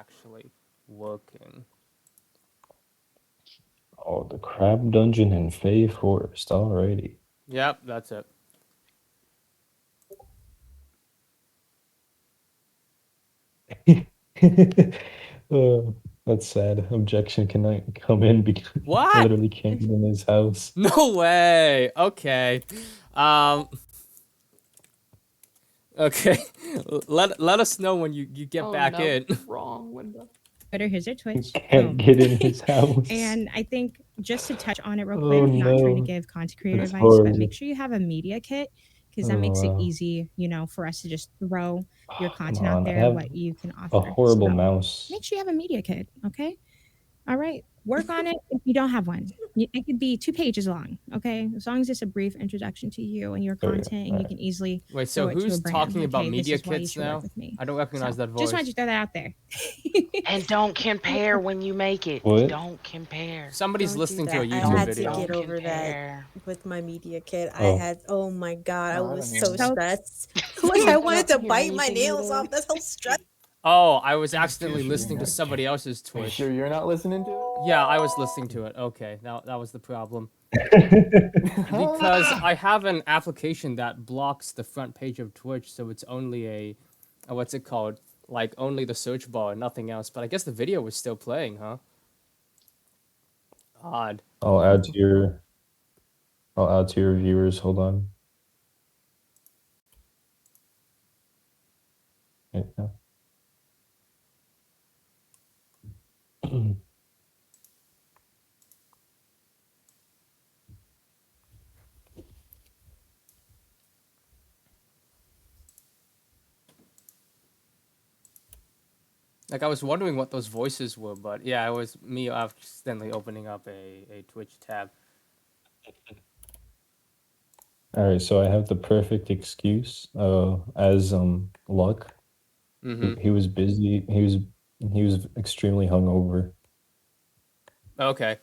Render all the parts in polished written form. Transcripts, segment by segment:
actually working. Oh, the Crab Dungeon in Fey Forest. Alrighty. Yep, that's it. That's sad. Objection cannot come in because I What? literally can't get in his house. No way. Okay. Um. Okay. Let us know when you get back no, in. wrong window. Twitter, here's their Twitch. Can't get in his house. And I think just to touch on it real Oh, quick, not trying to no. give content creator It's advice, but horrible. make sure you have a media kit because that Oh, makes it wow. easy, for us to just throw your Come content out on, I there, have what you can a offer. horrible So mouse. make sure you have a media kit, okay? All right, work on it if you don't have one. It could be 2 pages long, okay? As long as it's a brief introduction to you and your There we go. content, and you can easily Wait, so throw it to a who's brand. talking about Okay, this media is why you kits should work now? with me. I don't recognize that voice. Just wanted to throw that out there. And don't compare when you make it. What? Don't compare. Somebody's Don't do listening to a that. I YouTube had video. to get Don't over that compare. with my media kit. Oh. Oh my god, I No, I was don't so hear stressed. Like I wanted to hear bite my anything nails either. off. That's how stressed. Oh, I was accidentally listening to somebody else's Are you Twitch. sure you're not listening to it? Yeah, I was listening to it. Okay, that was the problem. Because I have an application that blocks the front page of Twitch, so it's only a what's it called? Like only the search bar, nothing else. But I guess the video was still playing, huh? Odd. I'll add to your viewers. Hold on. Right now. Like I was wondering what those voices were, but yeah, it was me accidentally opening up a Twitch tab. All right, so I have the perfect excuse. As Luck, Mm-hmm. he was busy. He was extremely hungover. Okay.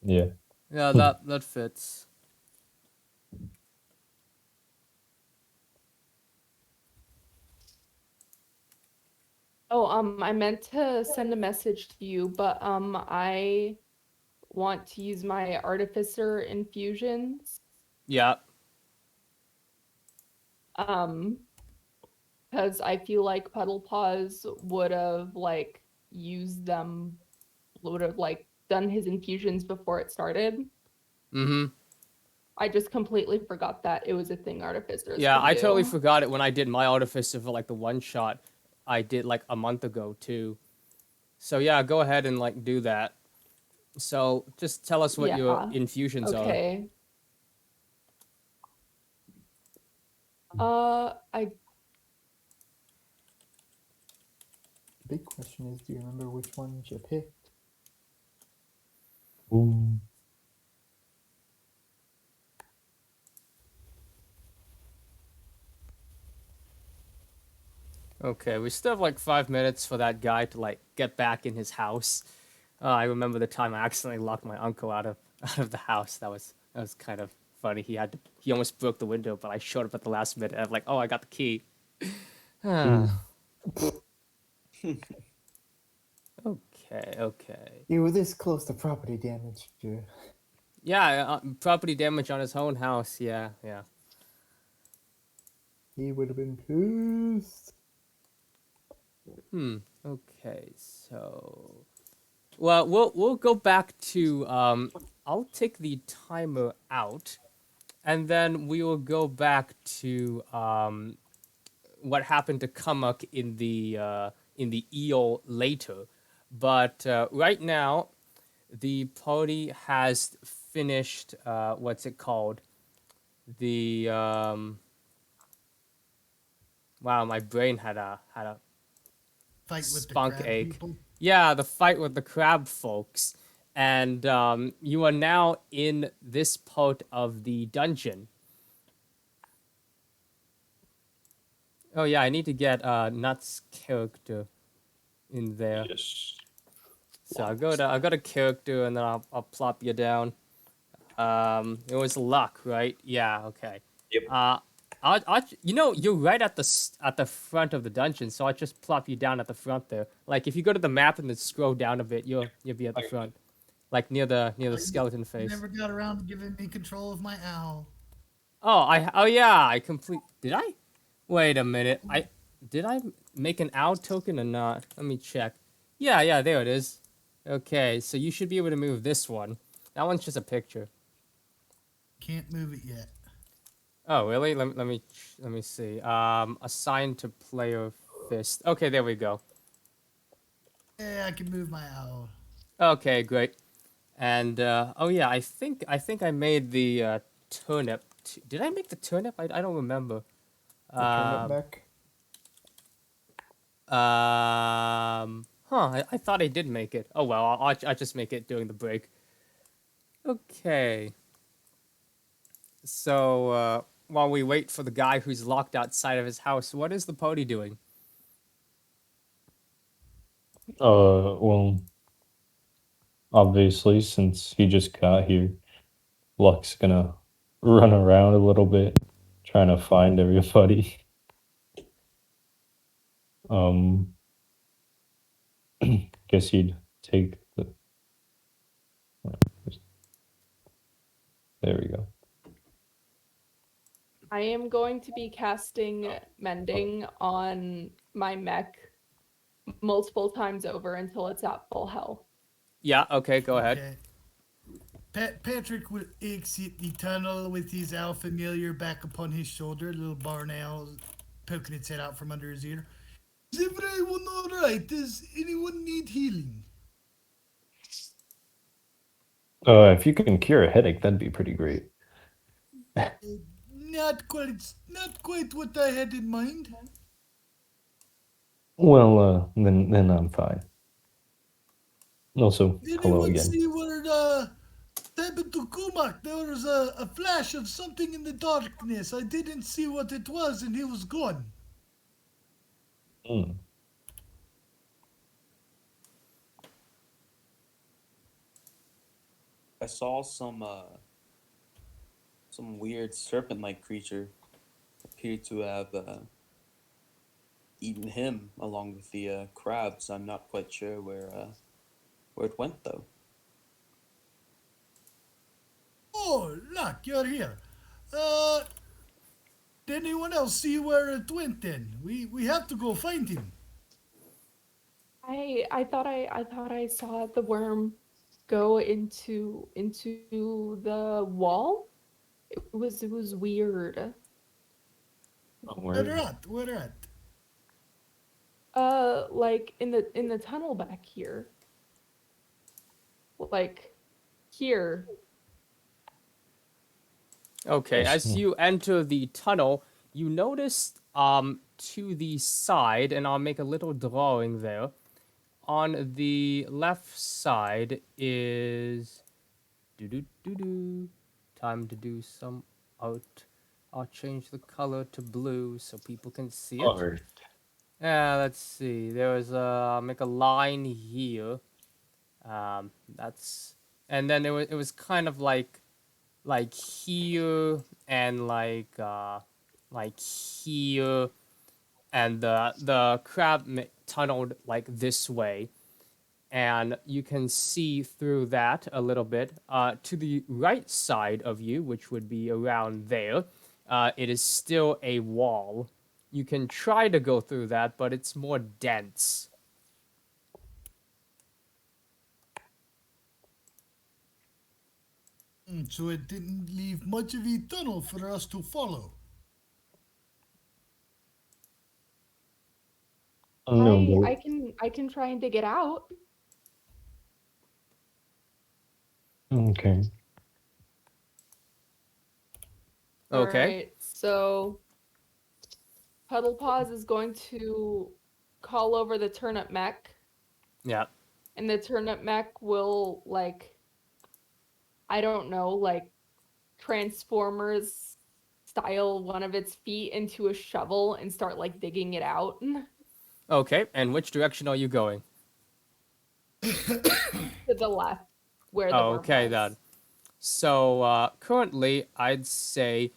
Yeah. Yeah, that fits. Oh, I meant to send a message to you, but I want to use my artificer infusions. Yeah. Because I feel like Puddle Paws would have like used them, would have like done his infusions before it started. Mm-hmm. I just completely forgot that it was a thing artificers. Yeah, could I do. totally forgot it when I did my artificer for like the one shot I did like a month ago too. So yeah, go ahead and like do that. So just tell us what your infusions are. Okay. I The big question is, do you remember which ones you picked? Ooh. Okay, we still have like 5 minutes for that guy to like get back in his house. I remember the time I accidentally locked my uncle out of the house. That was kind of funny. He almost broke the window, but I showed up at the last minute. I'm like, oh, I got the key. Okay. You were this close to property damage. Yeah, property damage on his own house. Yeah. He would have been pissed. Okay, so, well, we'll go back to I'll take the timer out, and then we will go back to what happened to Kumuk in the eel later, but right now, the party has finished. What's it called? The wow, my brain had a fight with spunk the crab ache. people. Yeah, the fight with the crab folks. And you are now in this part of the dungeon. Oh yeah, I need to get Nut's character in there. Yes. So I'll go to character and then I'll plop you down. It was luck, right? Yeah, okay. Yep. you know, you're right at at the front of the dungeon, so I'll just plop you down at the front there. Like if you go to the map and then scroll down a bit, you'll be at the front, like near the skeleton You face. never got around to giving me control of my owl. Oh yeah, I complete. Did I? Wait a minute. Did I make an owl token or not? Let me check. Yeah, there it is. Okay, so you should be able to move this one. That one's just a picture. Can't move it yet. Oh, really? Let me see. Assign to player fist. Okay, there we go. Yeah, I can move my owl. Okay, great. And oh yeah, I think I made the turnip. Did I make the turnip? I don't remember. The turnip back. I thought I did make it. Oh well, I'll just make it during the break. Okay. So while we wait for the guy who's locked outside of his house, what is the party doing? Well, obviously, since he just got here, Luck's gonna run around a little bit, trying to find everybody. Um, guess he'd take the. There we go. I am going to be casting mending on my mech multiple times over until it's at full health. Yeah. Okay. Go ahead. Okay. Patrick will exit the tunnel with his owl familiar back upon his shoulder, little barn owl poking its head out from under his ear. Is everyone alright? Does anyone need healing? If you can cure a headache, that'd be pretty great. Not quite what I had in mind. Well, then I'm fine. Also, Did hello anyone again. see what happened to Kumuk? There was a flash of something in the darkness. I didn't see what it was, and he was gone. Hmm. I saw some weird serpent-like creature appeared to have eaten him along with the crabs. I'm not quite sure where it went though. Oh, look, you're here. Did anyone else see where it went then? We have to go find him. I thought I saw the worm go into the wall. It was weird. Where at? Where at? Like in the tunnel back here. Like here. Okay, I as see. you enter the tunnel, you notice to the side, and I'll make a little drawing there. On the left side is time to do some art. I'll change the color to blue so people can see it. Alright. Let's see. There's I'll make a line here. That's and then it was kind of like here and like here, and the crab tunneled like this way, and you can see through that a little bit. To the right side of you, which would be around there, it is still a wall. You can try to go through that, but it's more dense. So it didn't leave much of a tunnel for us to follow. No, I can try and dig it out. okay. Okay. Alright, so Puddle Paws is going to call over the turnip mech, Yeah. and the turnip mech will like, I don't know, like Transformers style one of its feet into a shovel and start like digging it out. Okay. And which direction are you going? To the left, where the worm Okay was. then. So currently, I'd say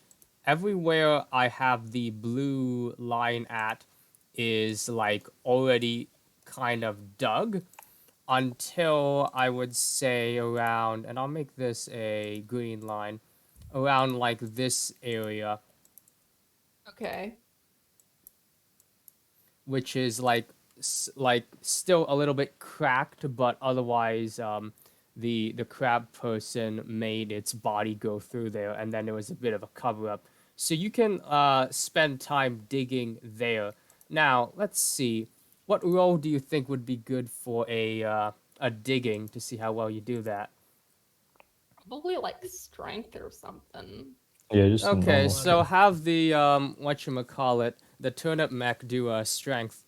everywhere I have the blue line at is like already kind of dug until I would say around, and I'll make this a green line, around like this area, Okay. which is like like still a little bit cracked, but otherwise the crab person made its body go through there, and then there was a bit of a cover up. So you can spend time digging there. Now let's see, what role do you think would be good for a digging to see how well you do that? Probably like strength or something. Yeah, just a Okay, normal so strength. have the whatchamacallit, the turnip mech do strength.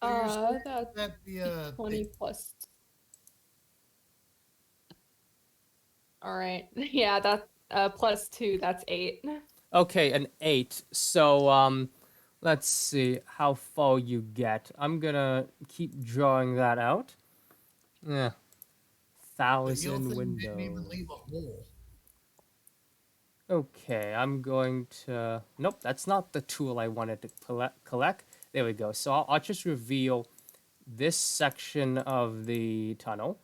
So you're saying That's that the 20 plus. All right. Yeah, that's plus 2, that's 8. Okay, an 8. So let's see how far you get. I'm gonna keep drawing that out. Yeah, the eel 1,000 thing didn't even windows. leave a hole. Okay, I'm going to. Nope, that's not the tool I wanted to collect. There we go. So I'll just reveal this section of the tunnel.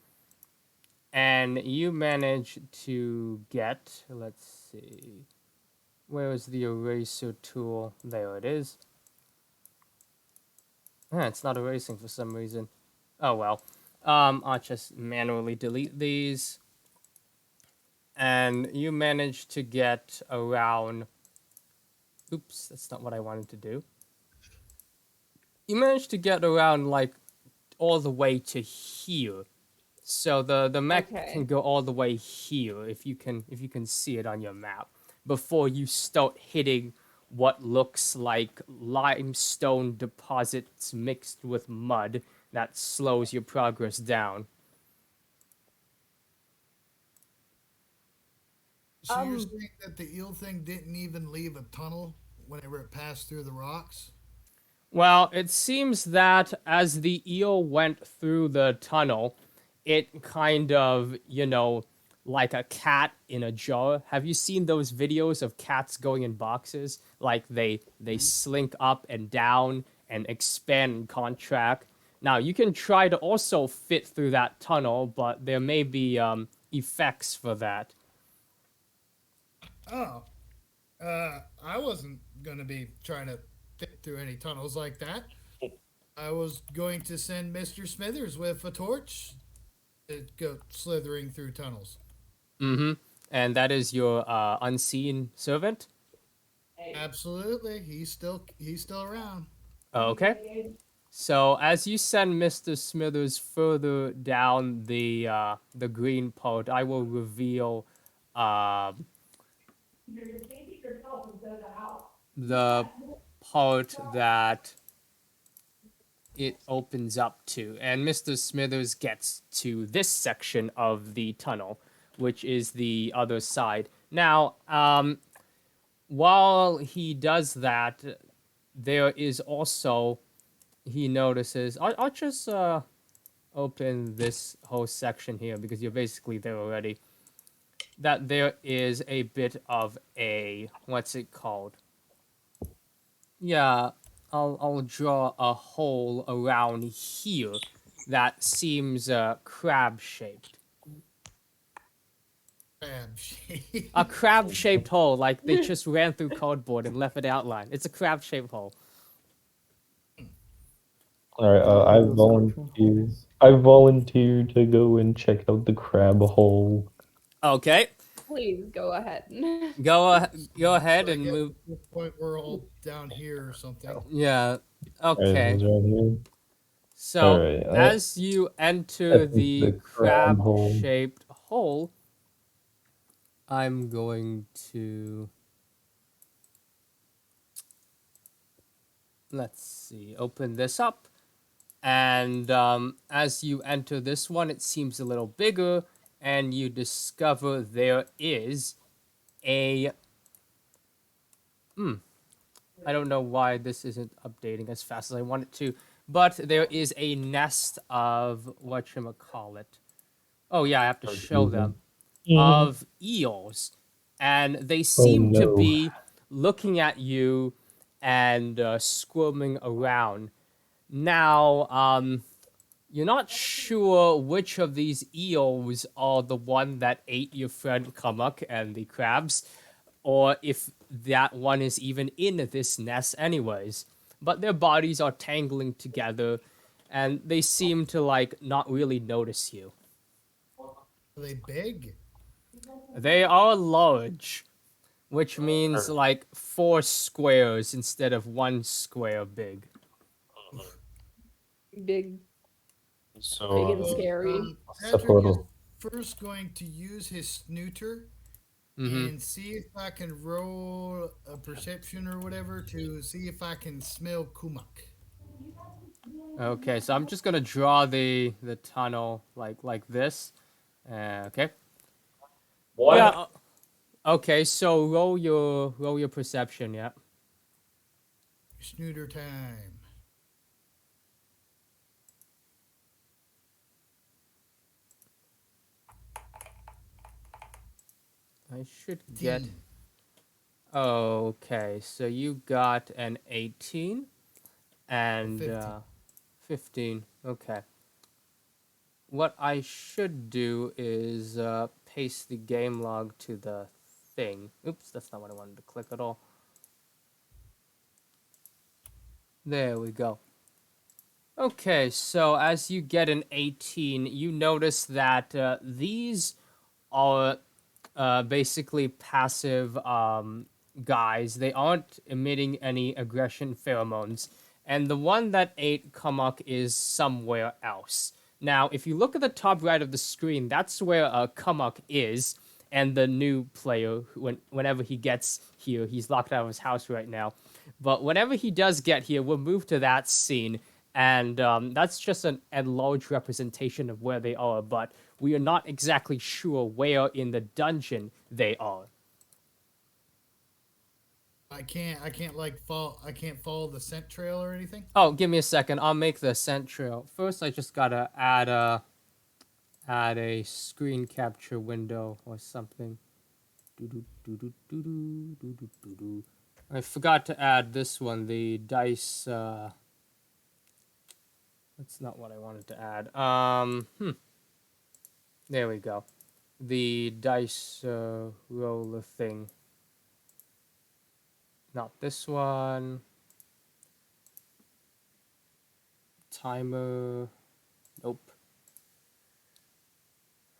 And you manage to get. Let's see. Where is the eraser tool? There it is. It's not erasing for some reason. Oh well. I'll just manually delete these. And you managed to get around. Oops, that's not what I wanted to do. You managed to get around like all the way to here. So the mech Okay. can go all the way here if you can see it on your map before you start hitting what looks like limestone deposits mixed with mud that slows your progress down. So you're saying that the eel thing didn't even leave a tunnel whenever it passed through the rocks? Well, it seems that as the eel went through the tunnel, it kind of, like a cat in a jar. Have you seen those videos of cats going in boxes? Like they slink up and down and expand and contract. Now, you can try to also fit through that tunnel, but there may be effects for that. Oh, I wasn't gonna be trying to fit through any tunnels like that. I was going to send Mr. Smithers with a torch to go slithering through tunnels. Mm-hmm. And that is your unseen servant? Absolutely, he's still around. Okay. So as you send Mr. Smithers further down the green part, I will reveal the part that it opens up to, and Mr. Smithers gets to this section of the tunnel, which is the other side. Now, while he does that, there is also he notices. I'll just open this whole section here because you're basically there already. That there is a bit of a what's it called? Yeah, I'll draw a hole around here that seems crab shaped. Crab shape. A crab shaped hole, like they just ran through cardboard and left it outlined. It's a crab shaped hole. All right, I Those cartoon volunteer. holes. I volunteer to go and check out the crab hole. Okay, Please go ahead. go ahead I and guess move. at this point we're all down here or something. Yeah. All right, Okay. it's right here. So All right, as you enter I think the the crab hole. crab-shaped hole, I'm going to let's see, open this up, and as you enter this one, it seems a little bigger, and you discover there is a I don't know why this isn't updating as fast as I want it to, but there is a nest of whatchamacallit. Oh yeah, I have to show them. Of eels. and they seem to no. be looking at you and squirming around. Now, you're not sure which of these eels are the one that ate your friend Kumuk and the crabs, or if that one is even in this nest anyways. But their bodies are tangling together, and they seem to like not really notice you. Are they big? They are large, which means like 4 squares instead of 1 square big. Big, So, big and Well, scary. what's the Patrick is photo? first going to use his snooter Mm-hmm. and see if I can roll a perception or whatever to see if I can smell Kumuk. Okay, so I'm just gonna draw the tunnel like this. Okay. What? Yeah. Okay, so roll your perception. Yeah. Snooter time. I should get. 10. Okay, so you got an 18 and 15. 15. Okay. What I should do is paste the game log to the thing. Oops, that's not what I wanted to click at all. There we go. Okay, so as you get an 18, you notice that these are basically passive guys. They aren't emitting any aggression pheromones. And the one that ate Kumuk is somewhere else. Now, if you look at the top right of the screen, that's where Kumuk is. And the new player, whenever he gets here, he's locked out of his house right now. But whenever he does get here, we'll move to that scene. And that's just an enlarged representation of where they are. But we are not exactly sure where in the dungeon they are. I can't like I can't follow the scent trail or anything. Oh, give me a second. I'll make the scent trail. First, I just gotta add a screen capture window or something. I forgot to add this one, the dice. That's not what I wanted to add. There we go. The dice roller thing. Not this one. Timer. Nope.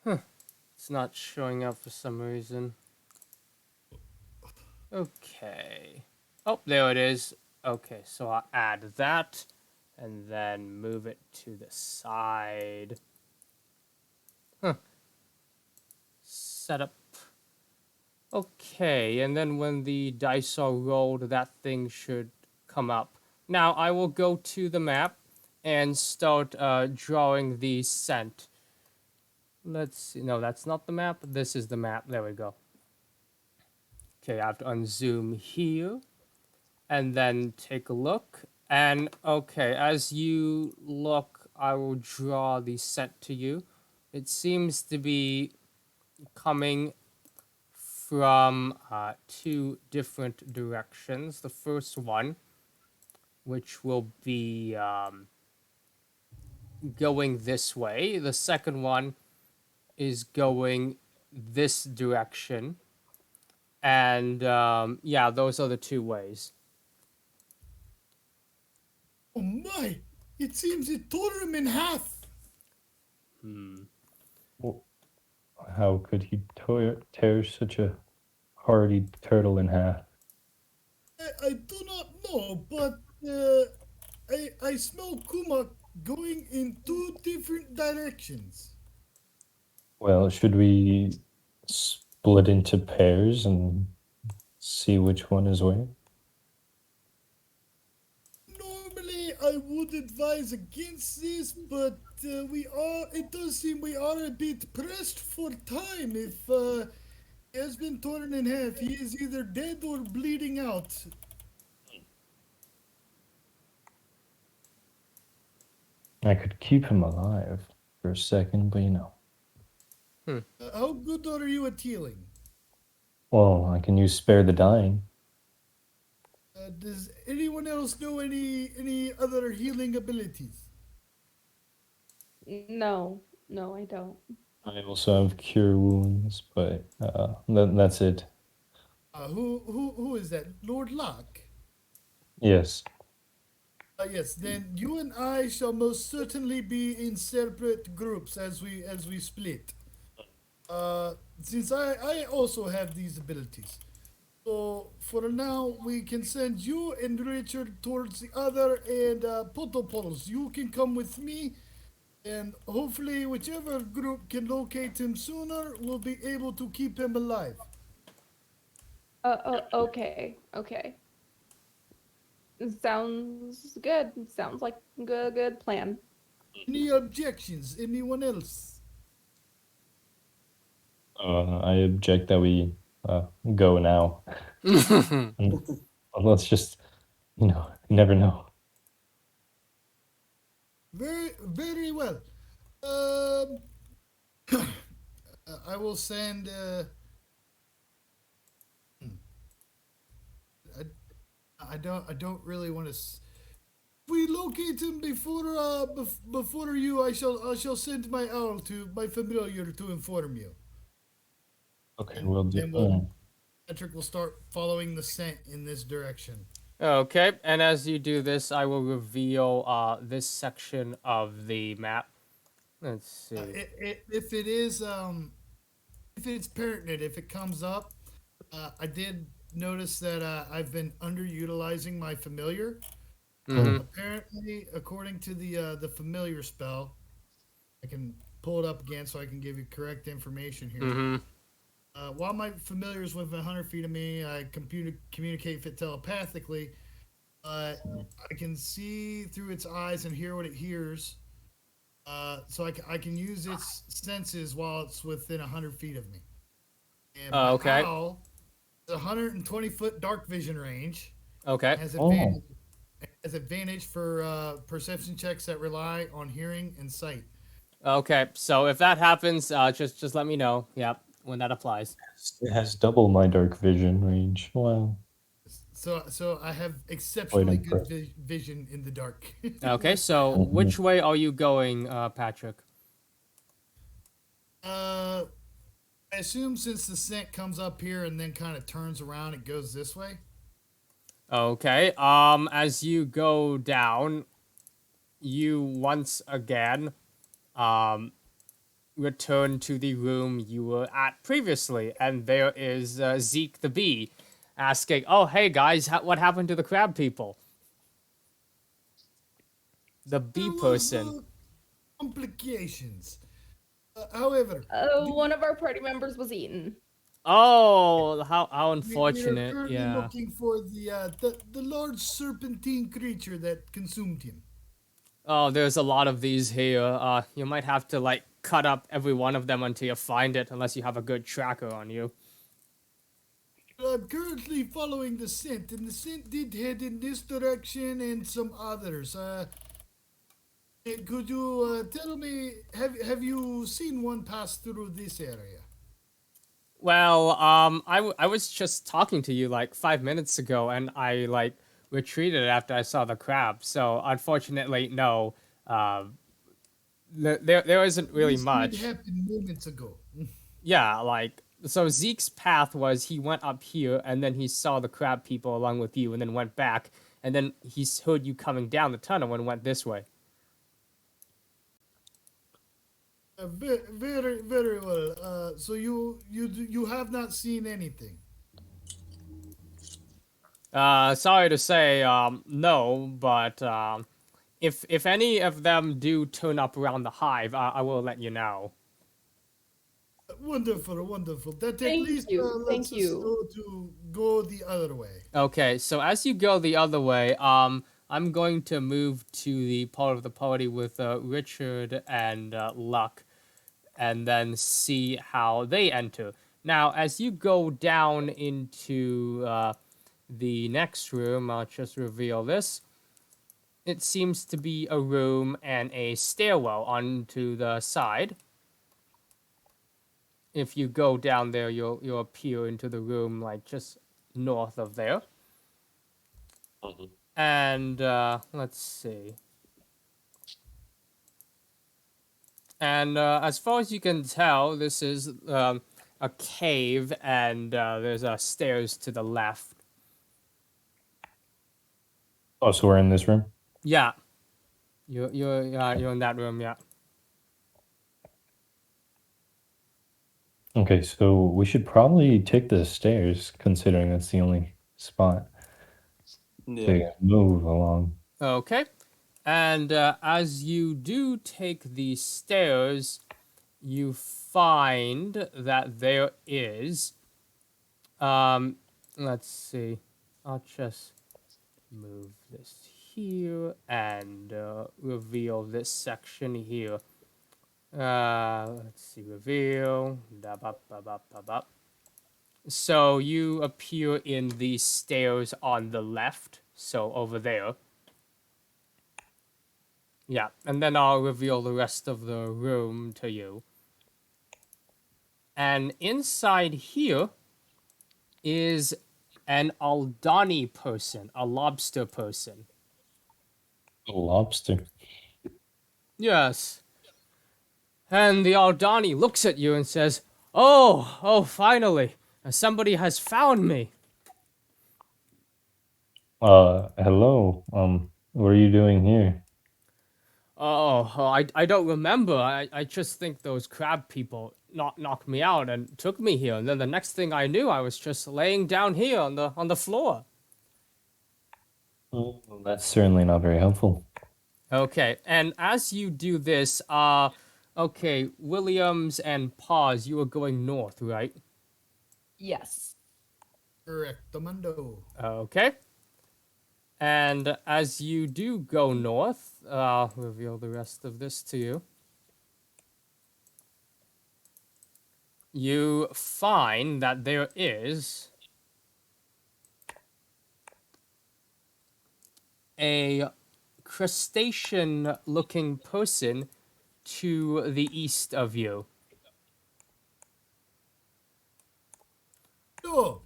It's not showing up for some reason. Okay. Oh, there it is. Okay, so I'll add that and then move it to the side. Setup. Okay, and then when the dice are rolled, that thing should come up. Now I will go to the map and start drawing the scent. Let's see. No, that's not the map. This is the map. There we go. Okay, I have to unzoom here and then take a look. And okay, as you look, I will draw the scent to you. It seems to be coming from 2 different directions. The first one, which will be going this way. The second one is going this direction. And yeah, those are the 2 ways. Oh my! It seems it tore him in half. How could he tear such a hardy turtle in half? I do not know, but I smell Kumuk going in 2 different directions. Well, should we split into pairs and see which one is where? Normally, I would advise against this, but it does seem we are a bit pressed for time. If he has been torn in half, he is either dead or bleeding out. I could keep him alive for a second, but How good are you at healing? Well, I can use spare the dying. Does anyone else know any other healing abilities? No, no, I don't. I also have cure wounds, but that's it. Who is that? Lord Locke. Yes. Yes. Then you and I shall most certainly be in separate groups as we split. Since I also have these abilities. So for now, we can send you and Richard towards the other, and Potopolos, you can come with me, and hopefully, whichever group can locate him sooner, will be able to keep him alive. Okay, okay. Sounds good. Sounds like a good plan. Any objections? Anyone else? I object that we go now. And let's just, you never know. Very well. I will send. I don't really want to. We locate him before you. I shall send my owl to my familiar to inform you. Okay, And we'll do. then Patrick will start following the scent in this direction. Okay, and as you do this, I will reveal this section of the map. Let's see. If it is if it's pertinent, if it comes up, I did notice that I've been underutilizing my familiar. Mhm. Apparently, according to the familiar spell, I can pull it up again so I can give you correct information here. Mhm. While my familiar is within 100 feet of me, I communicate with it telepathically. I can see through its eyes and hear what it hears. So I can use its senses while it's within 100 feet of me. And my Okay. owl is 120-foot dark vision range. Okay. Has advantage for perception checks that rely on hearing and sight. Okay. So if that happens, just let me know. Yep, when that applies. It has double my dark vision range. Wow. So I have exceptionally good impressive. vision in the dark. Okay. So which way are you going, Patrick? I assume since the scent comes up here and then kind of turns around, it goes this way. Okay. As you go down, you once again, return to the room you were at previously, and there is Zeke the bee, asking, "Oh, hey guys, what happened to the crab people?" The bee There was person. complications. However, One of our party members was eaten. Oh, how we are unfortunate. currently Yeah. looking for the large serpentine creature that consumed him. Oh, there's a lot of these here. You might have to like cut up every one of them until you find it, unless you have a good tracker on you. I'm currently following the scent, and the scent did head in this direction and some others. Could you tell me, have you seen one pass through this area? Well, I was just talking to you like 5 minutes ago, and I like retreated after I saw the crab. So unfortunately, no. There isn't really This did much. happen moments ago. Yeah, like so Zeke's path was he went up here, and then he saw the crab people along with you, and then went back, and then he heard you coming down the tunnel and went this way. Very well. So you have not seen anything. Sorry to say, no, but if any of them do turn up around the hive, I will let you know. Wonderful. That Thank at least you, lets thank us you. know to go the other way. Okay, so as you go the other way, I'm going to move to the part of the party with Richard and Luck, and then see how they enter. Now, as you go down into the next room, I'll just reveal this. It seems to be a room and a stairwell onto the side. if you go down there, you'll appear into the room like just north of there. Mhm. And let's see. And as far as you can tell, this is a cave, and there's stairs to the left. Oh, so we're in this room? Yeah, you're in that room. Yeah. Okay, so we should probably take the stairs, considering that's the only spot Yeah. to move along. Okay. And as you do take the stairs, you find that there is. Let's see. I'll just move this here and reveal this section here. Let's see. Reveal. Da, ba, ba, ba, ba, ba. So you appear in the stairs on the left. So over there. Yeah, and then I'll reveal the rest of the room to you. And inside here is an Aldani person, a lobster person. A lobster. Yes. And the Aldani looks at you and says, Oh, finally, somebody has found me. Hello. What are you doing here? I don't remember. I just think those crab people knocked me out and took me here. And then the next thing I knew, I was just laying down here on the floor. Well, that's certainly not very helpful. Okay, and as you do this, okay, Williams and Paz, you are going north, right? Yes. Correctamundo. Okay. And as you do go north, I'll reveal the rest of this to you. You find that there is a crustacean-looking person to the east of you. So,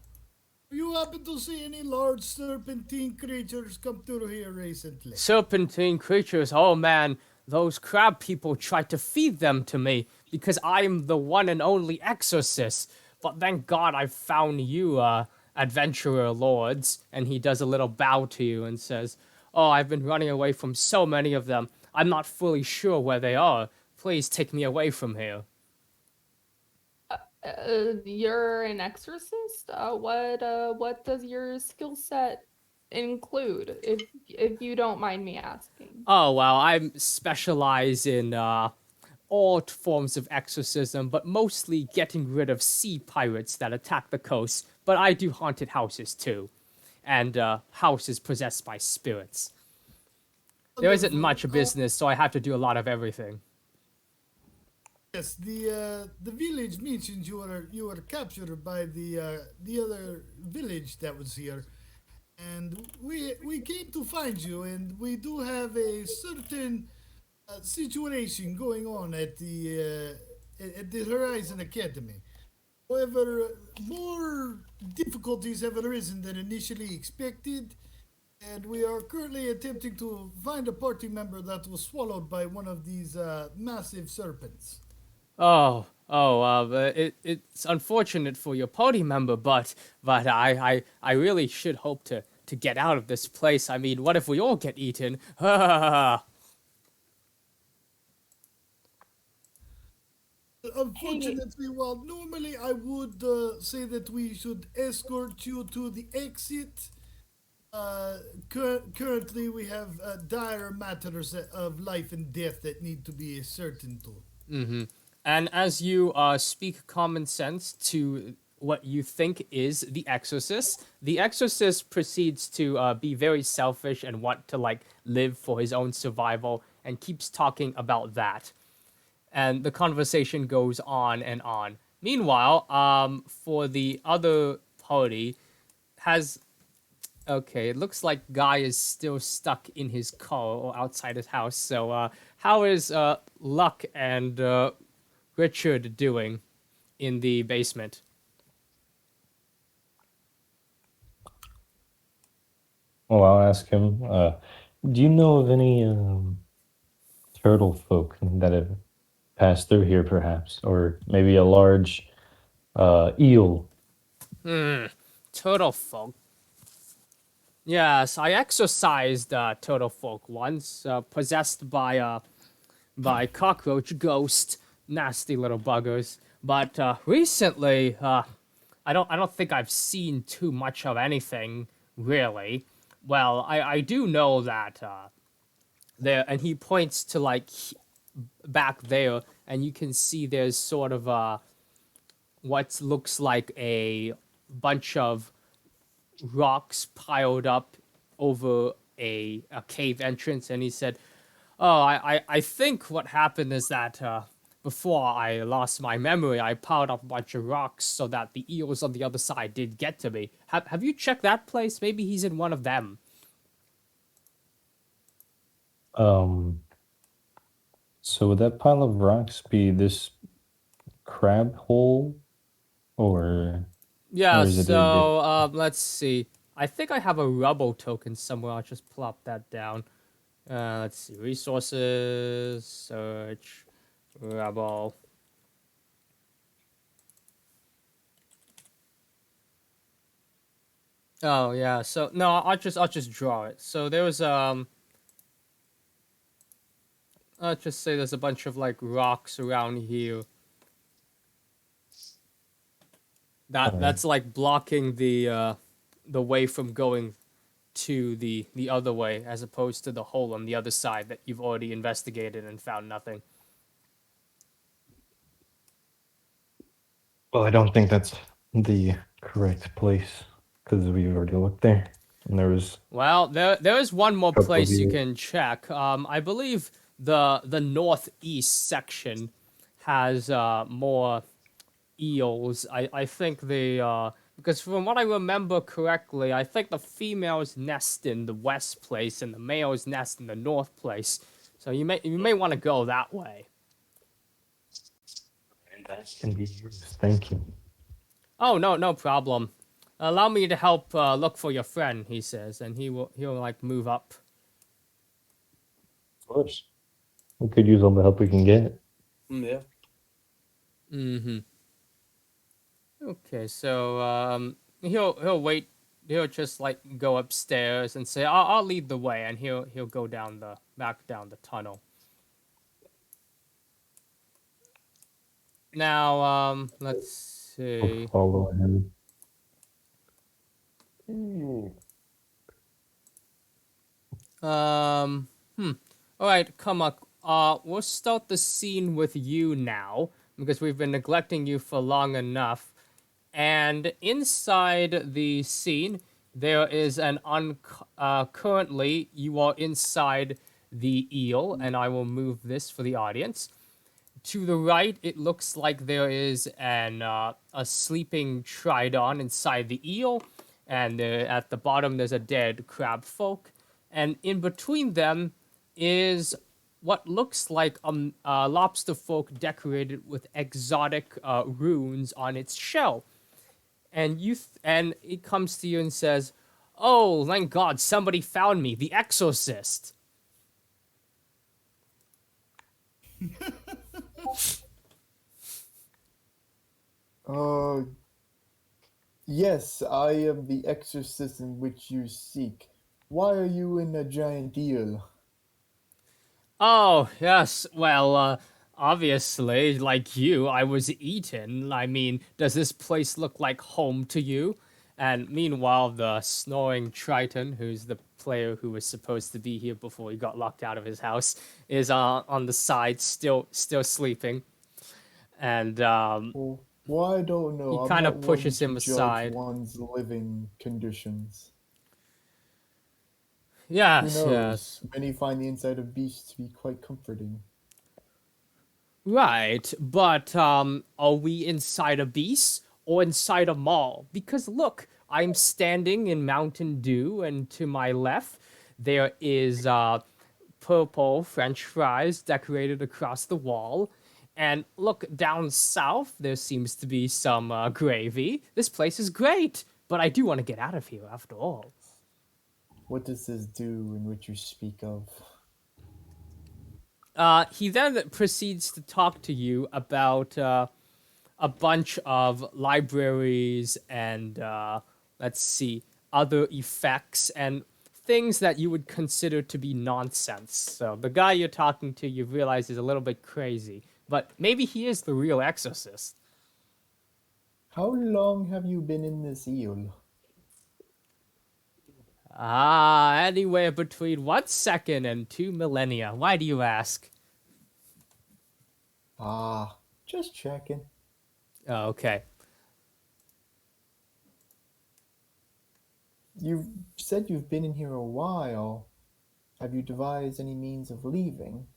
you happen to see any large serpentine creatures come through here recently? Serpentine creatures, oh man, those crab people tried to feed them to me because I'm the one and only exorcist. But thank God I found you, adventurer lords. And he does a little bow to you and says, Oh, I've been running away from so many of them. I'm not fully sure where they are. Please take me away from here. You're an exorcist? What does your skill set include, if you don't mind me asking? Oh, well, I specialize in all forms of exorcism, but mostly getting rid of sea pirates that attack the coast. But I do haunted houses too, and houses possessed by spirits. There isn't much business, so I have to do a lot of everything. Yes, the village mentioned you were captured by the other village that was here, and we came to find you, and we do have a certain situation going on at the Horizon Academy. However, more difficulties have arisen than initially expected, and we are currently attempting to find a party member that was swallowed by one of these massive serpents. But it's unfortunate for your party member, but I really should hope to get out of this place. I mean, what if we all get eaten? Unfortunately, well, normally I would say that we should escort you to the exit. Currently, we have dire matters of life and death that need to be ascertained to. Mm-hmm. And as you speak common sense to what you think is the exorcist proceeds to be very selfish and want to like live for his own survival and keeps talking about that. And the conversation goes on and on. Meanwhile, for the other party, it looks like Guy is still stuck in his car or outside his house. So, how is Luck and Richard doing? in the basement. Well, I'll ask him. Do you know of any turtle folk that have passed through here, perhaps, or maybe a large eel? Turtle folk. Yes, I exorcised turtle folk once, possessed by cockroach ghost, nasty little buggers. But recently, I don't think I've seen too much of anything really. Well, I do know that there, and he points to like back there, and you can see there's sort of what looks like a bunch of rocks piled up over a cave entrance, and he said, "Oh, I think what happened is that before I lost my memory, I piled up a bunch of rocks so that the eels on the other side did get to me. Have you checked that place? Maybe he's in one of them." So would that pile of rocks be this crab hole, or Yeah. is it a different? So let's see. I think I have a rubble token somewhere. I'll just plop that down. Let's see. Resources, search, rubble. Oh yeah. So no, I'll just draw it. So there was I'll just say there's a bunch of like rocks around here that's like blocking the way from going to the other way, as opposed to the hole on the other side that you've already investigated and found nothing. Well, I don't think that's the correct place because we've already looked there, and there was Well, there is one more Couple place you eels. can check. I believe the northeast section has more eels. I think because from what I remember correctly, I think the females nest in the west place and the males nest in the north place. So you may want to go that way. that can be used. Thank you. Oh no problem. Allow me to help look for your friend, he says, and he'll like move up. Of course, we could use all the help we can get. Yeah. Mm-hmm. Okay, so he'll wait. He'll just like go upstairs and say, "I'll lead the way," and he'll go back down the tunnel. Now, let's We'll see. follow him. Um, All right, Kumuk. We'll start the scene with you now because we've been neglecting you for long enough. And inside the scene, there is currently you are inside the eel, and I will move this for the audience. To the right, it looks like there is a sleeping tridon inside the eel, and at the bottom there's a dead crab folk, and in between them is what looks like a lobster folk decorated with exotic runes on its shell. And and it comes to you and says, "Oh, thank God, somebody found me, the Exorcist." Uh, yes, I am the exorcist in which you seek. Why are you in a giant eel? Oh, yes. Well, obviously, like you, I was eaten. I mean, does this place look like home to you? And meanwhile, the snoring Triton, who's the player who was supposed to be here before he got locked out of his house, is on the side, still sleeping. And Well, I don't know. he I'm kind not of one pushes to him judge aside. one's living conditions. Who Yes, knows? yes. Many find the inside of beasts to be quite comforting. Right, but are we inside a beast or inside a mall? Because look, I'm standing in Mountain Dew, and to my left there is purple French fries decorated across the wall, And look, down south, there seems to be some gravy. This place is great, but I do want to get out of here after all. What does this do in which you speak of? He then proceeds to talk to you about a bunch of libraries and, let's see, other effects and things that you would consider to be nonsense. So the guy you're talking to, you realize is a little bit crazy, but maybe he is the real exorcist. How long have you been in this eel? Anywhere between 1 second and 2 millennia. Why do you ask? Just checking. Oh, okay. You said you've been in here a while. Have you devised any means of leaving?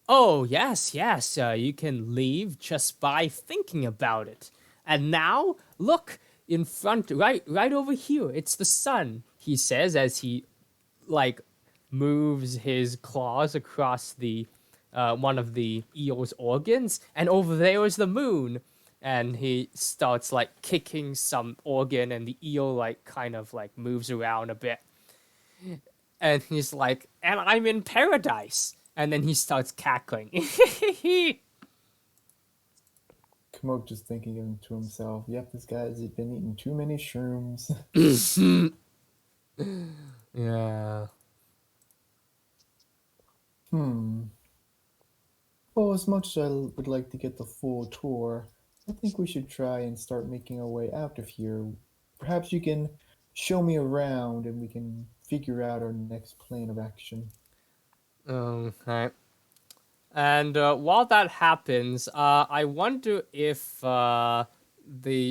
Oh, yes, yes. You can leave just by thinking about it. And now, look in front, right over here. It's the sun, he says as he, like, moves his claws across the one of the eel's organs. And over there is the moon. And he starts, like, kicking some organ, and the eel, like, kind of, like, moves around a bit. And he's like, and I'm in paradise. And then he starts cackling. Kumuk just thinking to himself, yep, this guy's been eating too many shrooms. Yeah. Well, as much as I would like to get the full tour, I think we should try and start making our way out of here. Perhaps you can show me around and we can figure out our next plan of action. Okay. And while that happens, I wonder if the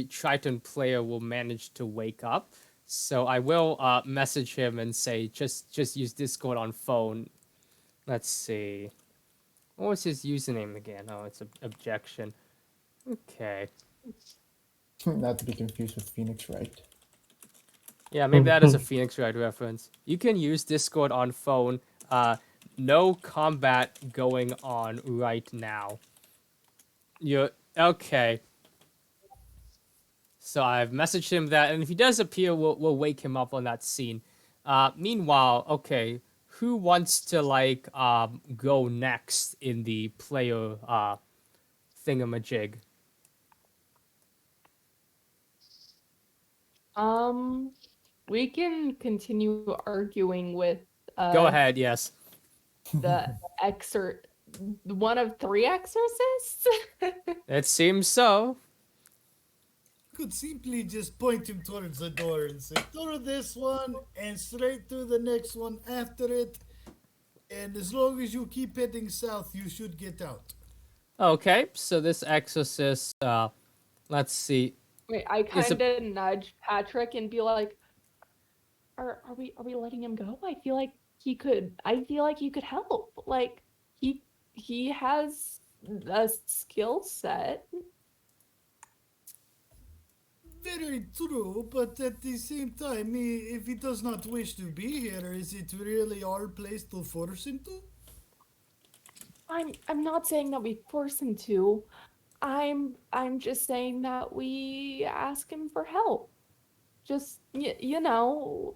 Triton player will manage to wake up. So I will message him and say, just use Discord on phone. Let's see. What was his username again? Oh, it's objection. Okay. Not to be confused with Phoenix Wright. Yeah, maybe that is a Phoenix Wright reference. You can use Discord on phone. No combat going on right now. You're okay. So I've messaged him that, and if he does appear, we'll wake him up on that scene. Meanwhile, okay, who wants to like go next in the player thingamajig? We can continue arguing with Go ahead, yes. the one of 3 exorcists. It seems so. Could simply just point him towards the door and say, through this one and straight through the next one after it. And as long as you keep heading south, you should get out. Okay, so this exorcist, let's see. Wait, I kind of nudge Patrick and be like, "Are we letting him go? I feel like he could help. Like he has a skill set." Very true, but at the same time, if he does not wish to be here, is it really our place to force him to? I'm not saying that we force him to. I'm just saying that we ask him for help. Just you know,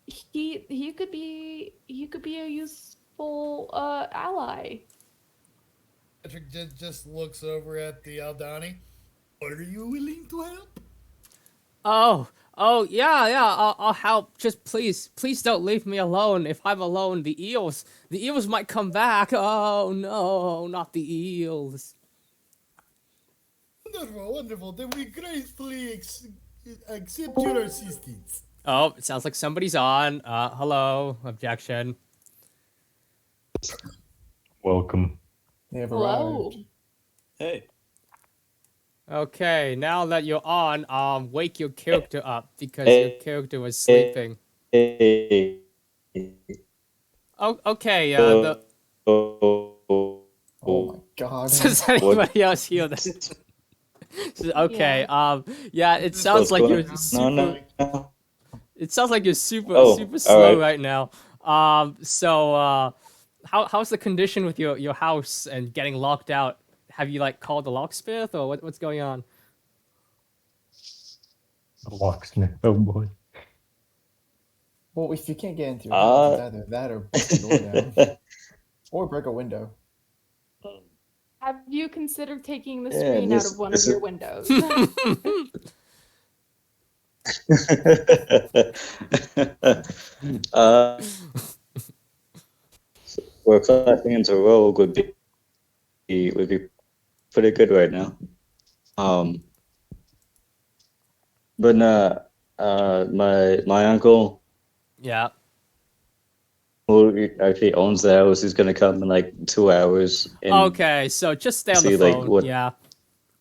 he could be a useful ally. Patrick just looks over at the Aldani. Are you willing to help? Oh, yeah, I'll help. Just please don't leave me alone. If I'm alone, the eels might come back. Oh no, not the eels. Wonderful. Then we gratefully accept your assistance. Oh, it sounds like somebody's on. Hello, objection. Welcome. They have Hello. arrived. Hey. Okay, now that you're on, wake your character up because your character was sleeping. Oh, okay. Oh my god. Does anybody else hear this? Okay. Yeah. It sounds like you're super. It sounds like you're super slow right now. So how's the condition with your house and getting locked out? Have you like called the locksmith or what's going on? Locksmith. Oh boy. Well, if you can't get into your house, it's Uh, either that or bust the door down. Or break a window. Have you considered taking the Yeah, screen out this of one this of your is windows? uh, we're clapping into Rogue would be pretty good right now. Um, but my uncle Yeah. who actually owns the house is gonna come in like 2 hours and Okay, so just stay on the see like phone. what Yeah.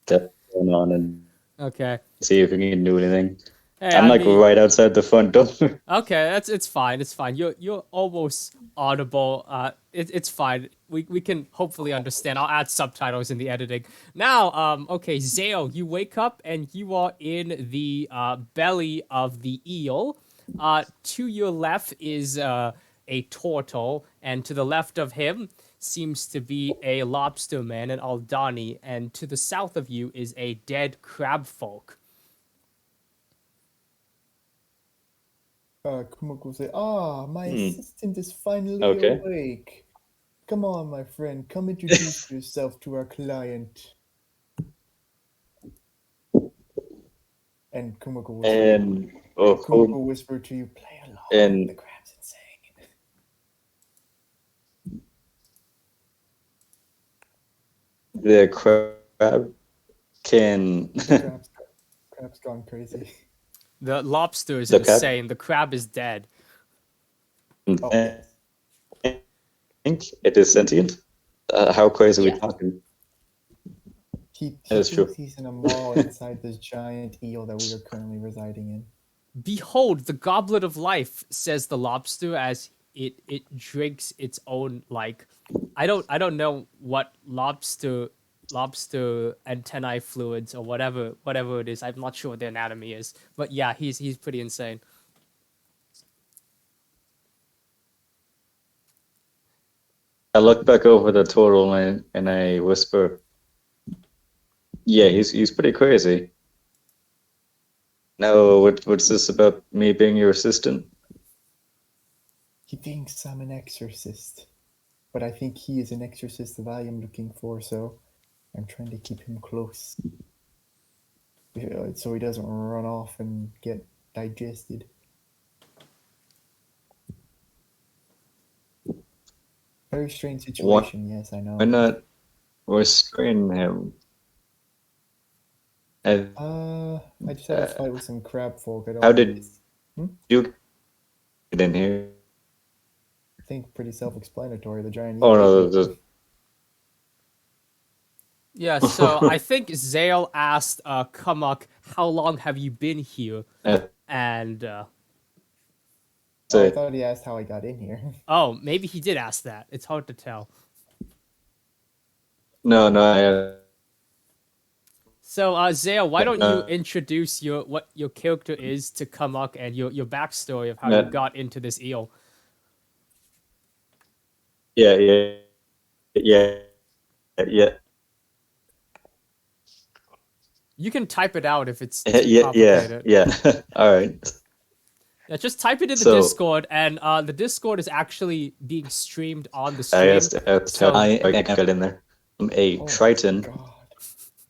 that's going on and Okay. see if we can do anything. Hey, I'm I like mean, right outside the front door. okay, it's fine. It's fine. You're almost audible. It's fine. We can hopefully understand. I'll add subtitles in the editing. Now, okay, Zale, you wake up and you are in the belly of the eel. To your left is a turtle, and to the left of him seems to be a lobster man, an Aldani, and to the south of you is a dead crab folk. Kumuk will say, "Ah, my Hmm. assistant is finally Okay. awake. Come on, my friend, come introduce yourself to our client." And Kumuk will say, And Kumuk will whisper to you, "Play along. The and crab's insane." the crab can The crab's gone crazy. The lobster is The crab? insane. The crab is dead. Oh yes. think it is sentient. How crazy are we Yes. talking? He That is thinks true. he's in a mall inside this giant eel that we are currently residing in. Behold, the goblet of life, says the lobster as it drinks its own like I don't know what lobster antennae fluids or whatever it is. I'm not sure what the anatomy is. But yeah, he's pretty insane. I look back over the turtle and I whisper, "Yeah, he's pretty crazy." Now, what's this about me being your assistant? He thinks I'm an exorcist, but I think he is an exorcist that I am looking for, so I'm trying to keep him close, so he doesn't run off and get digested. Very strange situation, yes, I know. Why not restrain him? I just had a fight with some crab folk. I don't How want did you get in here? I think pretty self-explanatory. The giant Oh eel no, ate me. Yeah, so I think Zale asked Kumuk, how long have you been here? And Oh, I thought he asked how I got in here. oh, maybe he did ask that. It's hard to tell. no, So, Zale, why don't you introduce what your character is to Kumuk and your backstory of how you got into this eel? yeah. You can type it out if it's too complicated. Yeah. All right. Yeah, just type it in the So- Discord, and the Discord is actually being streamed on the stream. I asked So- how I got in there. I'm a Oh, Triton, God.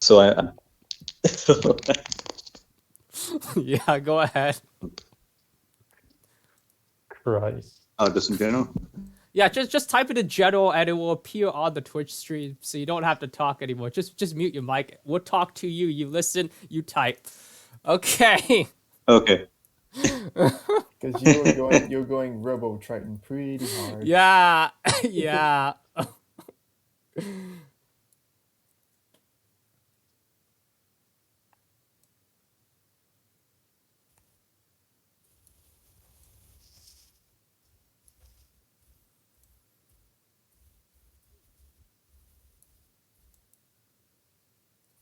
so I. yeah, go ahead. Christ. Oh, just in general. Yeah, just type it in general, and it will appear on the Twitch stream, so you don't have to talk anymore. Just mute your mic. We'll talk to you. You listen. You type. Okay. Okay. Because you're going Robo Triton pretty hard. Yeah. Yeah.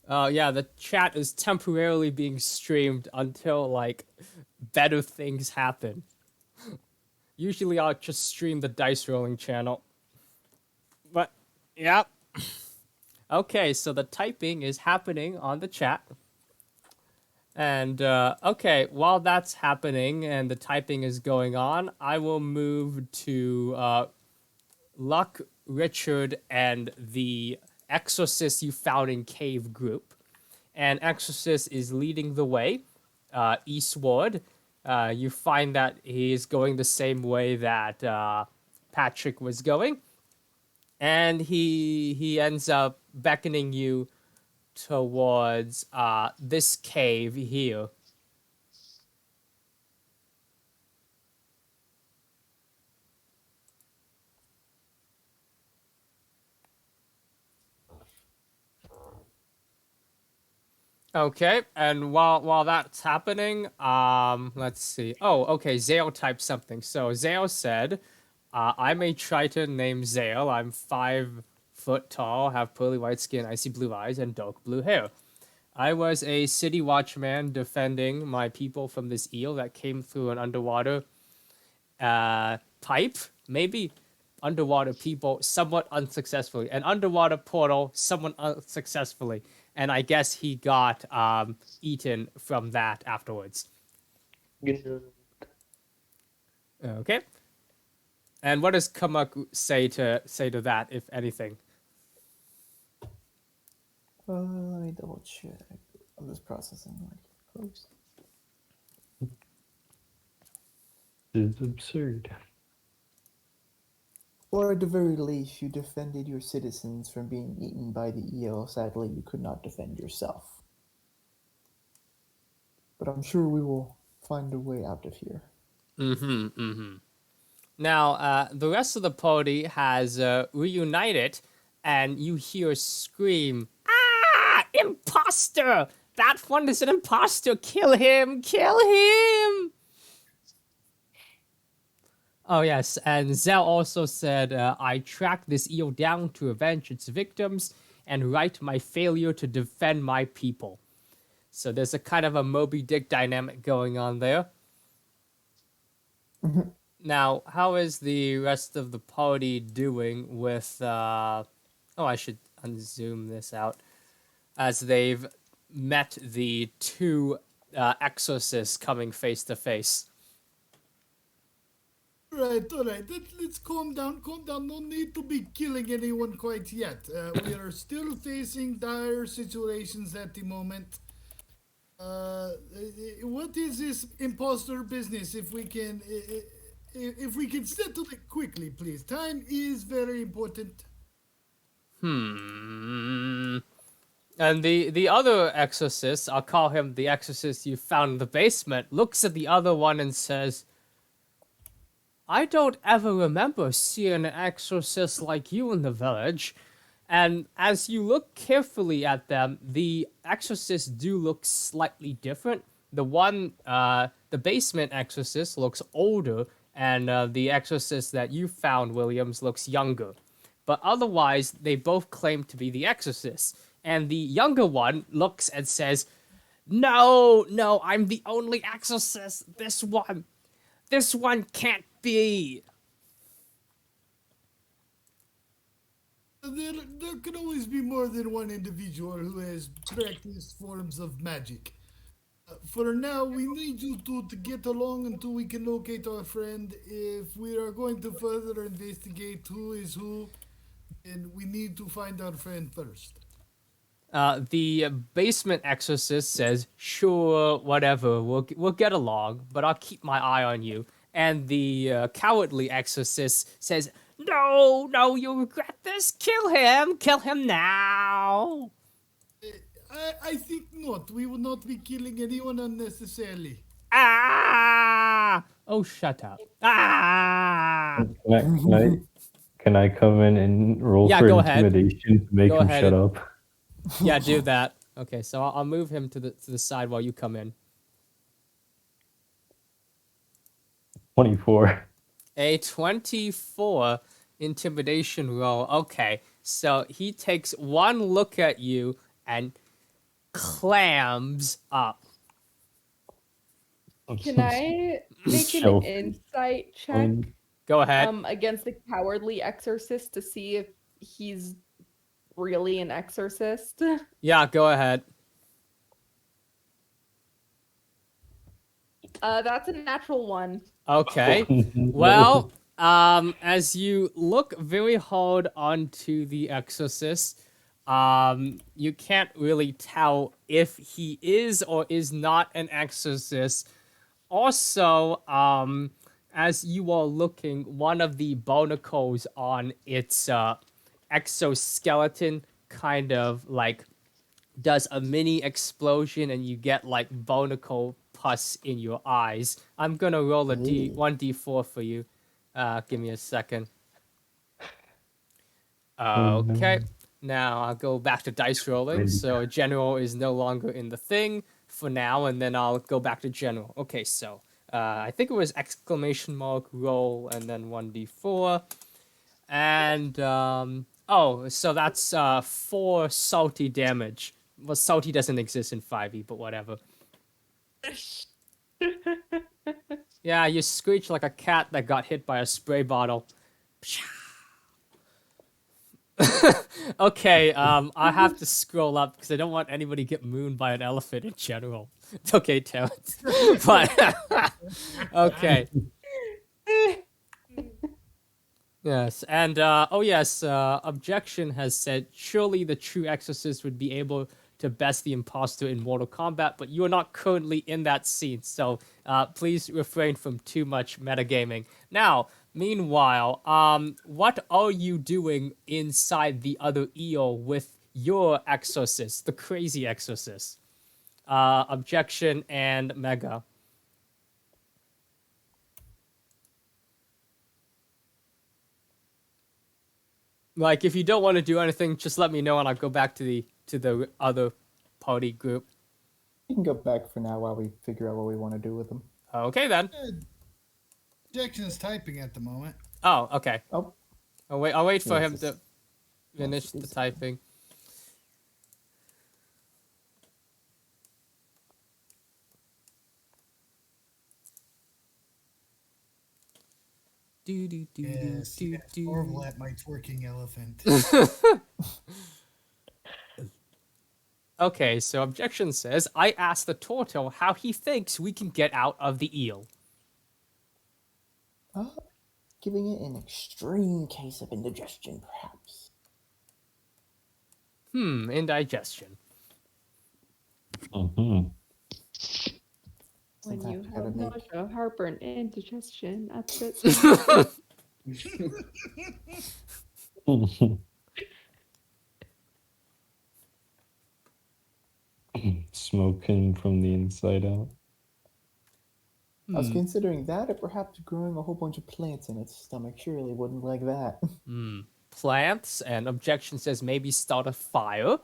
Yeah, the chat is temporarily being streamed until, like, better things happen. Usually I'll just stream the dice rolling channel. But yep. Okay, so the typing is happening on the chat. And okay, while that's happening and the typing is going on, I will move to Luck, Richard, and the Exorcist you found in cave group. And Exorcist is leading the way eastward. You find that he is going the same way that Patrick was going, and he ends up beckoning you towards this cave here. Okay, and while that's happening, let's see. Oh, okay, Zale typed something. So Zale said, I'm a Triton named Zale. I'm 5 foot tall, have pearly white skin, icy blue eyes, and dark blue hair. I was a city watchman defending my people from this eel that came through an underwater pipe, maybe underwater people, somewhat unsuccessfully. An underwater portal, somewhat unsuccessfully. And I guess he got eaten from that afterwards. Okay. And what does Kumuk say to that, if anything? Let me double check. I'm just processing my post. This is absurd. Or at the very least, you defended your citizens from being eaten by the eel. Sadly, you could not defend yourself. But I'm sure we will find a way out of here. Now, the rest of the party has reunited, and you hear a scream, "Ah! Imposter! That one is an imposter! Kill him! Kill him!" Oh, yes, and Zell also said, I tracked this eel down to avenge its victims and right my failure to defend my people. So there's a kind of a Moby Dick dynamic going on there. Now, how is the rest of the party doing with... oh, I should unzoom this out. As they've met the two exorcists coming face to face. All right. Let's calm down. No need to be killing anyone quite yet. We are still facing dire situations at the moment. What is this imposter business? If we can settle it quickly, please. Time is very important. And the other exorcist, I'll call him the exorcist you found in the basement, looks at the other one and says, I don't ever remember seeing an exorcist like you in the village. And as you look carefully at them, the exorcists do look slightly different. The one, the basement exorcist looks older, and the exorcist that you found, Williams, looks younger. But otherwise, they both claim to be the exorcists. And the younger one looks and says, No, I'm the only exorcist. This one can't be. There can always be more than one individual who has practiced forms of magic. For now, we need you two to get along until we can locate our friend. If we are going to further investigate who is who, then we need to find our friend first. The basement exorcist says, "Sure, whatever. We'll get along, but I'll keep my eye on you." And the cowardly exorcist says, "No, you'll regret this. Kill him now." I think not. We will not be killing anyone unnecessarily. Ah! Oh, shut up. Ah! Can I come in and roll Yeah, for go ahead. intimidation to make Go him ahead. shut up? Yeah, do that. Okay, so I'll move him to the side while you come in. 24. A 24 intimidation roll. Okay, so he takes one look at you and clams up. Can I make an Shelf. insight check Go ahead. against the cowardly exorcist to see if he's really an exorcist. Yeah, go ahead. That's a natural one. Okay. No. Well, as you look very hard onto the Exorcist, you can't really tell if he is or is not an exorcist. Also, as you are looking, one of the barnacles on its exoskeleton kind of like does a mini explosion and you get like barnacle pus in your eyes. I'm gonna roll a Ooh. 1d4 for you. Give me a second. Oh, Okay. no. Now I'll go back to dice rolling. Randy. So general is no longer in the thing for now, and then I'll go back to general. Okay, so I think it was exclamation mark roll and then 1d4. And oh, so that's 4 salty damage. Well, salty doesn't exist in 5e, but whatever. Yeah, you screech like a cat that got hit by a spray bottle. Okay, I have to scroll up because I don't want anybody to get mooned by an elephant in general. Okay, Terrence. But okay. Yes, and oh yes, Objection has said surely the true exorcist would be able to best the imposter in Mortal Kombat, but you are not currently in that scene, so please refrain from too much metagaming. Now, meanwhile, what are you doing inside the other eel with your exorcist, the crazy exorcist? Objection and Mega. Like, if you don't want to do anything, just let me know and I'll go back to the other party group. You can go back for now while we figure out what we want to do with them. Okay, then. Jackson is typing at the moment. Oh, okay. Oh, I'll wait for Yes, him to it's- finish yes, the it's- typing. Do, do, do, Yes, do, yes, do, marvel at my twerking elephant. Okay, so Objection says, I asked the turtle how he thinks we can get out of the eel. Giving it an extreme case of indigestion, perhaps. Indigestion. Mm-hmm. When Sometimes you gotta have make- nausea, heartburn, indigestion, upset Smoking from the inside out. I was considering that, or perhaps growing a whole bunch of plants in its stomach. Surely wouldn't like that. Plants, and Objection says maybe start a fire.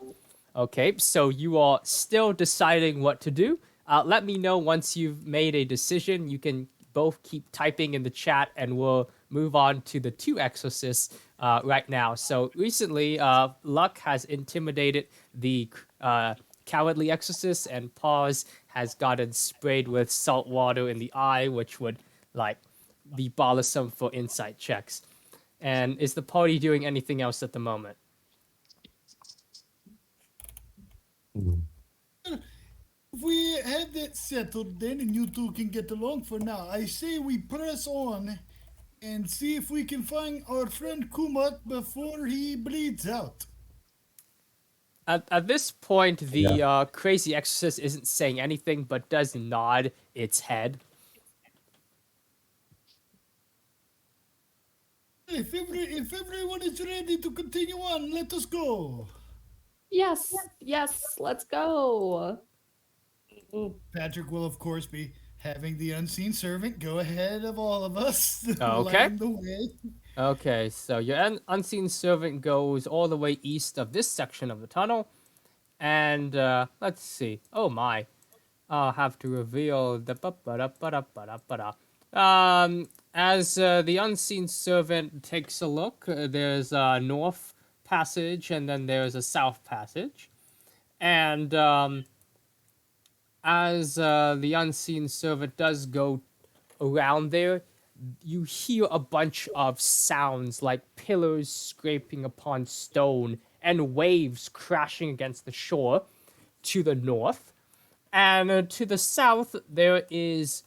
Okay, so you are still deciding what to do. Let me know once you've made a decision. You can both keep typing in the chat, and we'll move on to the 2 exorcists right now. So recently, Luck has intimidated the cowardly exorcist, and Paws has gotten sprayed with salt water in the eye, which would like be bothersome for insight checks. And is the party doing anything else at the moment? If we have that settled then and you two can get along for now, I say we press on and see if we can find our friend Kumuk before he bleeds out. At this point, the crazy exorcist isn't saying anything, but does nod its head. If everyone is ready to continue on, let us go. Yes, let's go. Patrick will, of course, be having the unseen servant go ahead of all of us. Okay. Lighting the way. Okay, so your unseen servant goes all the way east of this section of the tunnel. And let's see. Oh my. I'll have to reveal the as the unseen servant takes a look, there's a north passage and then there's a south passage. And as the unseen servant does go around there, you hear a bunch of sounds like pillars scraping upon stone and waves crashing against the shore to the north. And to the south, there is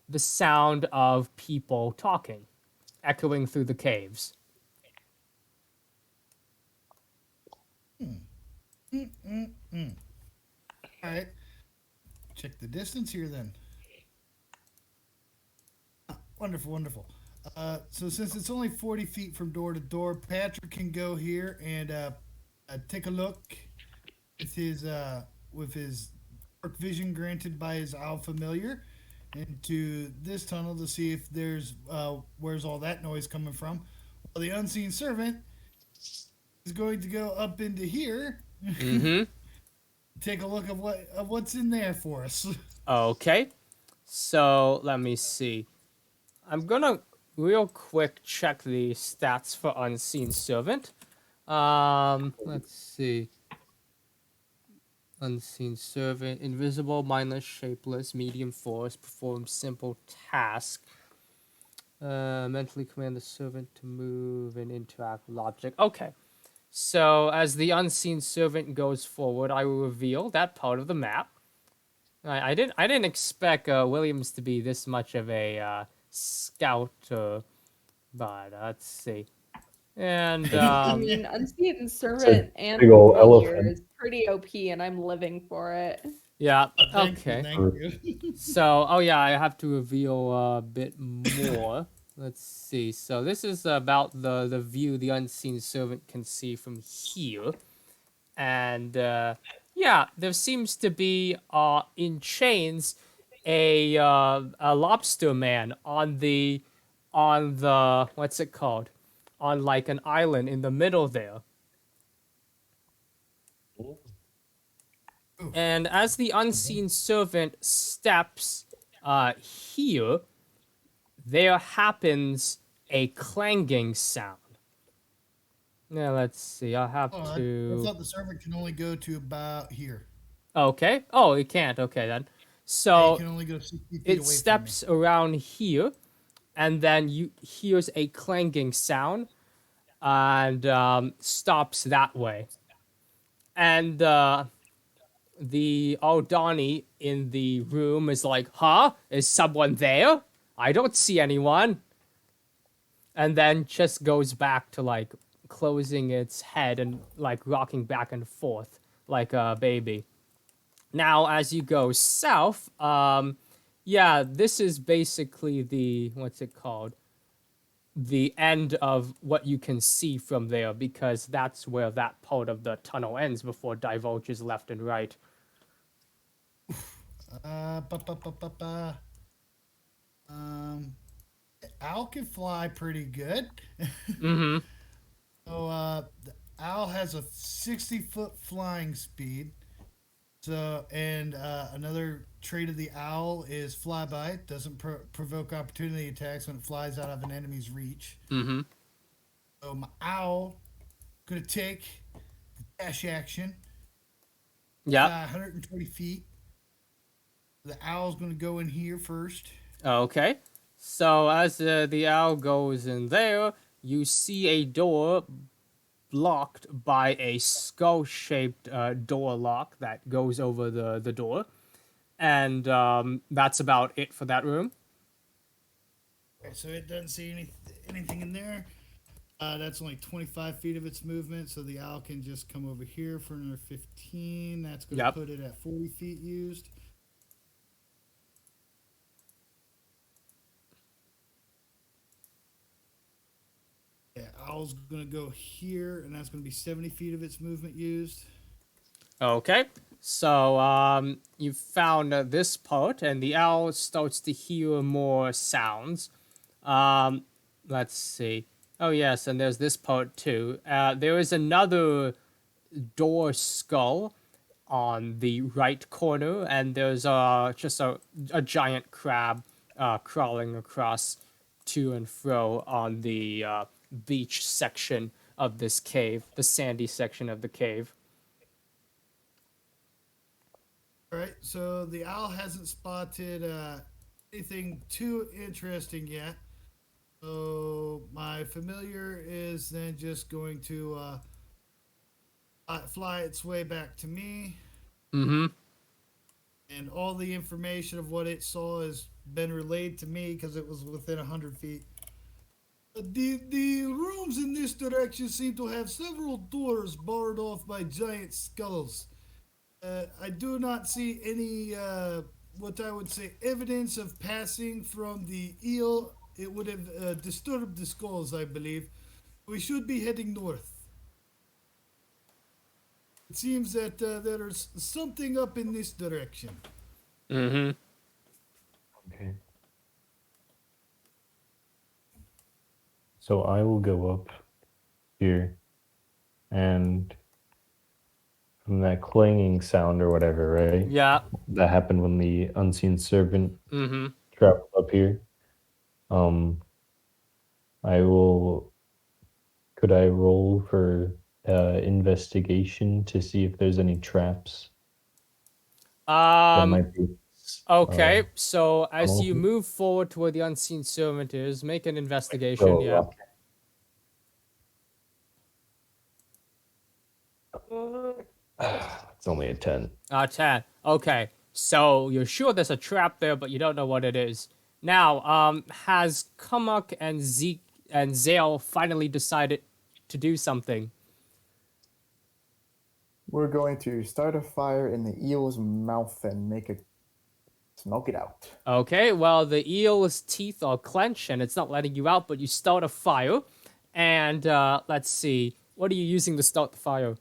the sound of people talking, echoing through the caves. All right. Check the distance here then. Wonderful, wonderful. So since it's only 40 feet from door to door, Patrick can go here and take a look with his dark vision granted by his owl familiar into this tunnel to see if there's where's all that noise coming from. Well, the unseen servant is going to go up into here. Mm-hmm. Take a look at what's in there for us. Okay. So let me see. I'm gonna real quick check the stats for Unseen Servant. Let's see. Unseen Servant, invisible, mindless, shapeless, medium force, performs simple task. Mentally command the servant to move and interact with object. Okay. So as the Unseen Servant goes forward, I will reveal that part of the map. I didn't expect Williams to be this much of a scout, but let's see. And I mean, Unseen It's a Servant and big old Familiar elephant. is pretty OP, and I'm living for it. yeah, Thank you, okay. thank you. So, oh yeah, I have to reveal a bit more. Let's see. So this is about the view the Unseen Servant can see from here, and yeah, there seems to be in chains a lobster man on the what's it called, on like an island in the middle there. And as the Unseen Servant steps here, there happens a clanging sound. Now let's see. I'll have Oh, I to. thought the servant can only go to about here. Okay. Oh, it can't. Okay then. Yeah, he So can only go 60 feet it away steps around here, and then you hears a clanging sound, and stops that way. And the Aldani in the room is like, "Huh? Is someone there? I don't see anyone." And then just goes back to like closing its head and like rocking back and forth like a baby. Now, as you go south, yeah, this is basically the what's it called? The end of what you can see from there, because that's where that part of the tunnel ends before divulges left and right. from me. Um, Owl can fly pretty good. Mm-hmm. So the owl has a 60-foot flying speed. So and another trait of the owl is flyby. Doesn't provoke opportunity attacks when it flies out of an enemy's reach. Mm-hmm. So my owl gonna take the dash action. Yep. 120 feet. The owl's gonna go in here first. Okay. So as the owl goes in there, you see a door blocked by a skull-shaped door lock that goes over the door. And that's about it for that room. Okay, so it doesn't see anything in there. That's only 25 feet of its movement, so the owl can just come over here for another 15. That's going to Yep. put it at 40 feet used. Yeah, owl's going to go here, and that's going to be 70 feet of its movement used. Okay. So you found this part, and the owl starts to hear more sounds. Let's see. Oh yes, and there's this part too. There is another door skull on the right corner, and there's just a giant crab crawling across to and fro on the beach section of this cave, the sandy section of the cave. All right, so the owl hasn't spotted anything too interesting yet. So my familiar is then just going to fly its way back to me, Mm-hmm. and all the information of what it saw has been relayed to me because it was within 100 feet. The rooms in this direction seem to have several doors barred off by giant skulls. I do not see any, what I would say, evidence of passing from the eel. It would have disturbed the skulls, I believe. We should be heading north. It seems that there's something up in this direction. Mm-hmm. Okay. So I will go up here, and from that clanging sound or whatever, right? Yeah. That happened when the unseen servant Mm-hmm. traveled up here. I will. Could I roll for investigation to see if there's any traps that might be? Okay, so as you tunnel? move forward to where the unseen servant is, make an investigation. Throw a Yeah. rock. It's only a 10. 10. Okay, so you're sure there's a trap there, but you don't know what it is. Now, has Kumuk and Zeke and Zale finally decided to do something? We're going to start a fire in the eel's mouth and make it smoke it out. Okay, well, the eel's teeth are clenched and it's not letting you out, but you start a fire. And let's see, what are you using to start the fire?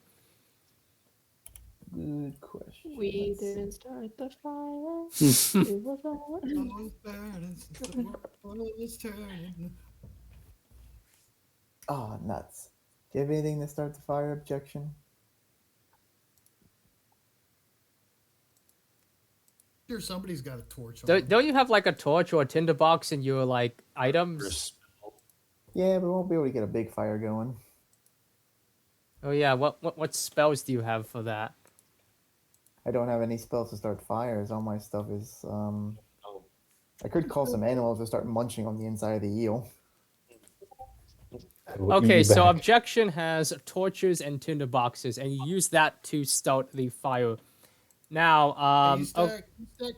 Good question. We Let's see. didn't start the fire. It was all. All burning since the world was turning. Oh, nuts. Do you have anything to start the fire? Objection? Sure, somebody's got a torch on. Don't you have like a torch or a tinderbox in your like items? Yeah, but we won't be able to get a big fire going. Oh yeah, what spells do you have for that? I don't have any spells to start fires. All my stuff is I could call some animals to start munching on the inside of the eel. Okay, so Objection has torches and tinderboxes, and you use that to start the fire. Now, You stack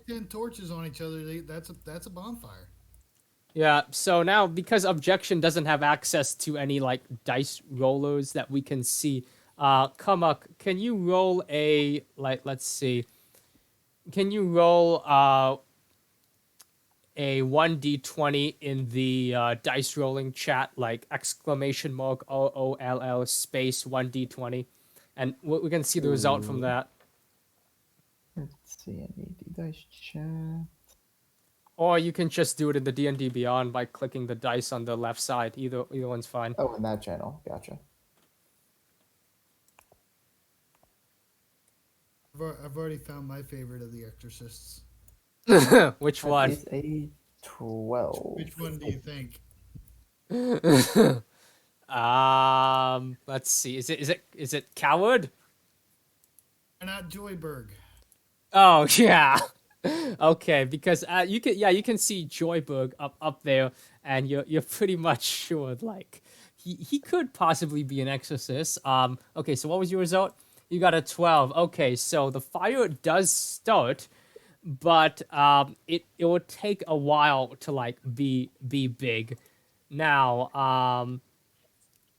10 torches on each other. That's a bonfire. yeah, so now because Objection doesn't have access to any like dice rollers that we can see, Kumuk, can you roll a let's see. Can you roll a 1d20 in the dice rolling chat, like exclamation mark OOLL space 1d20, and we can see the result from that. Let's see, I need the dice chat. Or you can just do it in the D&D Beyond by clicking the dice on the left side. Either one's fine. Oh, in that channel. Gotcha. I've already found my favorite of the Exorcists. Which one? It's a 12. Which one do you think? Let's see. Is it Coward? Why not Joyberg? Oh yeah. Okay, because you can see Joyberg up there, and you're pretty much sure like he could possibly be an exorcist. Okay, so what was your result? You got a 12. Okay, so the fire does start, but it will take a while to like be big. Now,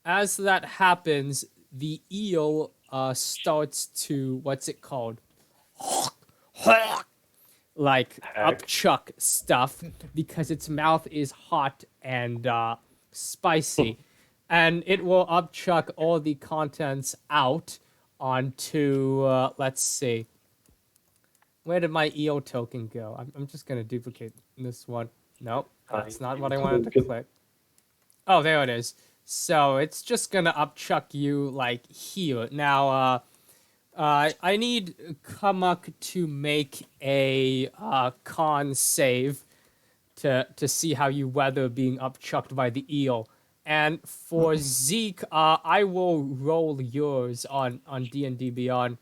as that happens, the eel starts to, what's it called? Like upchuck stuff because its mouth is hot and spicy, and it will upchuck all the contents out onto let's see, where did my eel token go? I'm just gonna duplicate this one. Nope, that's not what I wanted to click. Oh, there it is. So it's just gonna upchuck you like here. Now I need Kumuk to make a con save to see how you weather being upchucked by the eel. And for Zeke, I will roll yours on D&D Beyond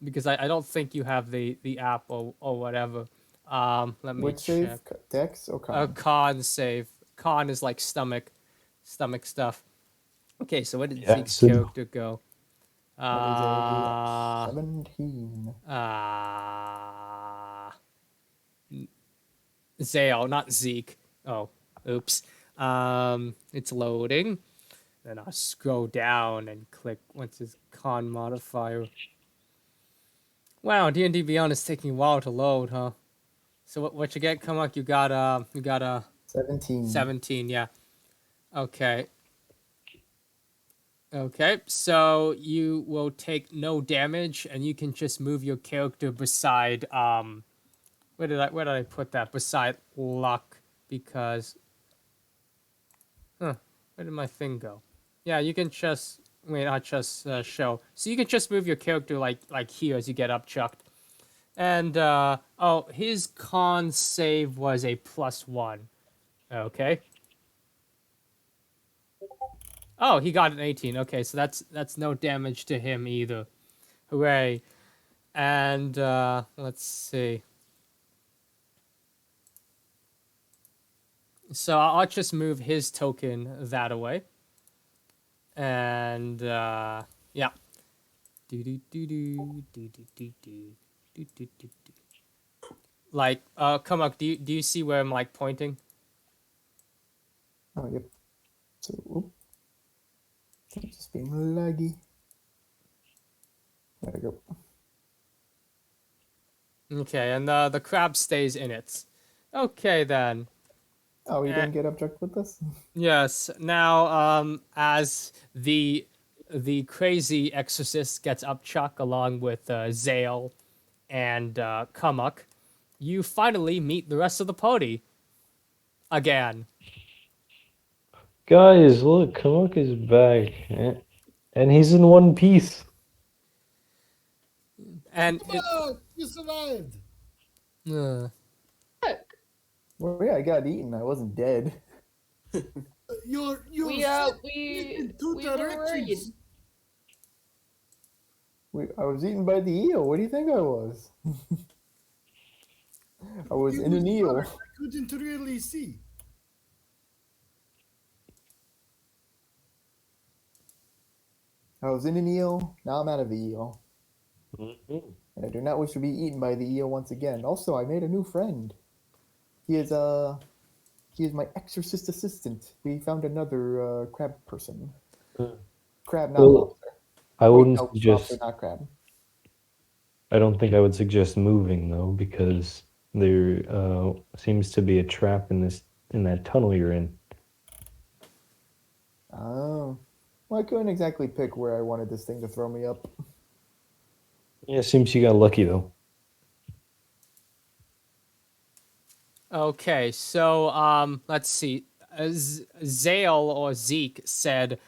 because I don't think you have the app or whatever. Let me Which check. save? Dex or con? A con save. con is like stomach stuff. Okay, so where did Yeah, Zeke's so- character go? That is a Uh, 17. Zale, not Zeke. Oh, oops. It's loading. Then I'll scroll down and click what's his con modifier. Wow, D&D Beyond is taking a while to load, huh? So what you get, Kumuk? You got 17. 17, yeah. Okay. Okay, so you will take no damage, and you can just move your character beside where did I put that? Beside luck, because where did my thing go? Yeah, you can just wait, not just show. So you can just move your character like here as you get up chucked. And oh, his con save was a +1. Okay. Oh, he got an 18. Okay, so that's no damage to him either. Hooray. And let's see. So I'll just move his token that away. And yeah. Do do do do do do do do do do do. Like, come up. Do you see where I'm like pointing? Oh, yep. So, oop. It's just being laggy. There we go. Okay, and the crab stays in it. Okay then. Oh, you didn't get abject with this? Yes. Now, as the crazy exorcist gets upchuck along with Zale and Kumuk, you finally meet the rest of the party again. Guys, look, Kumuk is back, and he's in one piece. And it, Oh, you survived. uh, Well, yeah, I got eaten. I wasn't dead. You're We shit we in two we were worried. directions. I was eaten by the eel. What do you think I was? I was It in an was eel. dark. I couldn't really see. I was in an eel. Now I'm out of the eel. And I do not wish to be eaten by the eel once again. Also, I made a new friend. He is my exorcist assistant. We found another crab person. Crab, not Well, lobster. I Wait, wouldn't no, suggest. lobster, not crab. I don't think I would suggest moving though, because there seems to be a trap in that tunnel you're in. Oh. Well, I couldn't exactly pick where I wanted this thing to throw me up. Yeah, seems you got lucky though. okay, so let's see. Zale or Zeke said,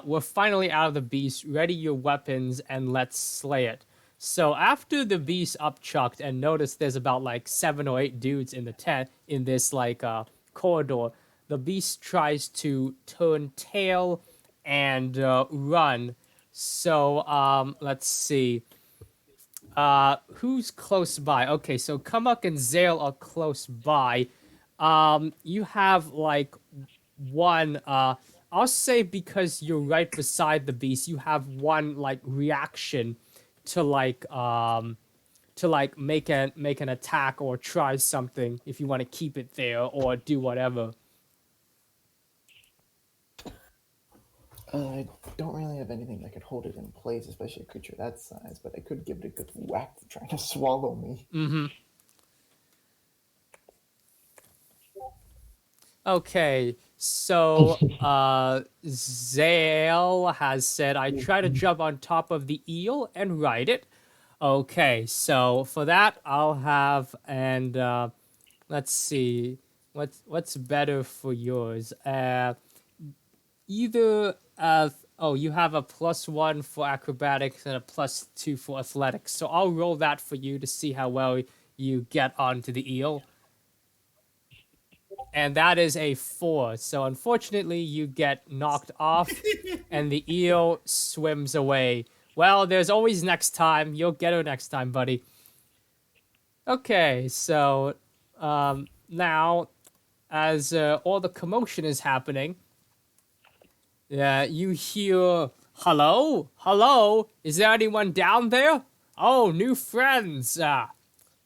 "We're finally out of the beast. Ready your weapons and let's slay it." So after the beast upchucked and noticed there's about like 7 or 8 dudes in the tent in this like corridor, the beast tries to turn tail and run. So let's see. Who's close by? Okay, so Kumuk and Zale are close by. You have like one. I'll say because you're right beside the beast, you have one like reaction to make an attack or try something if you want to keep it there or do whatever. I don't really have anything that could hold it in place, especially a creature that size, but I could give it a good whack for trying to swallow me. Mm-hmm. Okay, so Zale has said, I try to jump on top of the eel and ride it. Okay, so for that I'll have, and let's see, what's better for yours? Either oh, you have a +1 for acrobatics and a +2 for athletics. So I'll roll that for you to see how well you get onto the eel. And that is a 4. So unfortunately, you get knocked off, and the eel swims away. Well, there's always next time. You'll get her next time, buddy. Okay, so now as all the commotion is happening, you hear, "Hello? Hello? Is there anyone down there? Oh, new friends.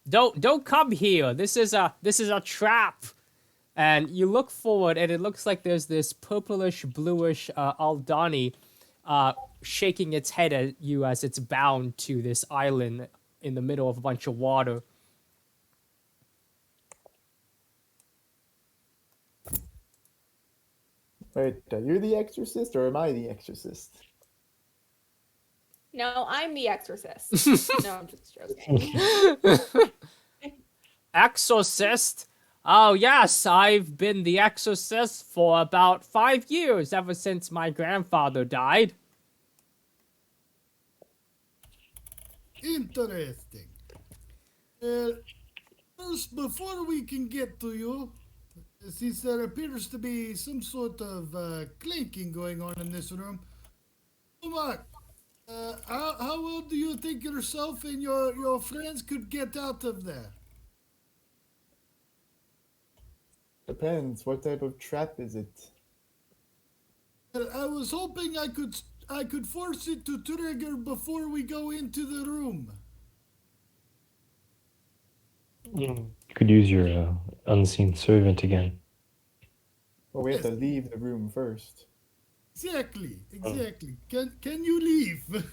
Don't come here. This is a trap." And you look forward, and it looks like there's this purplish, bluish Aldani shaking its head at you as it's bound to this island in the middle of a bunch of water. Wait, you're the exorcist, or am I the exorcist? No, I'm the exorcist. No, I'm just joking. Exorcist? Oh, yes, I've been the exorcist for about 5 years, ever since my grandfather died. Interesting. First, before we can get to you, since there appears to be some sort of clinking going on in this room, Kumuk, how well do you think yourself and your friends could get out of there? Depends. What type of trap is it? I was hoping I could force it to trigger before we go into the room. You could use your unseen servant again. Well, we have to leave the room first. Exactly. Can you leave?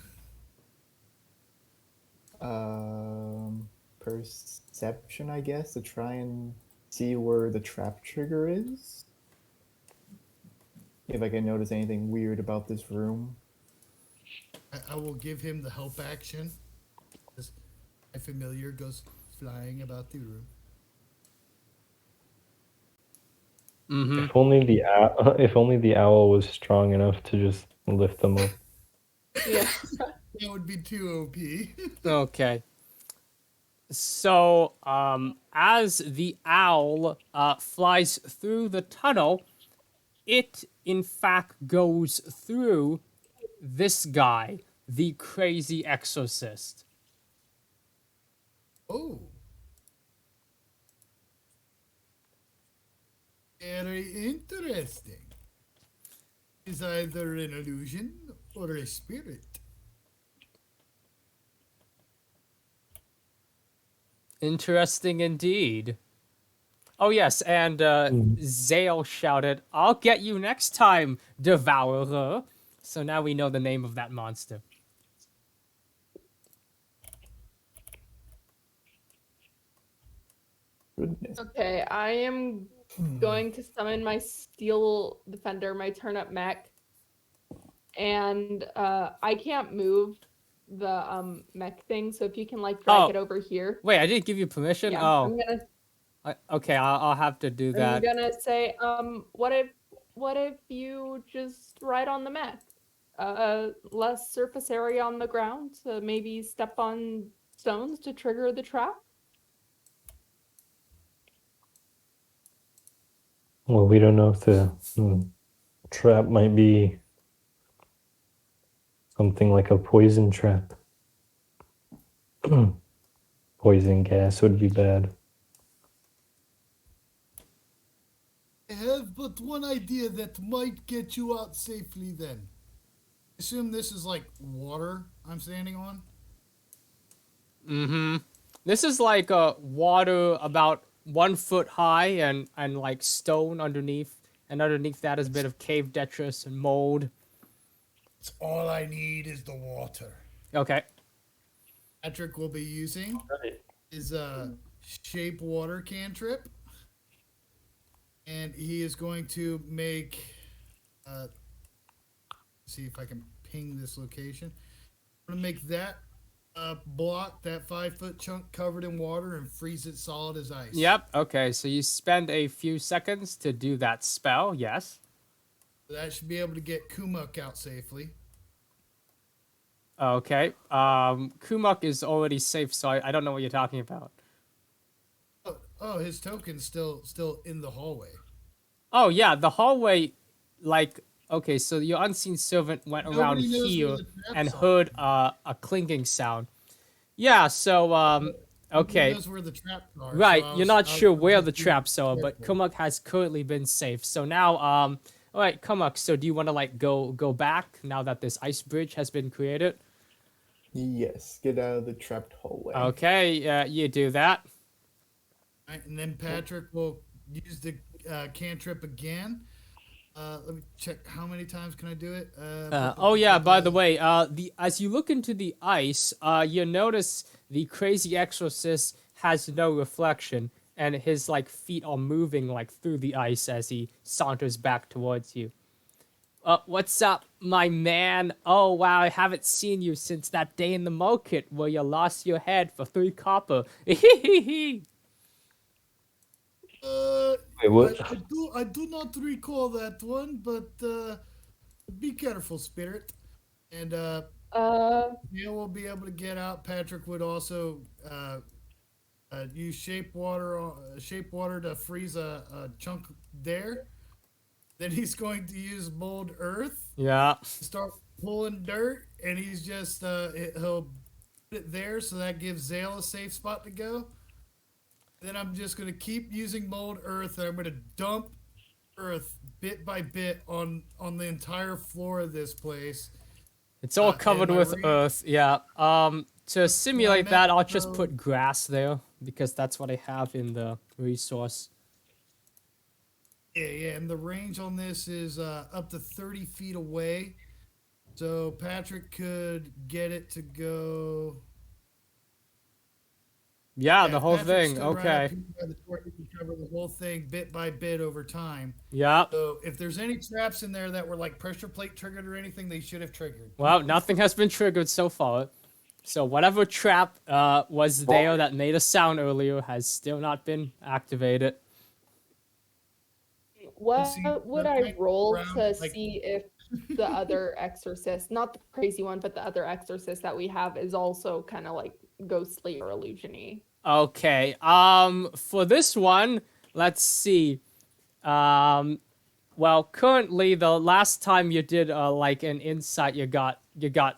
Perception, I guess, to try and see where the trap trigger is. If I can notice anything weird about this room. I will give him the help action. As my familiar goes flying about the room. Mm-hmm. If only the owl was strong enough to just lift them up. Yeah. That would be too OP. Okay. So, as the owl flies through the tunnel, it in fact goes through this guy, the crazy exorcist. Oh. Very interesting. Is either an illusion or a spirit. Interesting indeed. Oh yes, and Zale shouted, "I'll get you next time, Devourer." So now we know the name of that monster. Goodness. Okay, I am going to summon my Steel Defender, my turnip mech. And I can't move the mech thing, so if you can like drag Oh. it over here. Wait, I didn't give you permission? Yeah, Oh. I'm gonna Okay, I'll have to do that. I'm gonna say, what if you just ride on the mech? Less surface area on the ground to maybe step on stones to trigger the trap? Well, we don't know if the trap might be something like a poison trap. Poison gas would be bad. I have but one idea that might get you out safely then. Assume this is like water I'm standing on. Mm-hmm. This is like water about 1 foot high and like stone underneath. And underneath that is a bit of cave detritus and mold. It's all I need is the water. Okay. Patrick will be using his shape water cantrip. And he is going to make see if I can ping this location. I'm gonna make that block, that 5-foot chunk covered in water, and freeze it solid as ice. Yep. Okay. So you spend a few seconds to do that spell. Yes. That should be able to get Kumuk out safely. Okay. Kumuk is already safe, so I don't know what you're talking about. Oh, his token's still in the hallway. Oh yeah, the hallway, like, okay, so your unseen servant went around Nobody knows here where the traps and are. heard a clinking sound. Yeah, so Okay. knows where the traps are. Right, so you're not sure where the just be traps are, but careful. Kumuk has currently been safe. So now, all right, Kumuk. So do you want to like go back now that this ice bridge has been created? Yes, get out of the trapped hallway. Okay, you do that. Right, and then Patrick will use the cantrip again. Let me check how many times can I do it. Oh yeah, by the way, as you look into the ice, you notice the crazy exorcist has no reflection, and his like feet are moving like through the ice as he saunters back towards you. What's up, my man? Oh wow, I haven't seen you since that day in the market where you lost your head for 3 copper. Wait, what? I do not recall that one, but be careful, spirit. And Neil will be able to get out. Patrick would also use shape water to freeze a chunk there. Then he's going to use mold earth. Yeah. Start pulling dirt, and he's just he'll put it there, so that gives Zale a safe spot to go. Then I'm just gonna keep using mold earth, and I'm gonna dump earth bit by bit on the entire floor of this place. It's all covered with earth, yeah. To simulate meant, that, I'll just though- put grass there, because that's what I have in the resource. Yeah, and the range on this is up to 30 feet away. So Patrick could get it to go. Yeah, the whole Patrick thing, stood right up okay. here by the door. He can cover the whole thing bit by bit over time. Yeah. So if there's any traps in there that were like pressure plate triggered or anything, they should have triggered. Well, nothing has been triggered so far. So whatever trap was there that made a sound earlier has still not been activated. What See, would they're I like roll round, to like- see if the other exorcist, not the crazy one, but the other exorcist that we have is also kind of like ghostly or illusiony? Okay. For this one, let's see. Well, currently the last time you did like an insight, you got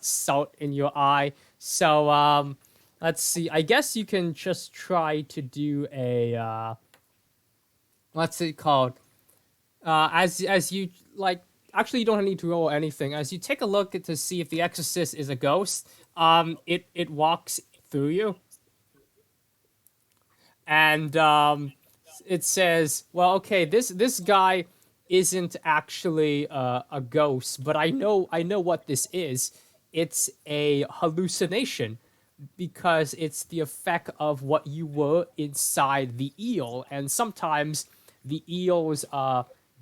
salt in your eye. So let's see. I guess you can just try to do a what's it called? As you like, actually you don't need to roll anything. As you take a look to see if the exorcist is a ghost, it walks through you. And it says, well, okay, this guy isn't actually a ghost, but I know what this is. It's a hallucination because it's the effect of what you were inside the eel, and sometimes the eel's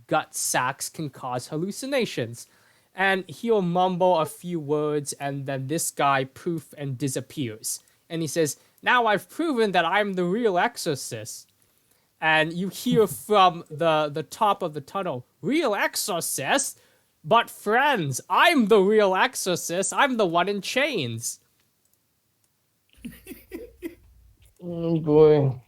gut sacs can cause hallucinations. And he'll mumble a few words, and then this guy poof and disappears. And he says, "Now I've proven that I'm the real exorcist." And you hear from the top of the tunnel, "Real exorcist? But friends, I'm the real exorcist. I'm the one in chains." Oh boy.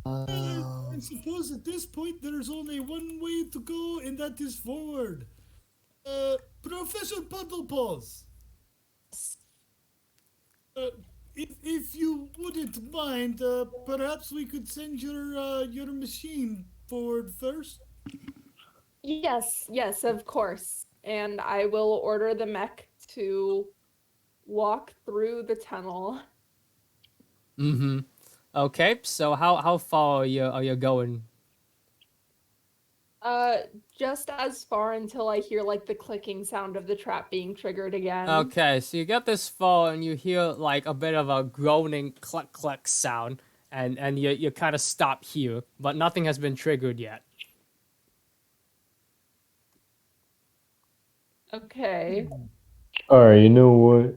I suppose at this point there's only one way to go, and that is forward. Professor Puddlepaws. If you wouldn't mind, perhaps we could send your machine forward first. Yes, of course. And I will order the mech to walk through the tunnel. Mm-hmm. Okay, so how far are you going? Just as far until I hear like the clicking sound of the trap being triggered again. Okay, so you get this far and you hear like a bit of a groaning cluck cluck sound, and you kind of stop here, but nothing has been triggered yet. Okay. Alright, you know what?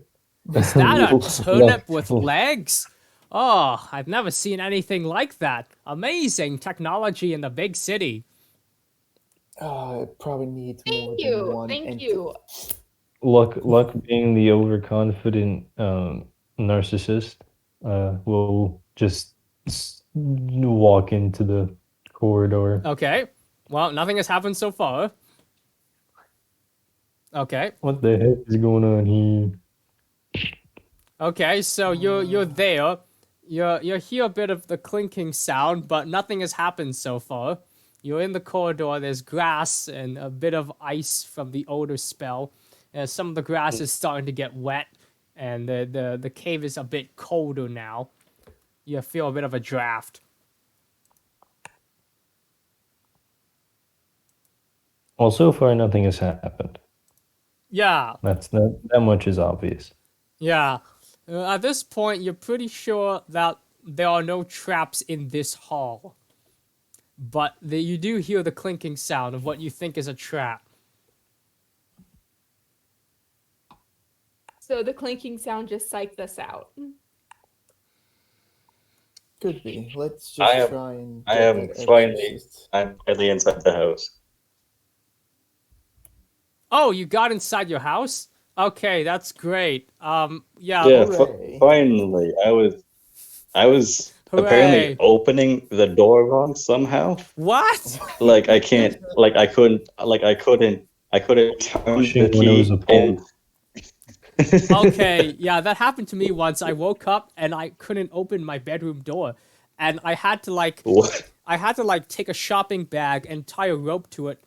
Is that a Look- turnip with legs? Oh, I've never seen anything like that. Amazing technology in the big city. It probably needs more Thank than you. one Thank entity. you. Luck being the overconfident narcissist, will just walk into the corridor. Okay, well, nothing has happened so far. Okay. What the heck is going on here? Okay, so you're there. You hear a bit of the clinking sound, but nothing has happened so far. You're in the corridor. There's grass and a bit of ice from the odor spell. And some of the grass is starting to get wet, and the cave is a bit colder now. You feel a bit of a draft. Well, so far nothing has happened. Yeah, That much is obvious. yeah. At this point, you're pretty sure that there are no traps in this hall. But you do hear the clinking sound of what you think is a trap. So the clinking sound just psyched us out. Could be. Let's I just am- try and I get am that finally- exorcist. I'm finally inside the house. Oh, you got inside your house? Okay, that's great. Yeah. Yeah, Hooray. finally. I was apparently Hooray. opening the door wrong somehow. What? Like I can't, like I couldn't turn Pushing the when it was key a pull. and. Okay, yeah, that happened to me once. I woke up and I couldn't open my bedroom door. And I had to What? take a shopping bag and tie a rope to it,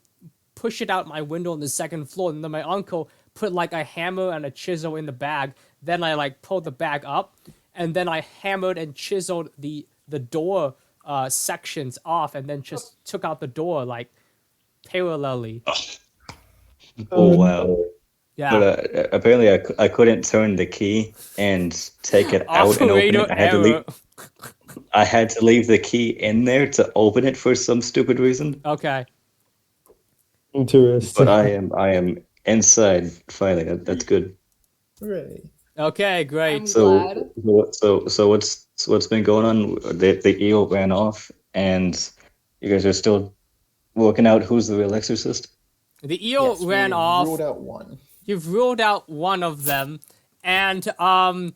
push it out my window on the second floor, and then my uncle put like a hammer and a chisel in the bag. Then I pulled the bag up, and then I hammered and chiseled the door sections off, and then just took out the door parallelly. Oh wow! Yeah. But apparently I couldn't turn the key and take it out and open Operator it. error. I had to leave the key in there to open it for some stupid reason. Okay. Interesting. But I am inside finally. That's good. Hooray. Okay, great. I'm So glad. so what's been going on? The eel ran off, and you guys are still working out who's the real exorcist. The eel Yes, ran we off. ruled out one. You've ruled out one of them, and the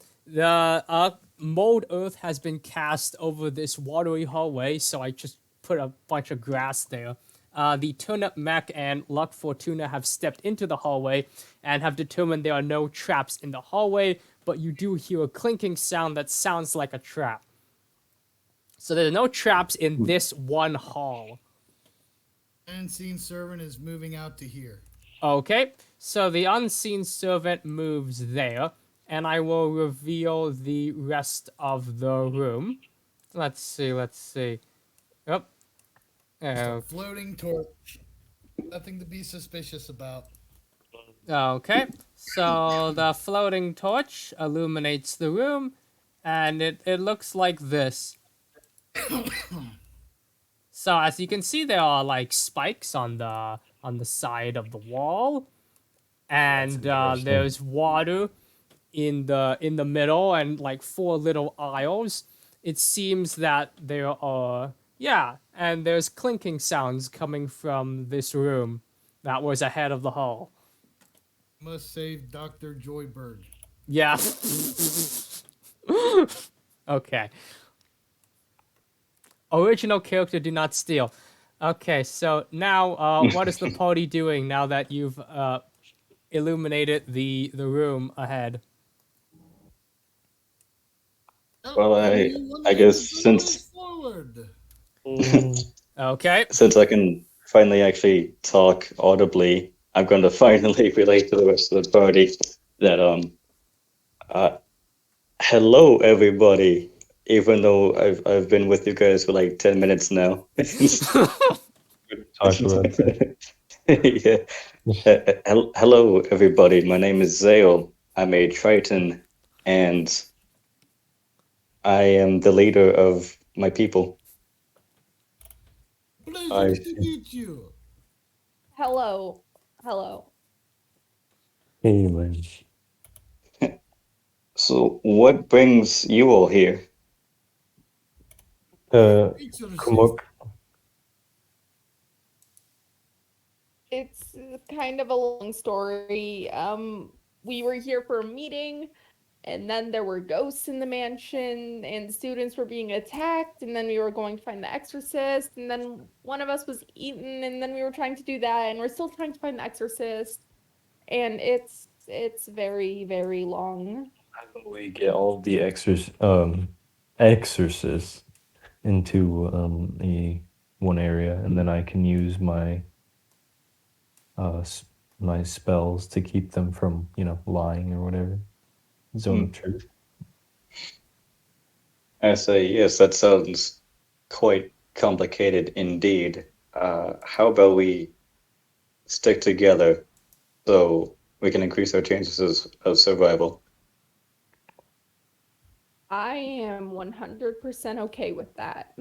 mold earth has been cast over this watery hallway, so I just put a bunch of grass there. The Turnip Mech and Luck Fortuna have stepped into the hallway and have determined there are no traps in the hallway, but you do hear a clinking sound that sounds like a trap. So there are no traps in this one hall. Unseen servant is moving out to here. Okay, so the unseen servant moves there, and I will reveal the rest of the room. Let's see. Yep. A floating torch. Nothing to be suspicious about. Okay, so the floating torch illuminates the room, and it looks like this. So as you can see, there are spikes on the side of the wall, and there's water in the middle, and 4 little aisles. It seems that there are and there's clinking sounds coming from this room that was ahead of the hall. Must save Dr. Joyberg. Yeah. Okay. Original character do not steal. Okay, so now what is the party doing now that you've illuminated the room ahead? Well, I guess since Okay. since I can finally actually talk audibly, I'm going to finally relate to the rest of the party that hello everybody. Even though I've been with you guys for 10 minutes now. Talk about that. Yeah. Hello everybody. My name is Zale. I'm a Triton, and I am the leader of my people. Pleasure to meet you. Hello. Hey, man. So what brings you all here? Kumuk. It's kind of a long story. We were here for a meeting, and then there were ghosts in the mansion, and students were being attacked, and then we were going to find the exorcist, and then one of us was eaten, and then we were trying to do that, and we're still trying to find the exorcist. And it's very, very long. How about we get all the exorcists into a one area, and then I can use my spells to keep them from lying or whatever. Zone of truth. I say, yes, that sounds quite complicated indeed. How about we stick together so we can increase our chances of survival? I am 100% okay with that.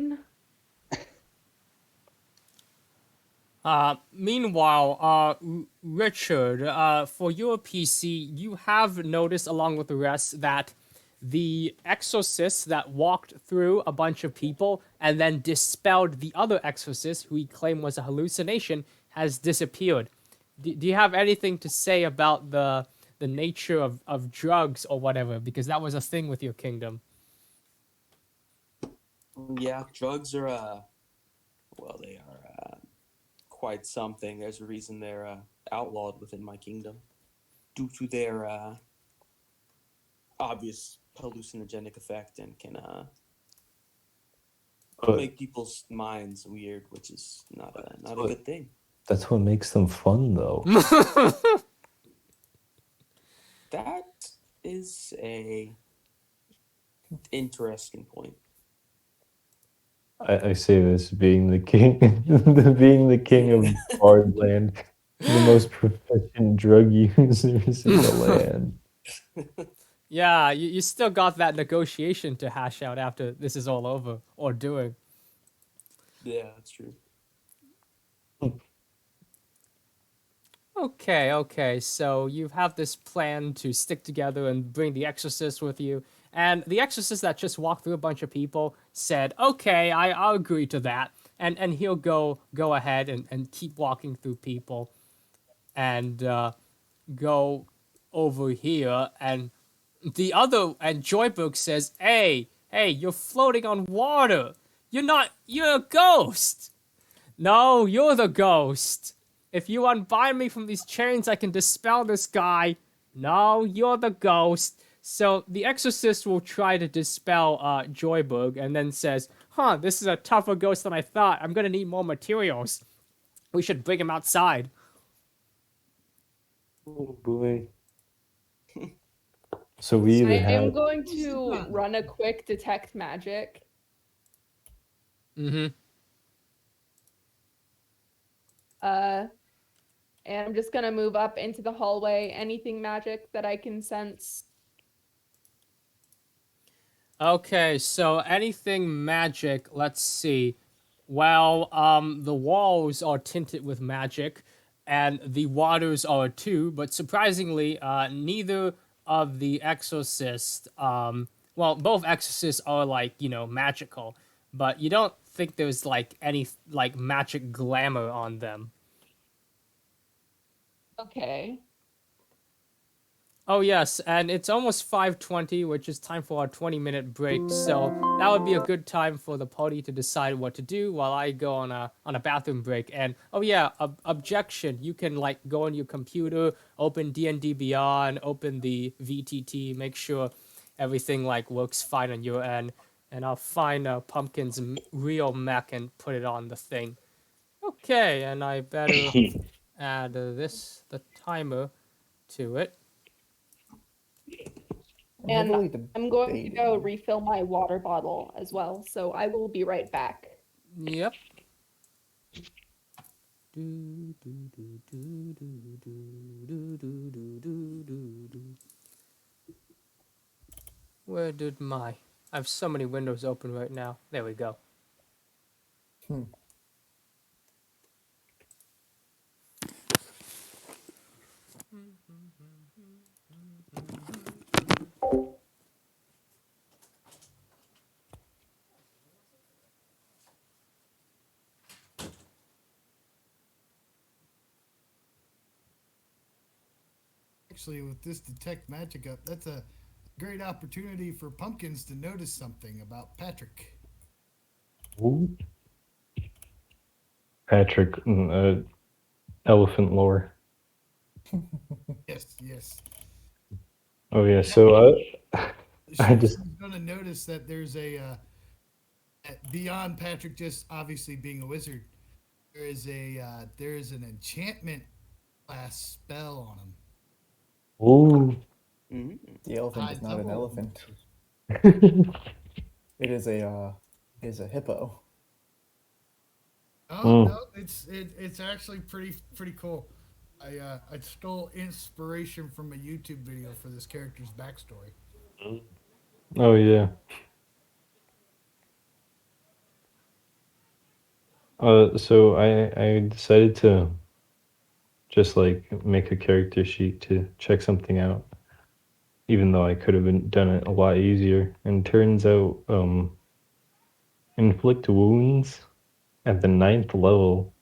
Meanwhile, Richard, for your PC, you have noticed, along with the rest, that the exorcist that walked through a bunch of people and then dispelled the other exorcist, who he claimed was a hallucination, has disappeared. Do you have anything to say about the nature of drugs or whatever? Because that was a thing with your kingdom. Yeah, drugs are well, they are quite something. There's a reason they're outlawed within my kingdom, due to their obvious hallucinogenic effect, and can But make people's minds weird, which is not a good thing. that's what makes them fun, though. That is a interesting point. I say this being the king, being the king of Bardland, the most proficient drug users in the land. Yeah, you still got that negotiation to hash out after this is all over, or doing. Yeah, that's true. Okay, so you have this plan to stick together and bring the exorcist with you. And the exorcist that just walked through a bunch of people said, okay, I'll agree to that. And he'll go ahead and keep walking through people and go over here. And Joybook says, hey, you're floating on water. You're a ghost. No, you're the ghost. If you unbind me from these chains, I can dispel this guy. No, you're the ghost. So the exorcist will try to dispel Joybook and then says, this is a tougher ghost than I thought. I'm gonna need more materials. We should bring him outside. Oh boy. So we either I am have going to run a quick detect magic. Mm-hmm. And I'm just gonna move up into the hallway. Anything magic that I can sense? Okay, so anything magic, let's see. Well, the walls are tinted with magic, and the waters are too, but surprisingly, neither of the exorcists, well, both exorcists are, like, magical, but you don't think there's, like, any, like, magic glamour on them. Okay. Oh yes, and it's almost 5:20, which is time for our 20-minute break. So that would be a good time for the party to decide what to do while I go on a bathroom break. And oh yeah, objection, you can like go on your computer, open D&D Beyond, open the VTT, make sure everything like works fine on your end, and I'll find Pumpkin's real mech and put it on the thing. Okay, and I better add the timer to it. And heavily I'm going to go debating. refill my water bottle as well, so I will be right back. Yep. Where did my... I have so many windows open right now. There we go. Actually, with this detect magic up, that's a great opportunity for Pumpkins to notice something about Patrick. Ooh. Patrick, elephant lore. Yes. Oh yeah, so I just She's going to notice that there's beyond Patrick just obviously being a wizard. There is an enchantment class spell on him. ooh. Mm. The elephant is not an Double. elephant. It is a hippo. Oh Mm. no, it's actually pretty cool. I stole inspiration from a YouTube video for this character's backstory. Oh yeah. So I decided to just like make a character sheet to check something out, even though I could have done it a lot easier. And turns out, inflict wounds at the 9th level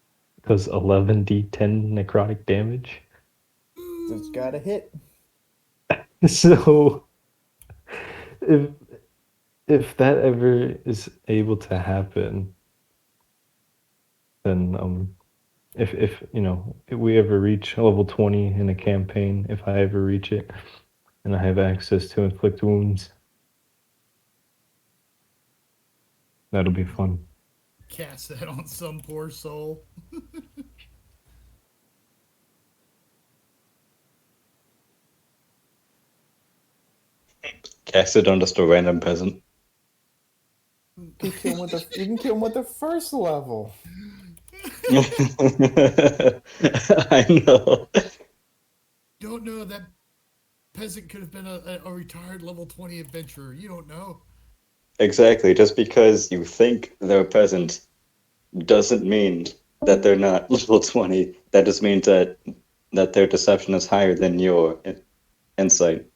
does 11d10 necrotic damage. So it's got a hit. So if that ever is able to happen, then if you know if we ever reach level 20 in a campaign, if I ever reach it, and I have access to inflict wounds, that'll be fun. Cast that on some poor soul. Cast it on just a random peasant. You can kill him with the first level. I know. Don't know that peasant could have been a retired level 20 adventurer. You don't know. Exactly. Just because you think they're a peasant doesn't mean that they're not level 20. That just means that their deception is higher than your insight.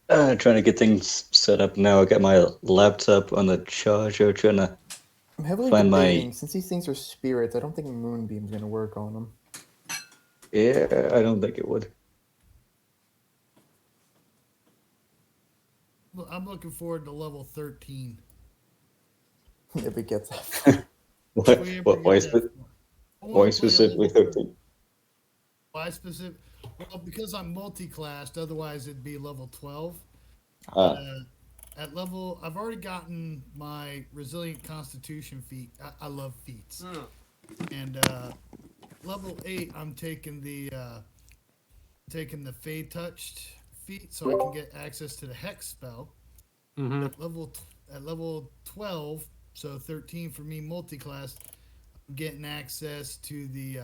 Trying to get things set up now. I got my laptop on the charger, trying to I'm heavily find debating. my... Since these things are spirits, I don't think Moonbeam's gonna work on them. Yeah, I don't think it would. I'm looking forward to level 13. If it gets that far. What, If we ever why, get that far. I wanna why play a specifically level 13? Why specific? Well, because I'm multi-classed. Otherwise, it'd be level 12. Ah, At level, I've already gotten my resilient constitution feat. I love feats. And level 8, I'm taking the Fey touched feat, so I can get access to the hex spell. Mm-hmm. At level 12, so 13 for me multi-class, I'm getting access to the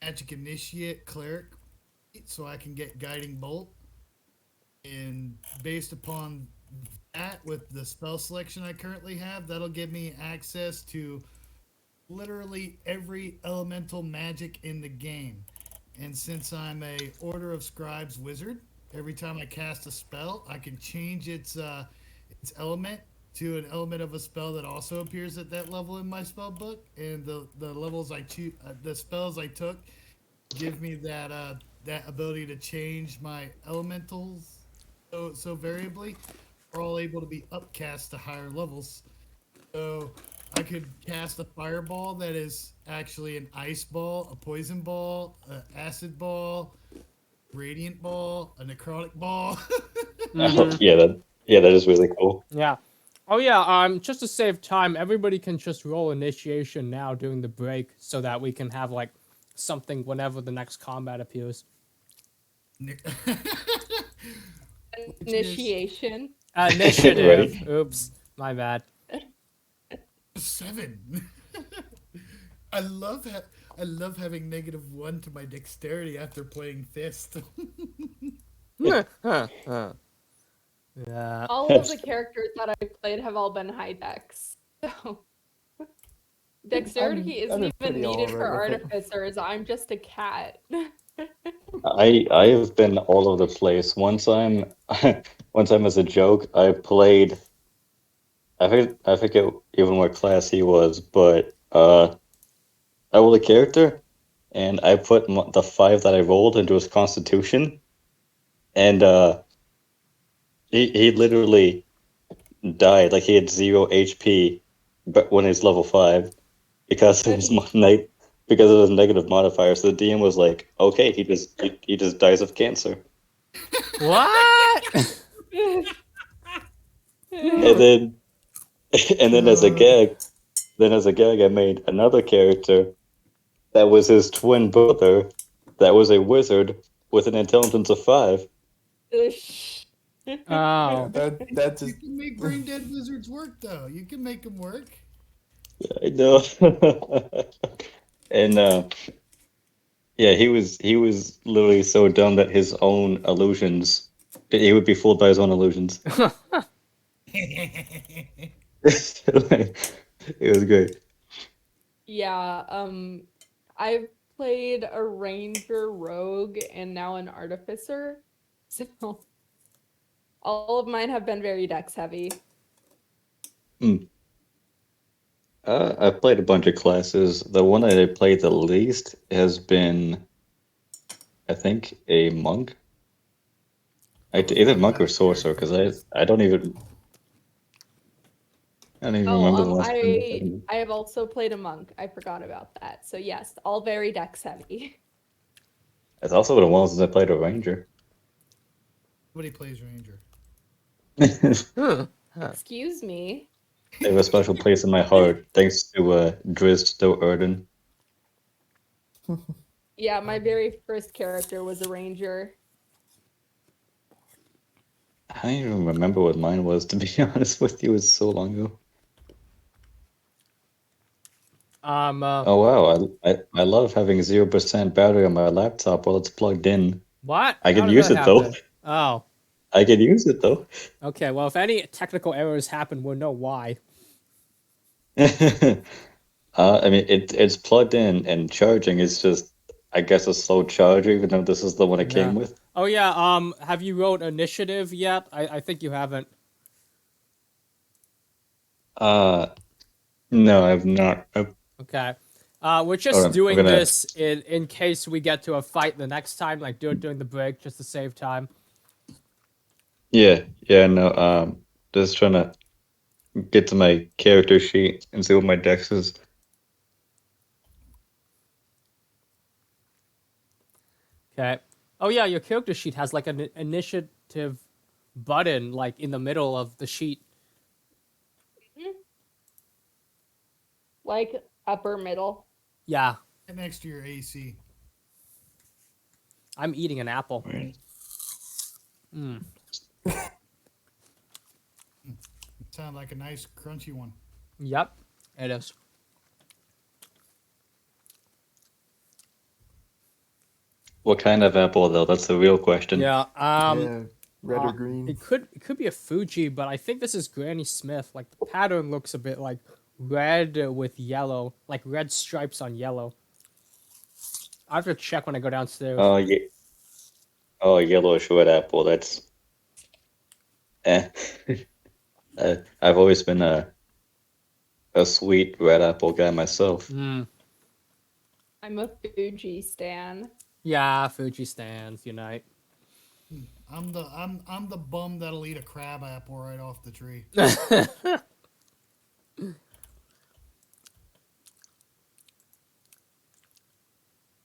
magic initiate cleric, so I can get guiding bolt. And based upon that, with the spell selection I currently have, that'll give me access to literally every elemental magic in the game. And since I'm a Order of Scribes wizard, every time I cast a spell, I can change its element to an element of a spell that also appears at that level in my spell book. And the levels I choose, the spells I took, give me that ability to change my elementals so variably, are all able to be upcast to higher levels. So I could cast a fireball that is actually an ice ball, a poison ball, an acid ball, radiant ball, a necrotic ball. Mm-hmm. yeah, that is really cool. Yeah. Oh yeah. Just to save time, everybody can just roll initiation now during the break, so that we can have like something whenever the next combat appears. Initiation. Initiative. Right. Oops, my bad. 7. I love having -1 to my dexterity after playing Fist. Yeah. All of the characters that I've played have all been high dex. So dexterity I've isn't been even pretty needed for alright with it. artificers. I'm just a cat. I have been all over the place. One time, as a joke, I played. I forget even what class he was, but I rolled a character, and I put the 5 that I rolled into his constitution, and he literally died. Like he had 0 HP, but when he's level 5, because of his night because of his negative modifier. So the DM was like, okay, he just dies of cancer. What? And then as a gag, I made another character that was his twin brother, that was a wizard with an intelligence of 5. Yeah, Oh. that You just can make brain dead wizards work, though. You can make them work. I know. And yeah, he was literally so dumb that his own illusions, he would be fooled by his own illusions. It was great. Yeah, I've played a ranger, rogue, and now an artificer. So all of mine have been very dex heavy. I've played a bunch of classes. The one that I played the least has been, I think, a monk. Either monk or sorcerer, because I don't even remember the last time. I have also played a monk. I forgot about that. So yes, all very dex heavy. It's also been a while since I played a ranger. Nobody plays ranger. Huh. Excuse me. They have a special place in my heart, thanks to Drizzt Still Erden. Yeah, my very first character was a ranger. I don't even remember what mine was, to be honest with you. It was so long ago. Oh wow, I love having 0% battery on my laptop while it's plugged in. What? I How can did use that it though. happen? Oh. I can use it though. Okay, well, if any technical errors happen, we'll know why. I mean, it's plugged in and charging is just, I guess, a slow charger, even though this is the one it Yeah. came with. Oh yeah. Have you wrote initiative yet? I think you haven't. No, I've not. Okay. We're just Hold on, I'm doing gonna. this in case we get to a fight the next time. Like do it during the break, just to save time. Yeah, no. Just trying to get to my character sheet and see what my dex is. Okay. Oh yeah, your character sheet has like an initiative button like in the middle of the sheet. Like upper middle. Yeah. Next to your AC. I'm eating an apple. Right. Sound like a nice crunchy one. Yep, it is. What kind of apple, though? That's the real question. Yeah. yeah, red or green. It could be a Fuji, but I think this is Granny Smith. Like the pattern looks a bit like red with yellow, like red stripes on yellow. I have to check when I go downstairs. Oh yeah. Oh, yellowish red apple. That's. I've always been a sweet red apple guy myself. Mm. I'm a Fuji stan. Yeah, Fuji stands unite. I'm the bum that'll eat a crab apple right off the tree.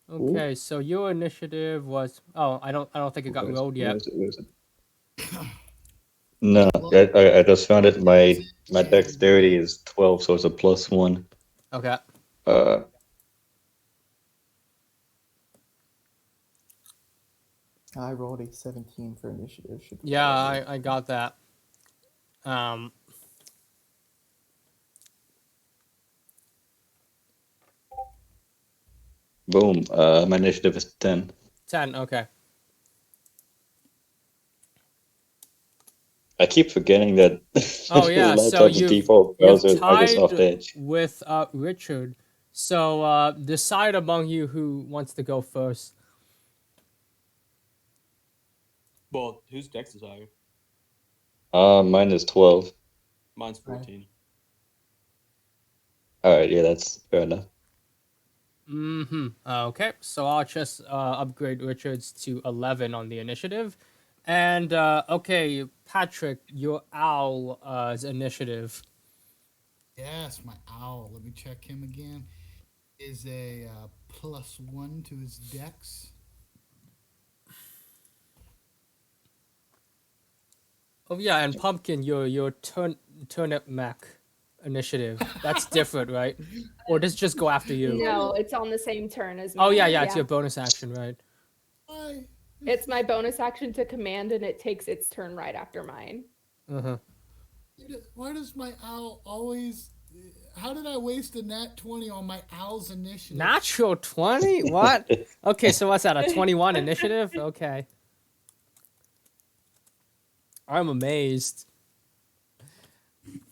Okay, so your initiative was. Oh, I don't think it got rolled yet. No, I just found it. My dexterity is 12, so it's a +1. Okay. I rolled a 17 for initiative. Yeah, I got that. Boom. My initiative is 10. 10. Okay. I keep forgetting that. Oh yeah, so laptop's default browser is Microsoft tied Edge. with Richard. So decide among you who wants to go first. Well, whose dex is higher? Mine is 12. Mine's 14. All right, yeah, that's fair enough. Okay, so I'll just upgrade Richard's to 11 on the initiative. And okay, Patrick, your owl's initiative. Yes, my owl. Let me check him again. is a +1 to his dex. Oh yeah, and Pumpkin, your turnip mech initiative. That's different, right? Or does it just go after you? No, it's on the same turn as me. Oh yeah, it's your bonus action, right? Why? It's my bonus action to command, and it takes its turn right after mine. Uh-huh. Why does my owl always? How did I waste a nat 20 on my owl's initiative? Natural 20? What? Okay, so what's that? A 21 initiative? Okay. I'm amazed.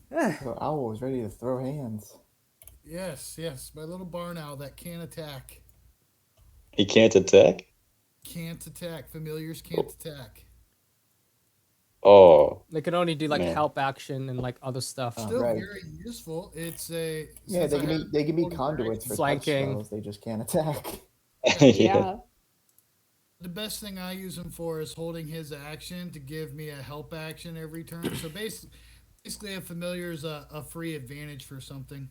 The owl was ready to throw hands. Yes, my little barn owl that can't attack. He can't attack? Can't attack. Familiars can't attack. Oh, They can only do like Man. help action and like other stuff. Still right. very useful. It's a Yeah, since they I can have be Golden conduits Dragon, for Flanking. touch spells. They just can't attack. Yeah. The best thing I use him for is holding his action to give me a help action every turn. So basically a familiar is a free advantage for something.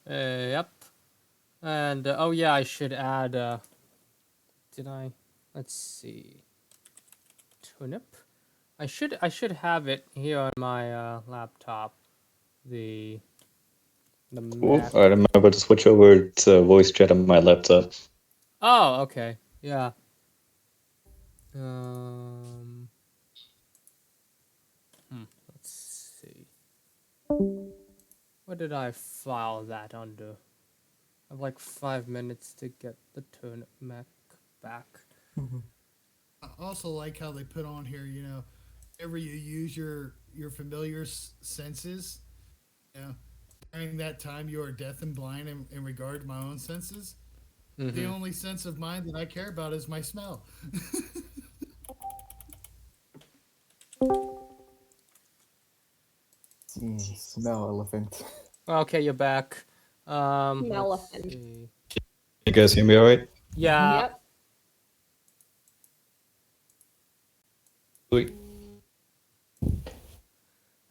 Yep. And oh yeah, I should add. Did I? Let's see. Turnip. I should have it here on my laptop. The Ooh, mech. I remember to switch over to voice chat on my laptop. Oh, okay. Yeah. Let's see. What did I file that under? I have like 5 minutes to get the turnip mech back. I also like how they put on here, whenever you use your familiar senses, during that time you are deaf and blind in regard to my own senses. The only sense of mine that I care about is my smell. Smell elephant. Okay, you're back. Let's Elephant. see. You guys hear me all right? Yeah. Yep. Sweet.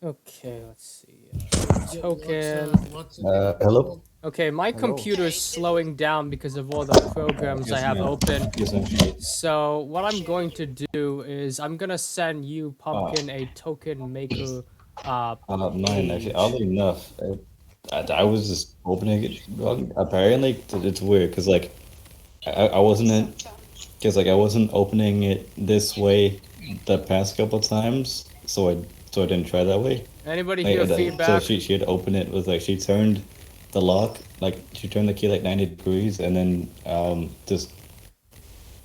Okay, let's see. Token. Hello? Okay, my Hello. computer's slowing down because of all the programs I have open. So what I'm going to do is I'm gonna send you, Pumpkin, a token maker Mine actually, page. oddly enough, I was just opening it wrong. Apparently, it's weird because like I wasn't I wasn't opening it this way the past couple times, so I didn't try that way. Anybody Like, hear so feedback? she had opened it with like she turned the lock, like she turned the key like 90 degrees and then just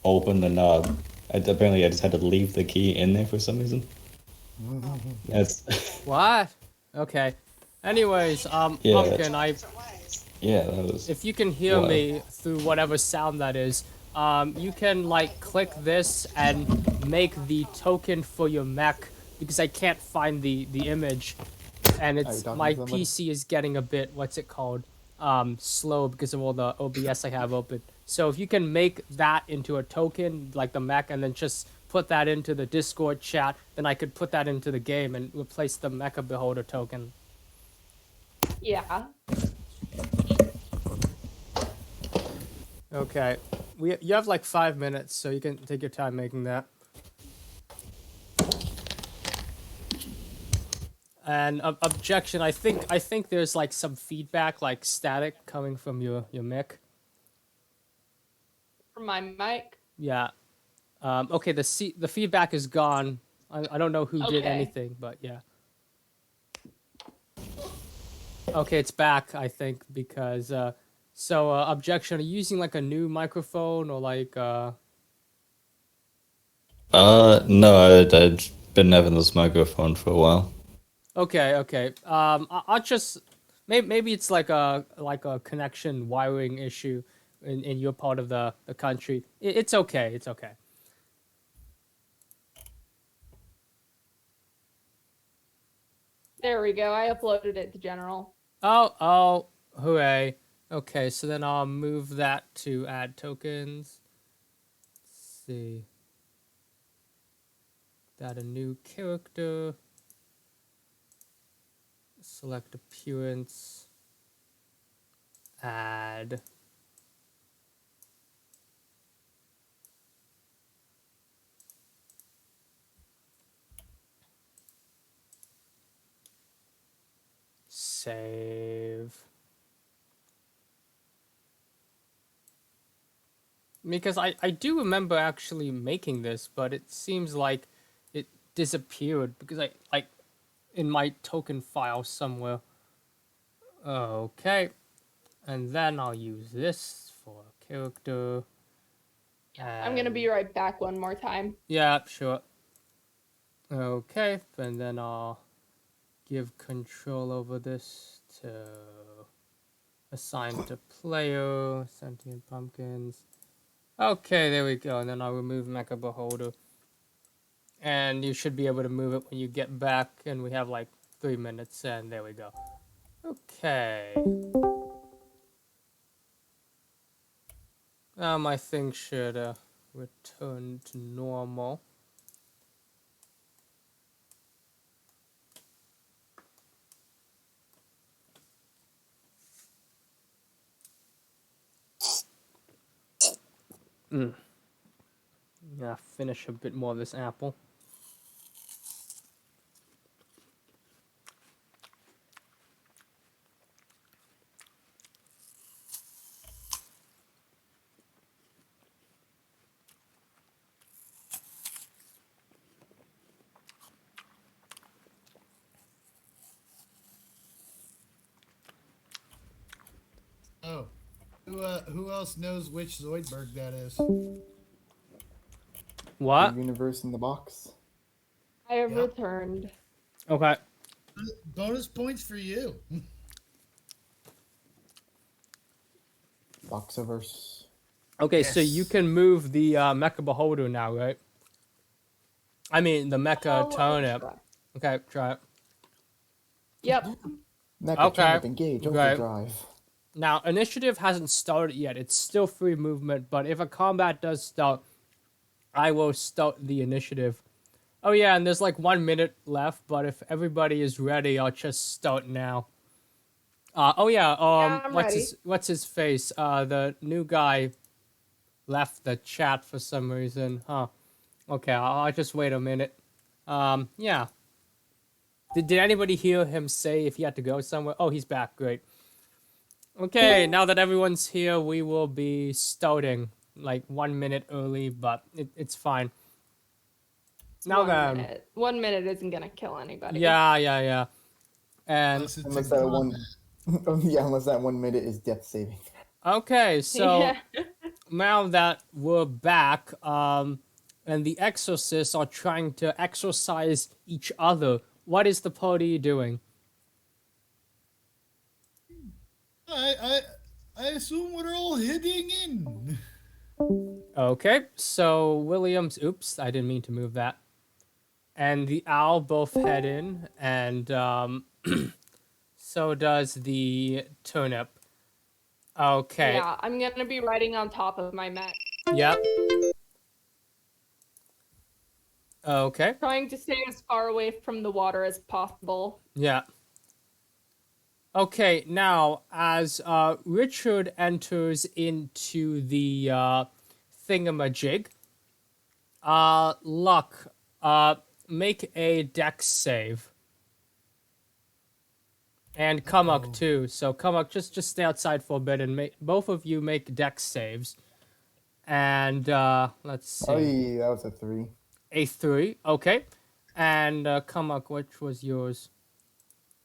opened the knob. Apparently I just had to leave the key in there for some reason. That's What? Okay. Anyways, Yeah. Pumpkin, that was if you can hear wild. me through whatever sound that is, you can like click this and make the token for your mech because I can't find the image, and it's talking my to somebody? PC is getting a bit slow because of all the OBS I have open. So if you can make that into a token like the mech and then just put that into the Discord chat, then I could put that into the game and replace the Mecha Beholder token. Yeah. Okay, you have like 5 minutes, so you can take your time making that. And objection, I think there's like some feedback, like static, coming from your mic. From my mic. Yeah. Okay, the feedback is gone. I don't know who did Okay. anything, but yeah. Okay, it's back, I think, because objection, are you using like a new microphone or like No, I'd been having this microphone for a while. Okay. I'll just maybe it's like a connection wiring issue in your part of the country. It's okay. It's okay. There we go. I uploaded it to general. Oh, hooray. Okay, so then I'll move that to add tokens. Let's see. Add a new character. Select appearance. Add. Save. Because I do remember actually making this, but it seems like it disappeared because I like in my token file somewhere. Okay. And then I'll use this for character. I'm gonna be right back one more time. Yeah, sure. Okay, and then I'll give control over this to assign to player, sentient pumpkins. Okay, there we go. And then I'll remove Mecha Beholder. And you should be able to move it when you get back. And we have like 3 minutes, and there we go. Okay. My thing should return to normal. Yeah, finish a bit more of this apple. Oh, who else knows which Zoidberg that is? What? The universe in the box. I have Yeah. returned. Okay. Bonus points for you. Boxiverse. Okay, so you Yes. can move the Mecha Beholder now, right? I mean, the Mecha Oh, Turnip. try. Okay, try it. Yep. Mecha Okay, turnip engage right. overdrive. Now, initiative hasn't started yet. It's still free movement, but if a combat does start, I will start the initiative. Oh yeah, and there's like 1 minute left, but if everybody is ready, I'll just start now. Oh yeah, I'm what's his face? The new guy left the chat for some reason. Huh. Okay, I'll just wait a minute. Yeah. Did anybody hear him say if he had to go somewhere? Oh, he's back. Great. Okay, now that everyone's here, we will be starting like 1 minute early, but it's fine. Now then. 1 minute. 1 minute isn't gonna kill anybody. Yeah. And Unless it's Unless in that one, combat. yeah, unless that 1 minute is death saving. okay, so Yeah. now that we're back, and the exorcists are trying to exorcise each other, what is the party doing? I assume we're all heading in. Okay, so Williams, oops, I didn't mean to move that. And the owl both head in, and so does the turnip. Okay. Yeah, I'm gonna be riding on top of my mech. Yep. Okay. Trying to stay as far away from the water as possible. Yeah. Okay, now as Richard enters into the thingamajig, Luck, make a dex save. And Kumuk too. So Kumuk, just stay outside for a bit and both of you make dex saves. And let's see. Oh, yeah, that was a 3. A 3, okay. And Kumuk, which was yours?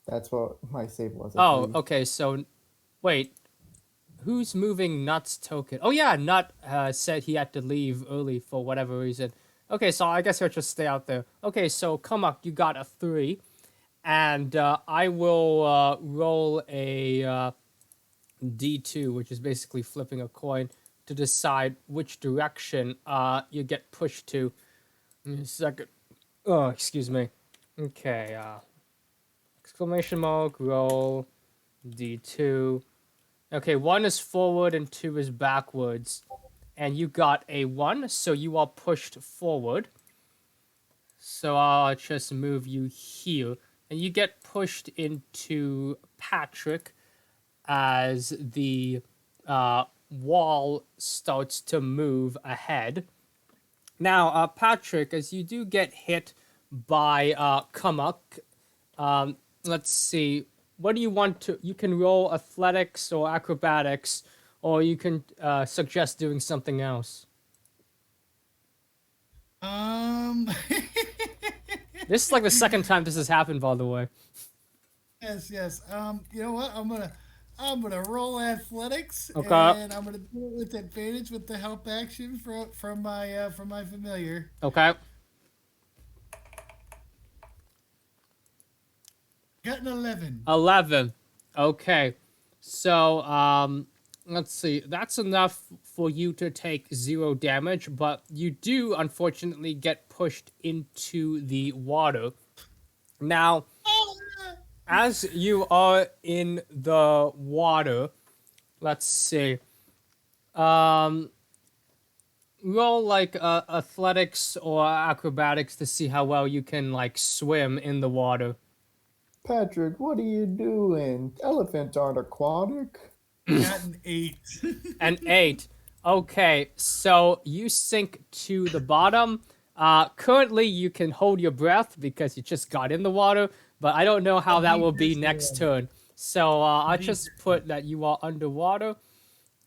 That's what my save was. Oh, 3. okay. So, wait. Who's moving Nut's token? Oh yeah, Nut said he had to leave early for whatever reason. Okay, so I guess he'll just stay out there. Okay, so Kumuk, you got a 3. And I will roll a D2, which is basically flipping a coin, to decide which direction you get pushed to. Give me a second. Oh, excuse me. Okay, exclamation mark, roll, D2. Okay, 1 is forward and 2 is backwards. And you got a 1, so you are pushed forward. So I'll just move you here. and you get pushed into Patrick as the wall starts to move ahead. Now, Patrick, as you do get hit by Kumuk, let's see. What do you want to? You can roll athletics or acrobatics, or you can suggest doing something else. This is like the second time this has happened, by the way. Yes. You know what? I'm gonna roll athletics, Okay. and I'm gonna do it with advantage with the help action from my familiar. Okay. Got an 11. 11. Okay. So, let's see. That's enough for you to take 0 damage, but you do unfortunately get pushed into the water. Now, as you are in the water, let's see. Roll like athletics or acrobatics to see how well you can like swim in the water. Patrick, what are you doing? Elephants aren't aquatic. Got an 8. An 8. Okay, so you sink to the bottom. Currently, you can hold your breath because you just got in the water, but I don't know how that will be next turn. So I'll just put that you are underwater.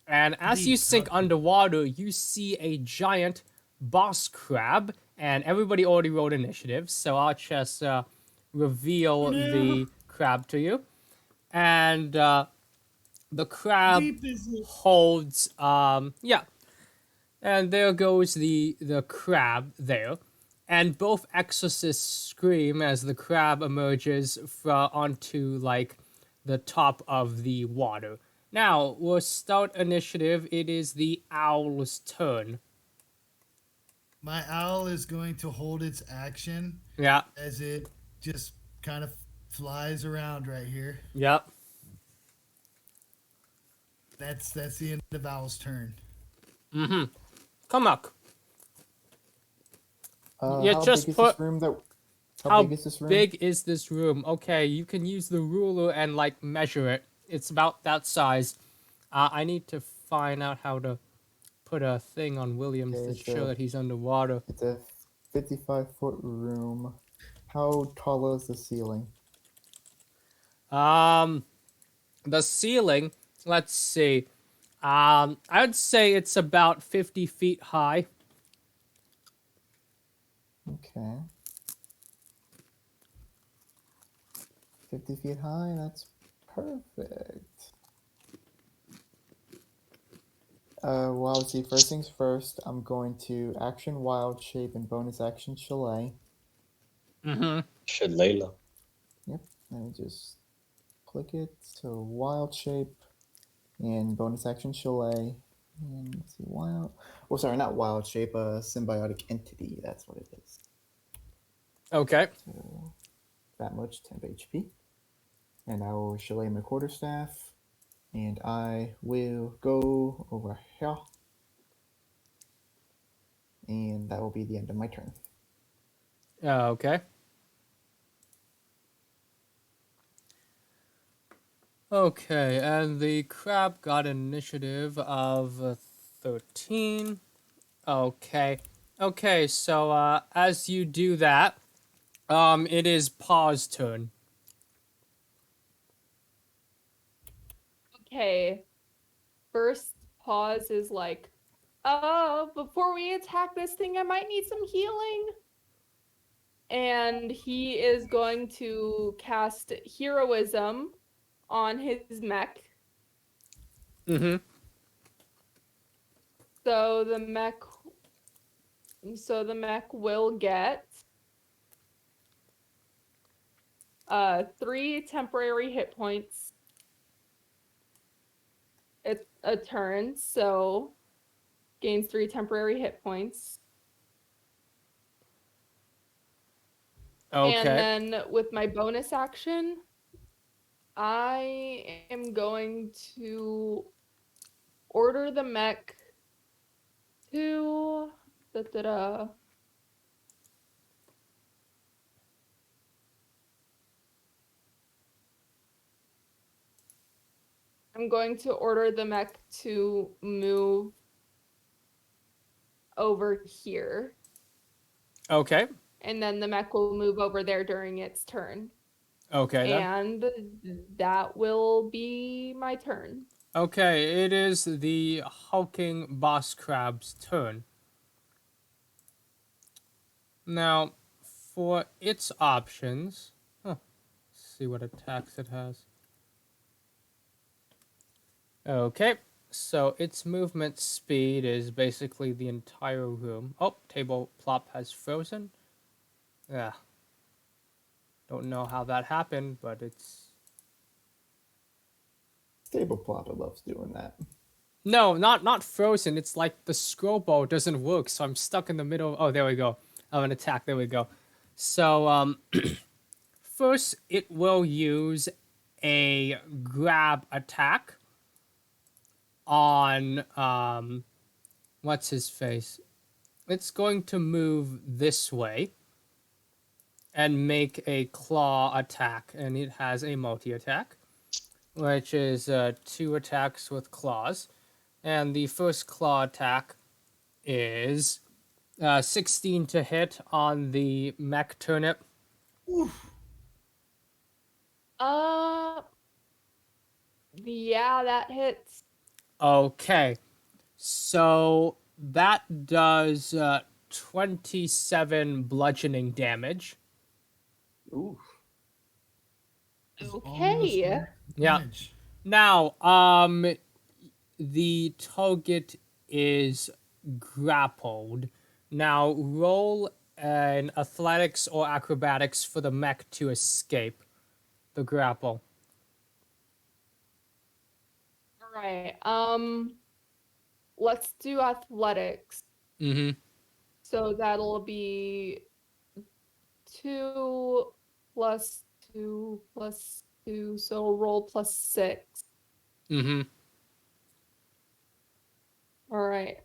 And as you sink underwater, you see a giant boss crab, and everybody already rolled initiative, so I'll just reveal the crab to you. And the crab holds, yeah. And there goes the crab there. And both exorcists scream as the crab emerges onto, like, the top of the water. Now, we'll start initiative. It is the owl's turn. My owl is going to hold its action. Yeah. As it just kind of flies around right here. Yep. That's the end of Owl's turn. Mm-hmm. Kumuk. Yeah, how just big is put. this room? How big is this room? big is this room? Okay, you can use the ruler and like measure it. It's about that size. I need to find out how to put a thing on Williams to show that he's underwater. It's a 55-foot room. How tall is the ceiling? The ceiling. Let's see. I'd say it's about 50 feet high. Okay. 50 feet high, that's perfect. Well, let's see. First things first, I'm going to action wild shape and bonus action chalet. Mm-hmm. Shalayla. Yep. Let me just click it. So wild shape and bonus action chalet. And let's see, wild. Oh, sorry, not wild shape. Symbiotic entity. That's what it is. Okay. So that much temp HP. And I will chalet my quarterstaff. And I will go over here. And that will be the end of my turn. Okay. Okay, and the crab got an initiative of 13. Okay. Okay, so as you do that, it is Paw's turn. Okay. First pause is like, before we attack this thing, I might need some healing. And he is going to cast heroism on his mech. Mm-hmm. So the mech will get 3 temporary hit points. It's a turn, so gains 3 temporary hit points. Okay. And then with my bonus action, I am going to order the mech to I'm going to order the mech to move over here, Okay. and then the mech will move over there during its turn. Okay then. And that will be my turn. Okay, it is the hulking boss crab's turn. Now, for its options, let's see what attacks it has. Okay, so its movement speed is basically the entire room. Oh, table plop has frozen. Yeah. Don't know how that happened, but it's... Stable Plopper loves doing that. No, not frozen. It's like the scroll bar doesn't work, so I'm stuck in the middle. Oh, there we go. Of an attack. There we go. So, first it will use a grab attack on, what's his face? It's going to move this way and make a claw attack, and it has a multi-attack, which is 2 attacks with claws. And the first claw attack is 16 to hit on the mech turnip. Yeah, that hits. Okay, so that does 27 bludgeoning damage. Ooh. Okay. Yeah. Now, the target is grappled. Now, roll an athletics or acrobatics for the mech to escape the grapple. All right. Let's do athletics. Mm-hmm. So that'll be 2 plus 2 plus 2. So roll plus 6. Mm-hmm. All right.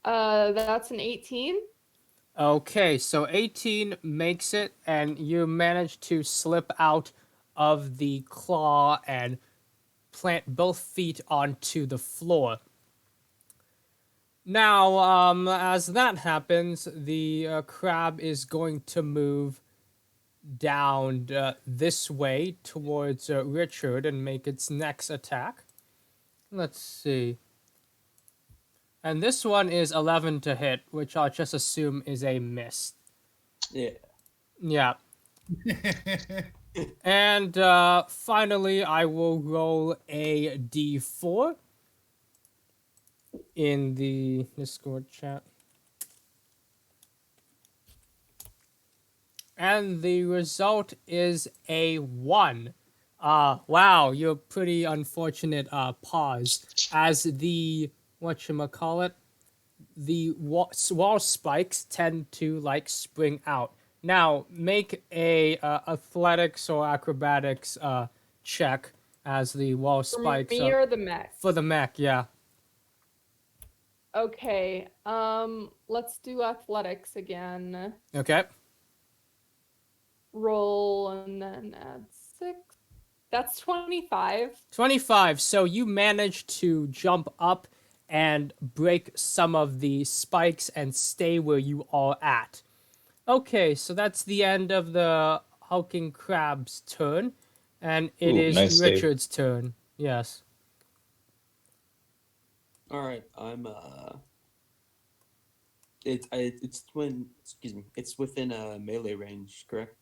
That's an 18. Okay, so 18 makes it, and you manage to slip out of the claw and plant both feet onto the floor. Now, as that happens, the crab is going to move down this way towards Richard and make its next attack. Let's see. And this one is 11 to hit, which I'll just assume is a miss. Yeah. Yeah. And finally, I will roll a d4 in the Discord chat. And the result is a 1. Wow, you're pretty unfortunate pause. As the, whatchamacallit, the wall spikes tend to, like, spring out. Now, make a athletics or acrobatics check as the wall spikes. For me or the mech? For the mech, yeah. Okay. Let's do athletics again. Okay. Roll and then add 6. That's 25. 25. So you manage to jump up and break some of the spikes and stay where you are at. Okay, so that's the end of the hulking crab's turn, and it is nice save. Richard's turn. Yes. All right, I'm it's within a melee range, correct?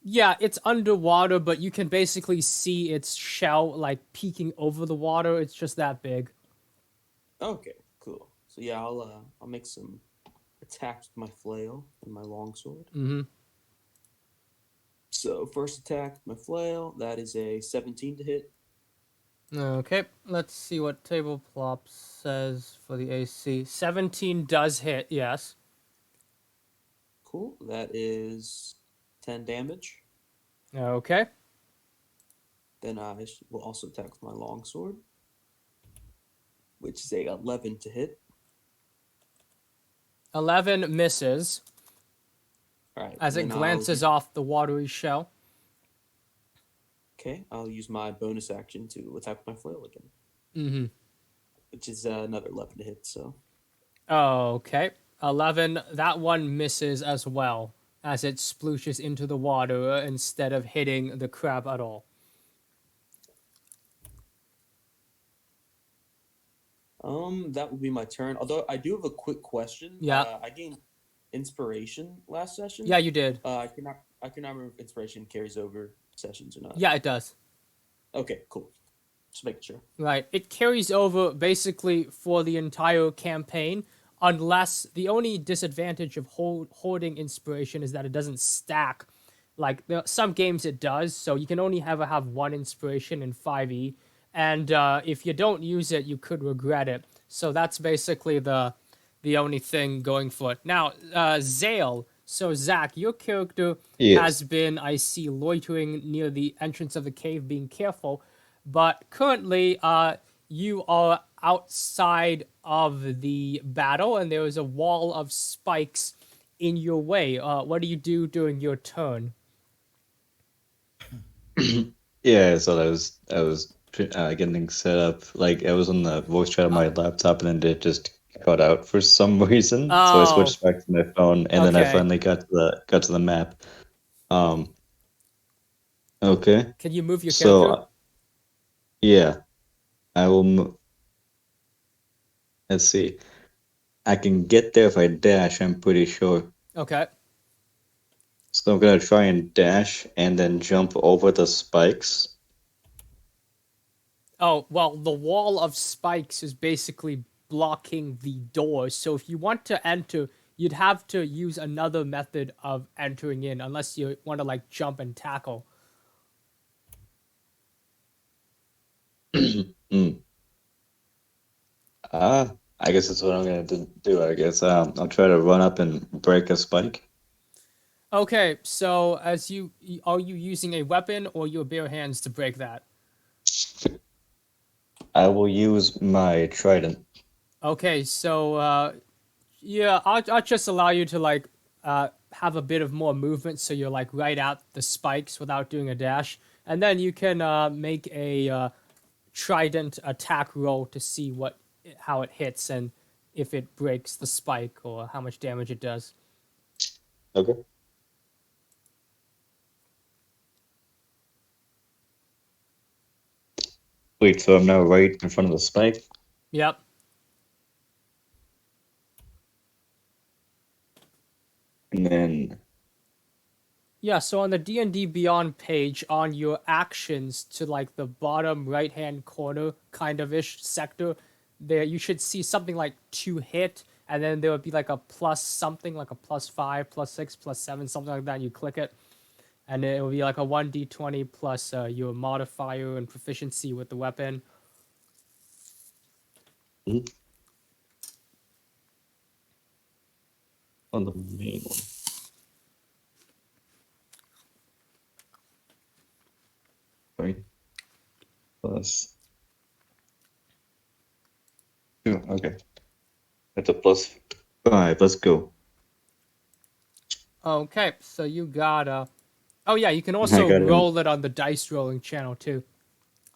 Yeah, it's underwater, but you can basically see its shell like peeking over the water. It's just that big. Okay, cool. So yeah, I'll make some attacks with my flail and my longsword. Mm-hmm. So first attack, my flail, that is a 17 to hit. Okay, let's see what Table Plop says for the AC. 17 does hit, yes. Cool. That is 10 damage. Okay. Then I will also attack with my longsword, which is a 11 to hit. 11 misses. All right. As it glances off the watery shell. Okay, I'll use my bonus action to attack with my flail again, Mm-hmm. which is another 11 to hit. So Okay. 11. That one misses as well, as it splooshes into the water instead of hitting the crab at all. that will be my turn. Although I do have a quick question. Yeah. I gained inspiration last session. Yeah, you did. I cannot remember if inspiration carries over sessions or not. Yeah, it does. Okay, cool. Just making sure. Right. It carries over basically for the entire campaign, unless the only disadvantage of hoarding inspiration is that it doesn't stack. Like some games it does, so you can only have one inspiration in 5e, and if you don't use it, you could regret it. So that's basically the only thing going for it. Now, Zale. So Zach, your character Yes. has been, I see, loitering near the entrance of the cave, being careful. But currently, you are outside of the battle, and there is a wall of spikes in your way. What do you do during your turn? Yeah, so I was getting things set up. Like I was on the voice chat on my laptop, and then it just cut out for some reason. So I Oh, switched back to my phone, and then I okay. finally got to the map. Okay. Can you move your So character? yeah, I will. Let's see. I can get there if I dash. I'm pretty sure. Okay. So I'm gonna try and dash, and then jump over the spikes. Oh, well, the wall of spikes is basically blocking the door. So if you want to enter, you'd have to use another method of entering in, unless you want to like jump and tackle. Mm. I guess that's what I'm gonna do. I guess I'll try to run up and break a spike. Okay, so are you using a weapon or your bare hands to break that? I will use my trident. Okay, so yeah, I'll just allow you to like have a bit of more movement, so you're like right at the spikes without doing a dash, and then you can make a trident attack roll to see how it hits and if it breaks the spike or how much damage it does. Okay. Wait, so I'm now right in front of the spike? Yep. And then Yeah, so on the D&D Beyond page, on your actions to like the bottom right-hand corner kind of ish sector, there you should see something like to hit, and then there would be like a plus something, like a +5, +6, +7, something like that. And you click it, and it will be like a 1d20 plus your modifier and proficiency with the weapon. on the main one. Right. Plus 2. Okay. That's a +5. Let's go. Okay, so you got oh yeah, you can I also got it. roll it on the dice rolling channel too.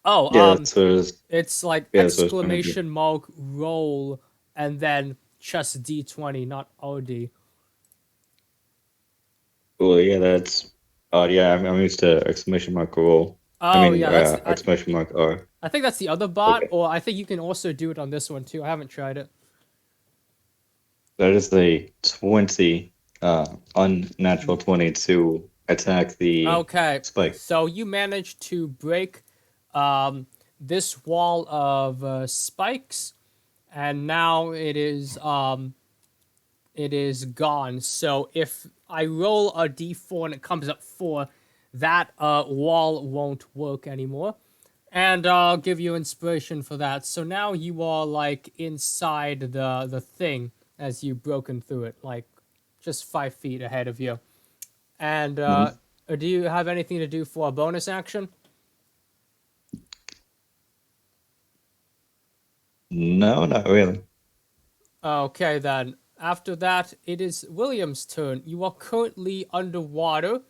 Oh, Yeah, that's what it is. it's like Yeah, that's what I was trying to do. exclamation mark roll and then just D20, not OD. Well, yeah, that's. Yeah, I'm used to exclamation mark roll. Oh yeah, exclamation mark R. I think that's the other bot, Okay. or I think you can also do it on this one too. I haven't tried it. That is the 20, unnatural 20 to attack the Okay, spike. so you managed to break this wall of spikes, and now it is gone. So if I roll a d4 and it comes up 4, that wall won't work anymore. And I'll give you inspiration for that. So now you are like inside the thing as you've broken through it, like just 5 feet ahead of you. And do you have anything to do for a bonus action? No, not really. Okay, then. After that, it is William's turn. You are currently underwater.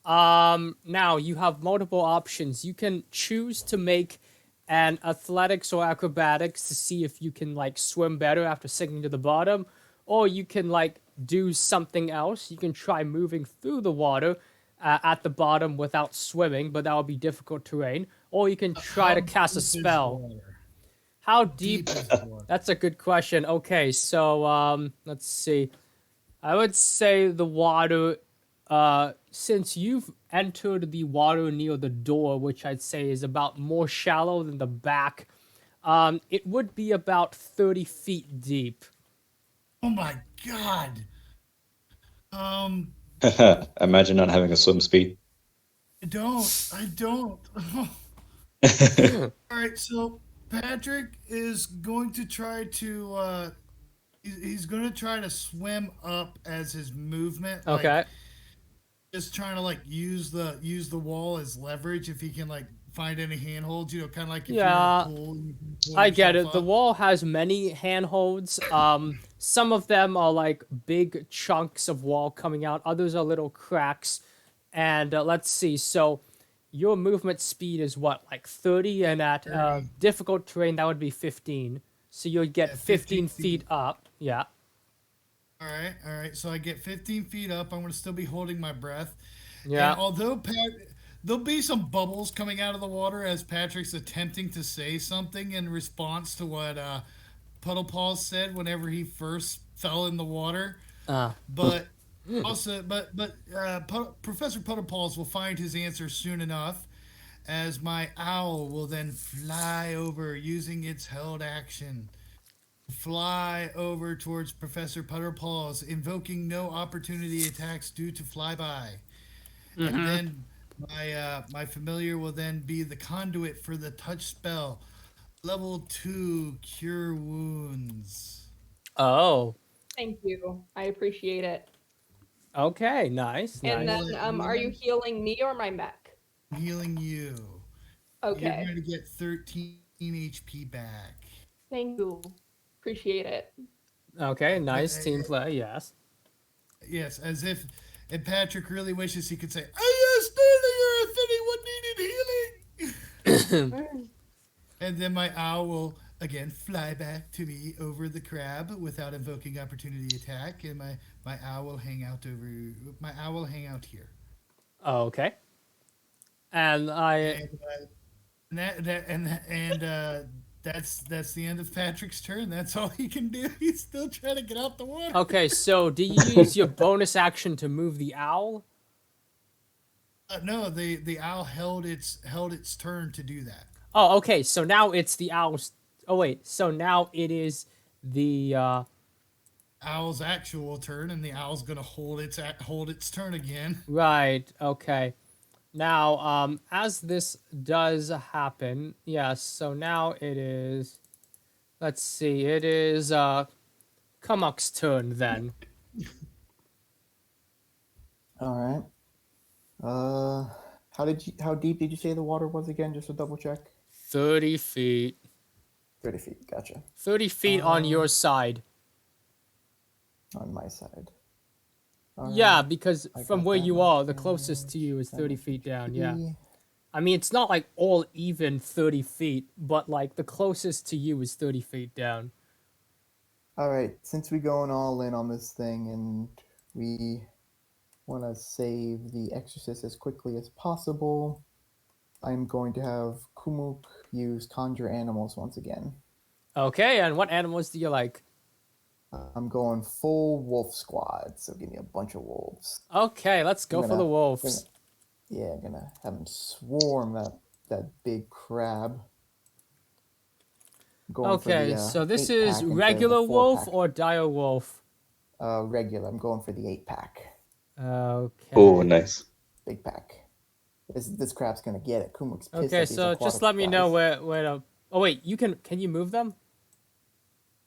Now you have multiple options. You can choose to make an athletics or acrobatics to see if you can like swim better after sinking to the bottom, or you can like do something else. You can try moving through the water at the bottom without swimming, but that would be difficult terrain. Or you can try to cast a deep is the spell. water? How deep? Deep is the water? That's a good question. Okay, so let's see. I would say the water, since you've entered the water near the door, which I'd say is about more shallow than the back, it would be about 30 feet deep. Oh my god. Imagine not having a swim speed. I don't. All right, so Patrick is going to try to he's going to try to swim up as his movement. Okay. Like, just trying to like use the wall as leverage if he can like find any handholds, you know, kind of like if you're in Yeah, a pool, you can pull I get yourself it. The up. wall has many handholds. Some of them are like big chunks of wall coming out. Others are little cracks. And let's see. So your movement speed is what, like 30, and at 30. difficult terrain that would be 15. So you'd get Yeah, 15 feet up. Yeah. All right. So I get 15 feet up. I'm going to still be holding my breath. Yeah. And although there'll be some bubbles coming out of the water as Patrick's attempting to say something in response to what Puddle Paws said whenever he first fell in the water. But also, Professor Puddle Paws will find his answer soon enough, as my owl will then fly over using its held action. Fly over towards Professor Putterpaws, invoking no opportunity attacks due to flyby. And then my familiar will then be the conduit for the touch spell, level 2, cure wounds. Oh. Thank you. I appreciate it. Okay. Nice. And Nice. then, are you healing me or my mech? I'm healing you. You're Okay. going to get 13 HP back. Thank you. Appreciate it. Okay. Nice team play. Yes. Yes, as if Patrick really wishes he could say, "I understand if anyone needed healing." And then my owl will again fly back to me over the crab without invoking opportunity attack, and my owl will hang out here. Okay. And That's the end of Patrick's turn. That's all he can do. He's still trying to get out the water. Okay, so do you use your bonus action to move the owl? No, the owl held its turn to do that. Oh, okay. So now it's the owl's. Oh wait. So now it is the. Owl's actual turn, and the owl's gonna hold its turn again. Right. Okay. Now, as this does happen, yes. So now it is. Let's see. It is Kumuk's turn then. All right. How deep did you say the water was again? Just to double check. 30 feet. 30 feet. Gotcha. 30 feet on your side. On my side. Yeah, because I from got where that you much are, the closest to you is 30 feet down. Yeah. I mean, it's not like all even 30 feet, but like the closest to you is 30 feet down. All right. Since we're going all in on this thing and we want to save the Exorcist as quickly as possible, I'm going to have Kumuk use conjure animals once again. Okay, and what animals do you like? I'm going full wolf squad, so give me a bunch of wolves. Okay, let's go for the wolves. I'm gonna have them swarm that big crab. Okay, so this is regular wolf or dire wolf? Regular. I'm going for the 8-pack. Okay. Oh, nice. Big pack. This crab's gonna get it. Kumuk's pissed. Okay, at these so just aquatic let me guys. know where to. Oh wait, can you move them?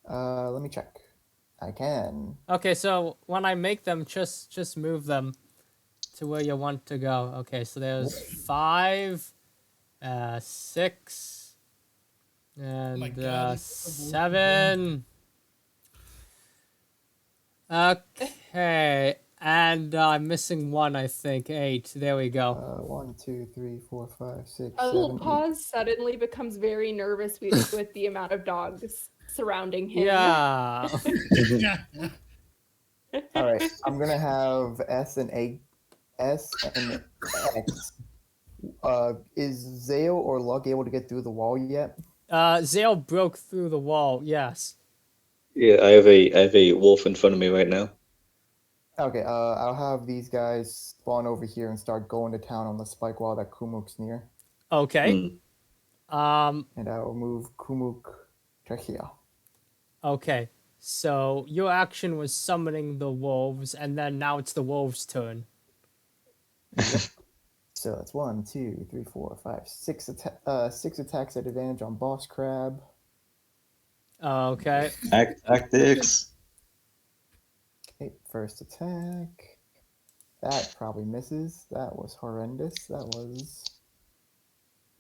Let me check. I can. Okay, so when I make them, just move them to where you want to go. Okay, so there's 5, 6, and 7. Okay, And I'm missing one, I think. 8. There we go. 1, 2, 3, 4, 5, 6, A 7, little 8. pause suddenly becomes very nervous with the amount of dogs surrounding him. Yeah. All right, I'm gonna have S and X. Is Zale or Luck able to get through the wall yet? Zale broke through the wall. Yes. Yeah, I have a wolf in front of me right now. Okay, I'll have these guys spawn over here and start going to town on the spike wall that Kumuk's near, Okay. Mm. and I will move Kumuk to here. Okay. So your action was summoning the wolves, and then now it's the wolves' turn. Yep. So that's 1, 2, 3, 4, 5, 6 6 attacks at advantage on Boss Crab. Okay. Tactics. Okay, first attack. That probably misses. That was horrendous. That was.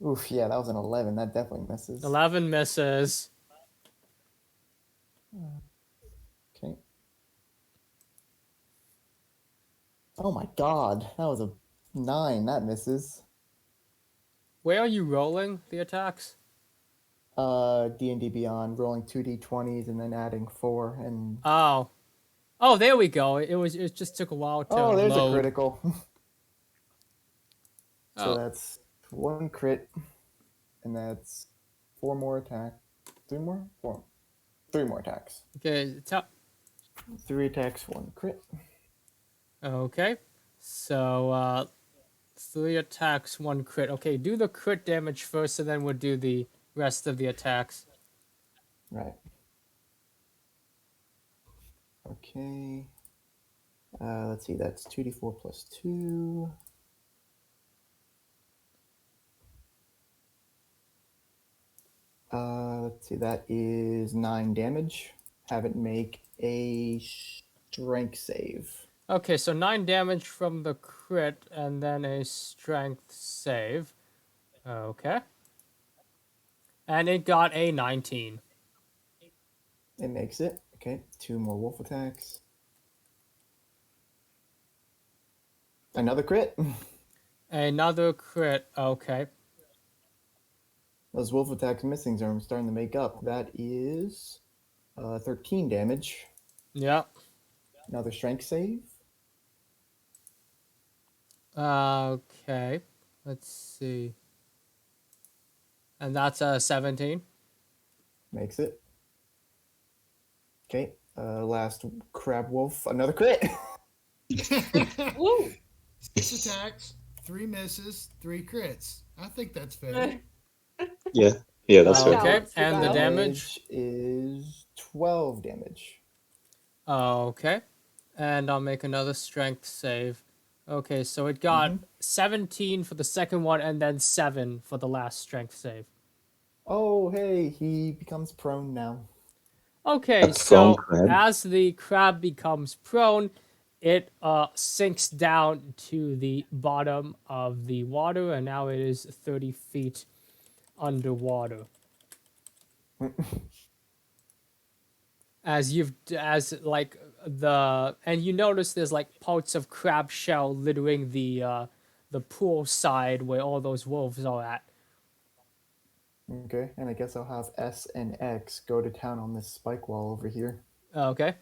Oof, yeah, that was an 11. That definitely misses. 11 misses. Okay. Oh my god, that was a 9. That misses. Where are you rolling the attacks? D&D Beyond, rolling 2d20s and then adding 4 and. Oh. Oh, there we go. It just took a while to Oh, there's load. a critical. So Oh. that's 1 crit, and that's 4 more attack. 3 more? 4. 3 more attacks. Okay. 3 attacks, 1 crit. Okay. So 3 attacks, 1 crit. Okay, do the crit damage first, and then we'll do the rest of the attacks. Right. Okay. Let's see, that's 2d4 plus 2. Let's see, that is 9 damage. Have it make a strength save. Okay, so 9 damage from the crit, and then a strength save. Okay. And it got a 19. It makes it. Okay, 2 more wolf attacks. Another crit. Another crit. Okay. Those wolf attacks missing are starting to make up. That is 13 damage. Yep. Another strength save. Okay. Let's see. And that's a 17. Makes it. Okay, last crab wolf. Another crit. Woo! 6 attacks, 3 misses, 3 crits. I think that's fair. Yeah, that's fair. Okay, Balanced, and the balanced. damage? Is 12 damage. Okay. And I'll make another strength save. Okay, so it got 17 for the second one, and then 7 for the last strength save. Oh, hey, he becomes prone now. Okay, A so prone crab? as the crab becomes prone, it sinks down to the bottom of the water, and now it is 30 feet underwater. And you notice there's like parts of crab shell littering the pool side where all those wolves are at. Okay, and I guess I'll have S and X go to town on this spike wall over here. Okay.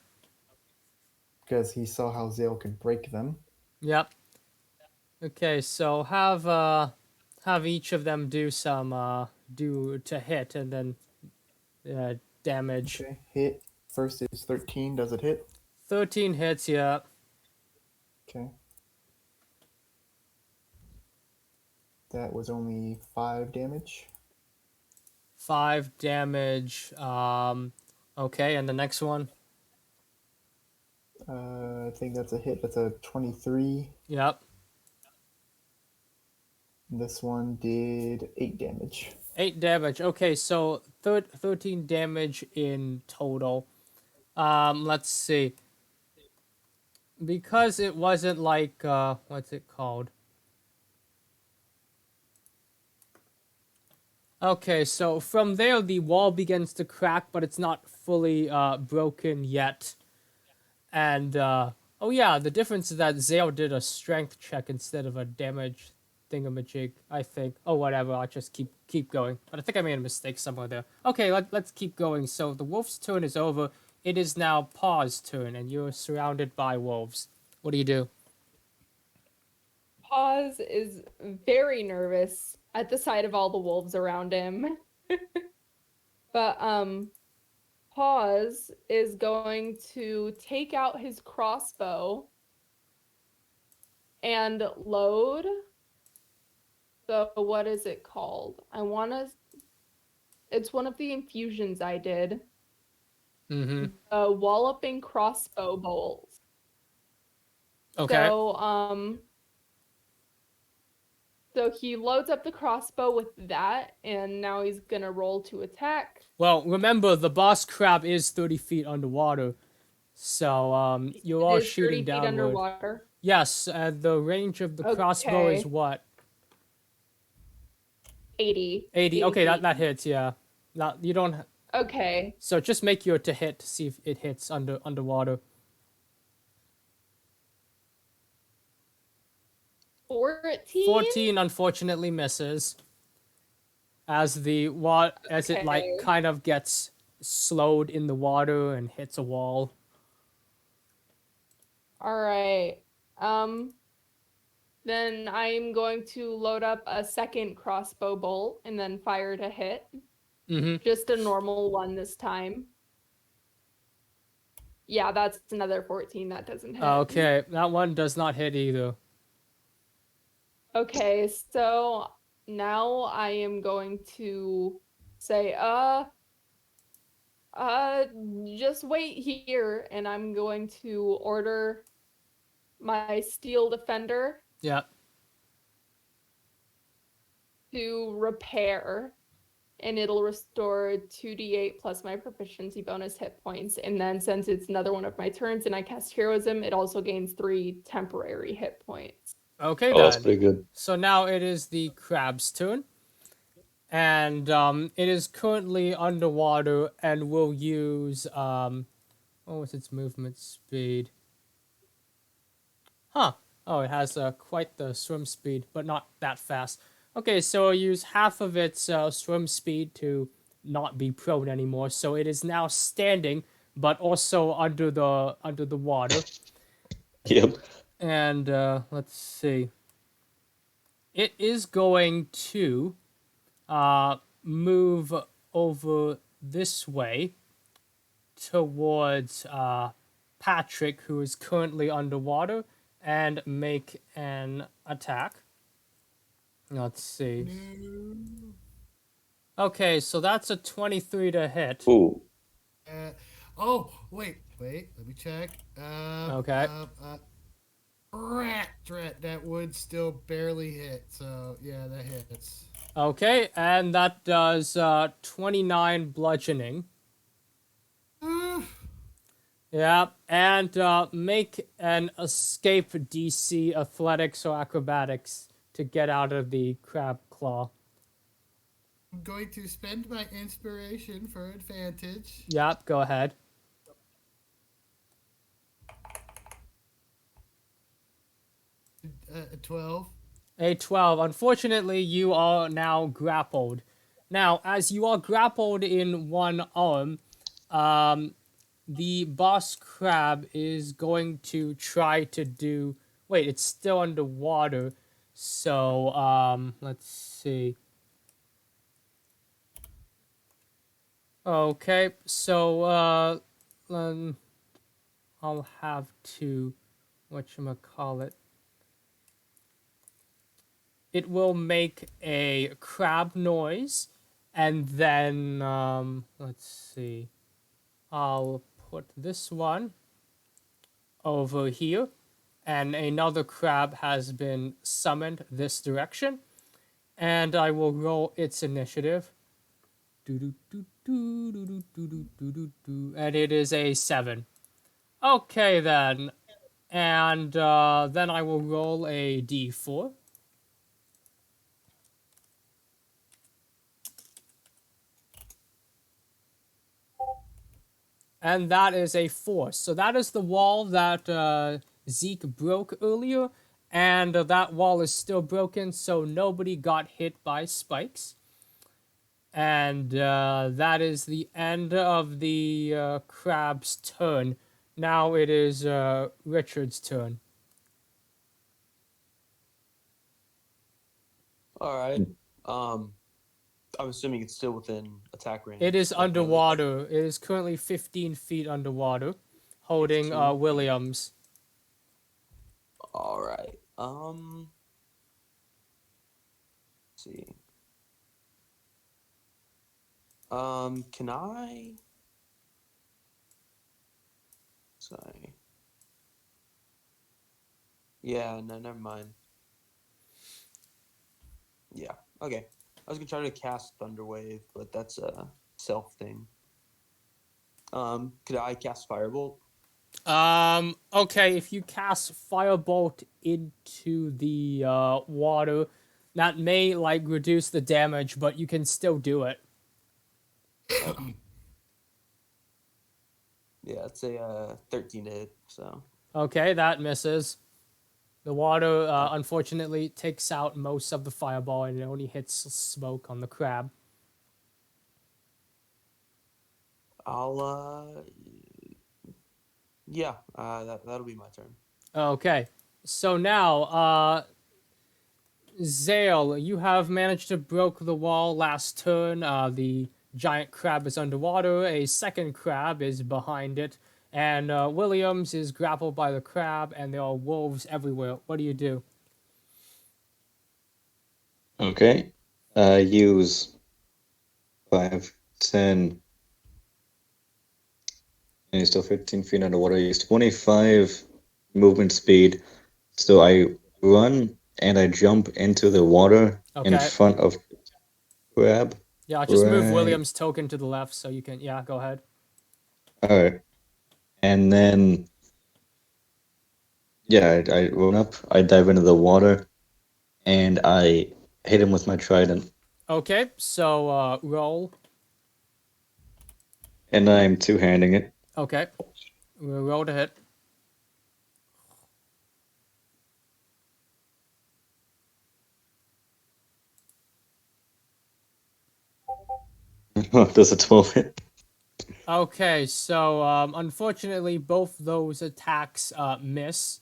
Because he saw how Zale could break them. Yep. Okay, so have each of them do some do to hit, and then damage. Okay, hit. First is 13. Does it hit? 13 hits, yeah. Okay. That was only 5 damage. 5 damage. Okay, and the next one? I think that's a hit. That's a 23. Yep. This one did 8 damage. 8 damage. Okay, so 13 damage in total. Let's see. Because it wasn't like, what's it called? Okay, so from there the wall begins to crack, but it's not fully broken yet. And Oh yeah, the difference is that Zale did a strength check instead of a damage thingamajig, I think. Oh whatever, I'll just keep going. But I think I made a mistake somewhere there. Okay, let's keep going. So the wolf's turn is over. It is now Paw's turn, and you're surrounded by wolves. What do you do? Paws is very nervous at the sight of all the wolves around him. But Paws is going to take out his crossbow and load. So what is it called? It's one of the infusions I did. Mm-hmm. Walloping crossbow bolts. Okay. So he loads up the crossbow with that, and now he's gonna roll to attack. Well, remember the boss crab is 30 feet underwater, so you're all It is 30 shooting feet downward. underwater. Yes, the range of the crossbow is Okay. what? 80. 80. Okay, feet. that hits. Yeah. Not you don't. Okay. So just make your to hit to see if it hits underwater. 14? 14 unfortunately misses. As it like Okay. kind of gets slowed in the water and hits a wall. All right. Then I'm going to load up a second crossbow bolt and then fire to hit. Mm-hmm. Just a normal one this time. Yeah, that's another 14. That doesn't hit. Okay, that one does not hit either. Okay, so now I am going to say, just wait here, and I'm going to order my steel defender Yeah. to repair, and it'll restore 2d8 plus my proficiency bonus hit points. And then since it's another one of my turns and I cast heroism, it also gains 3 temporary hit points. Okay, Oh, that's then. pretty good. So now it is the crab's turn. And it is currently underwater and will use what was its movement speed? Huh. Oh, it has quite the swim speed, but not that fast. Okay, so I'll use half of its swim speed to not be prone anymore. So it is now standing, but also under the water. Yep. And let's see. It is going to move over this way towards Patrick, who is currently underwater, and make an attack. Let's see. Okay, so that's a 23 to hit. Ooh. Wait. Let me check. Okay. Drat, that would still barely hit. So yeah, that hits. Okay, and that does 29 bludgeoning. Yeah, and make an escape DC athletics or acrobatics to get out of the crab claw. I'm going to spend my inspiration for advantage. Yep, go ahead. 12. A 12. Unfortunately, you are now grappled. Now, as you are grappled in one arm, the boss crab is going to try to do... Wait, it's still underwater. So, let's see. Okay, so, I'll have to... whatchamacallit. It will make a crab noise, and then, let's see. I'll put this one over here, and another crab has been summoned this direction, and I will roll its initiative. And it is a 7. Okay, then. And then I will roll a d4. And that is a 4. So that is the wall that Zeke broke earlier, and that wall is still broken, so nobody got hit by spikes. And that is the end of the crab's turn. Now it is Richard's turn. All right. Um, I'm assuming it's still within attack range. It is definitely. underwater. It is currently 15 feet underwater, holding 15 feet. Williams. All right. Let's see. Can I? Sorry. Yeah, no, never mind. Yeah, okay. I was gonna try to cast Thunderwave, but that's a self thing. Could I cast Firebolt? Okay, if you cast Firebolt into the water, that may like reduce the damage, but you can still do it. Yeah, it's a 13 to hit, so. Okay, that misses. The water, unfortunately, takes out most of the fireball and it only hits smoke on the crab. I'll, yeah, that'll be my turn. Okay, so now, Zale, you have managed to broke the wall last turn. The giant crab is underwater. A second crab is behind it. And Williams is grappled by the crab, and there are wolves everywhere. What do you do? Okay. Use 5, 10, and he's still 15 feet underwater. Use 25 movement speed. So I run and I jump into the water in Okay. front of crab. Yeah, just move Right. Williams' token to the left so you can. Yeah, go ahead. Alright. And then, yeah, I run up, I dive into the water, and I hit him with my trident. Okay, so roll. And I'm two-handing it. Okay, we'll roll to hit. Does a 12 hit? Okay, so unfortunately, both those attacks miss.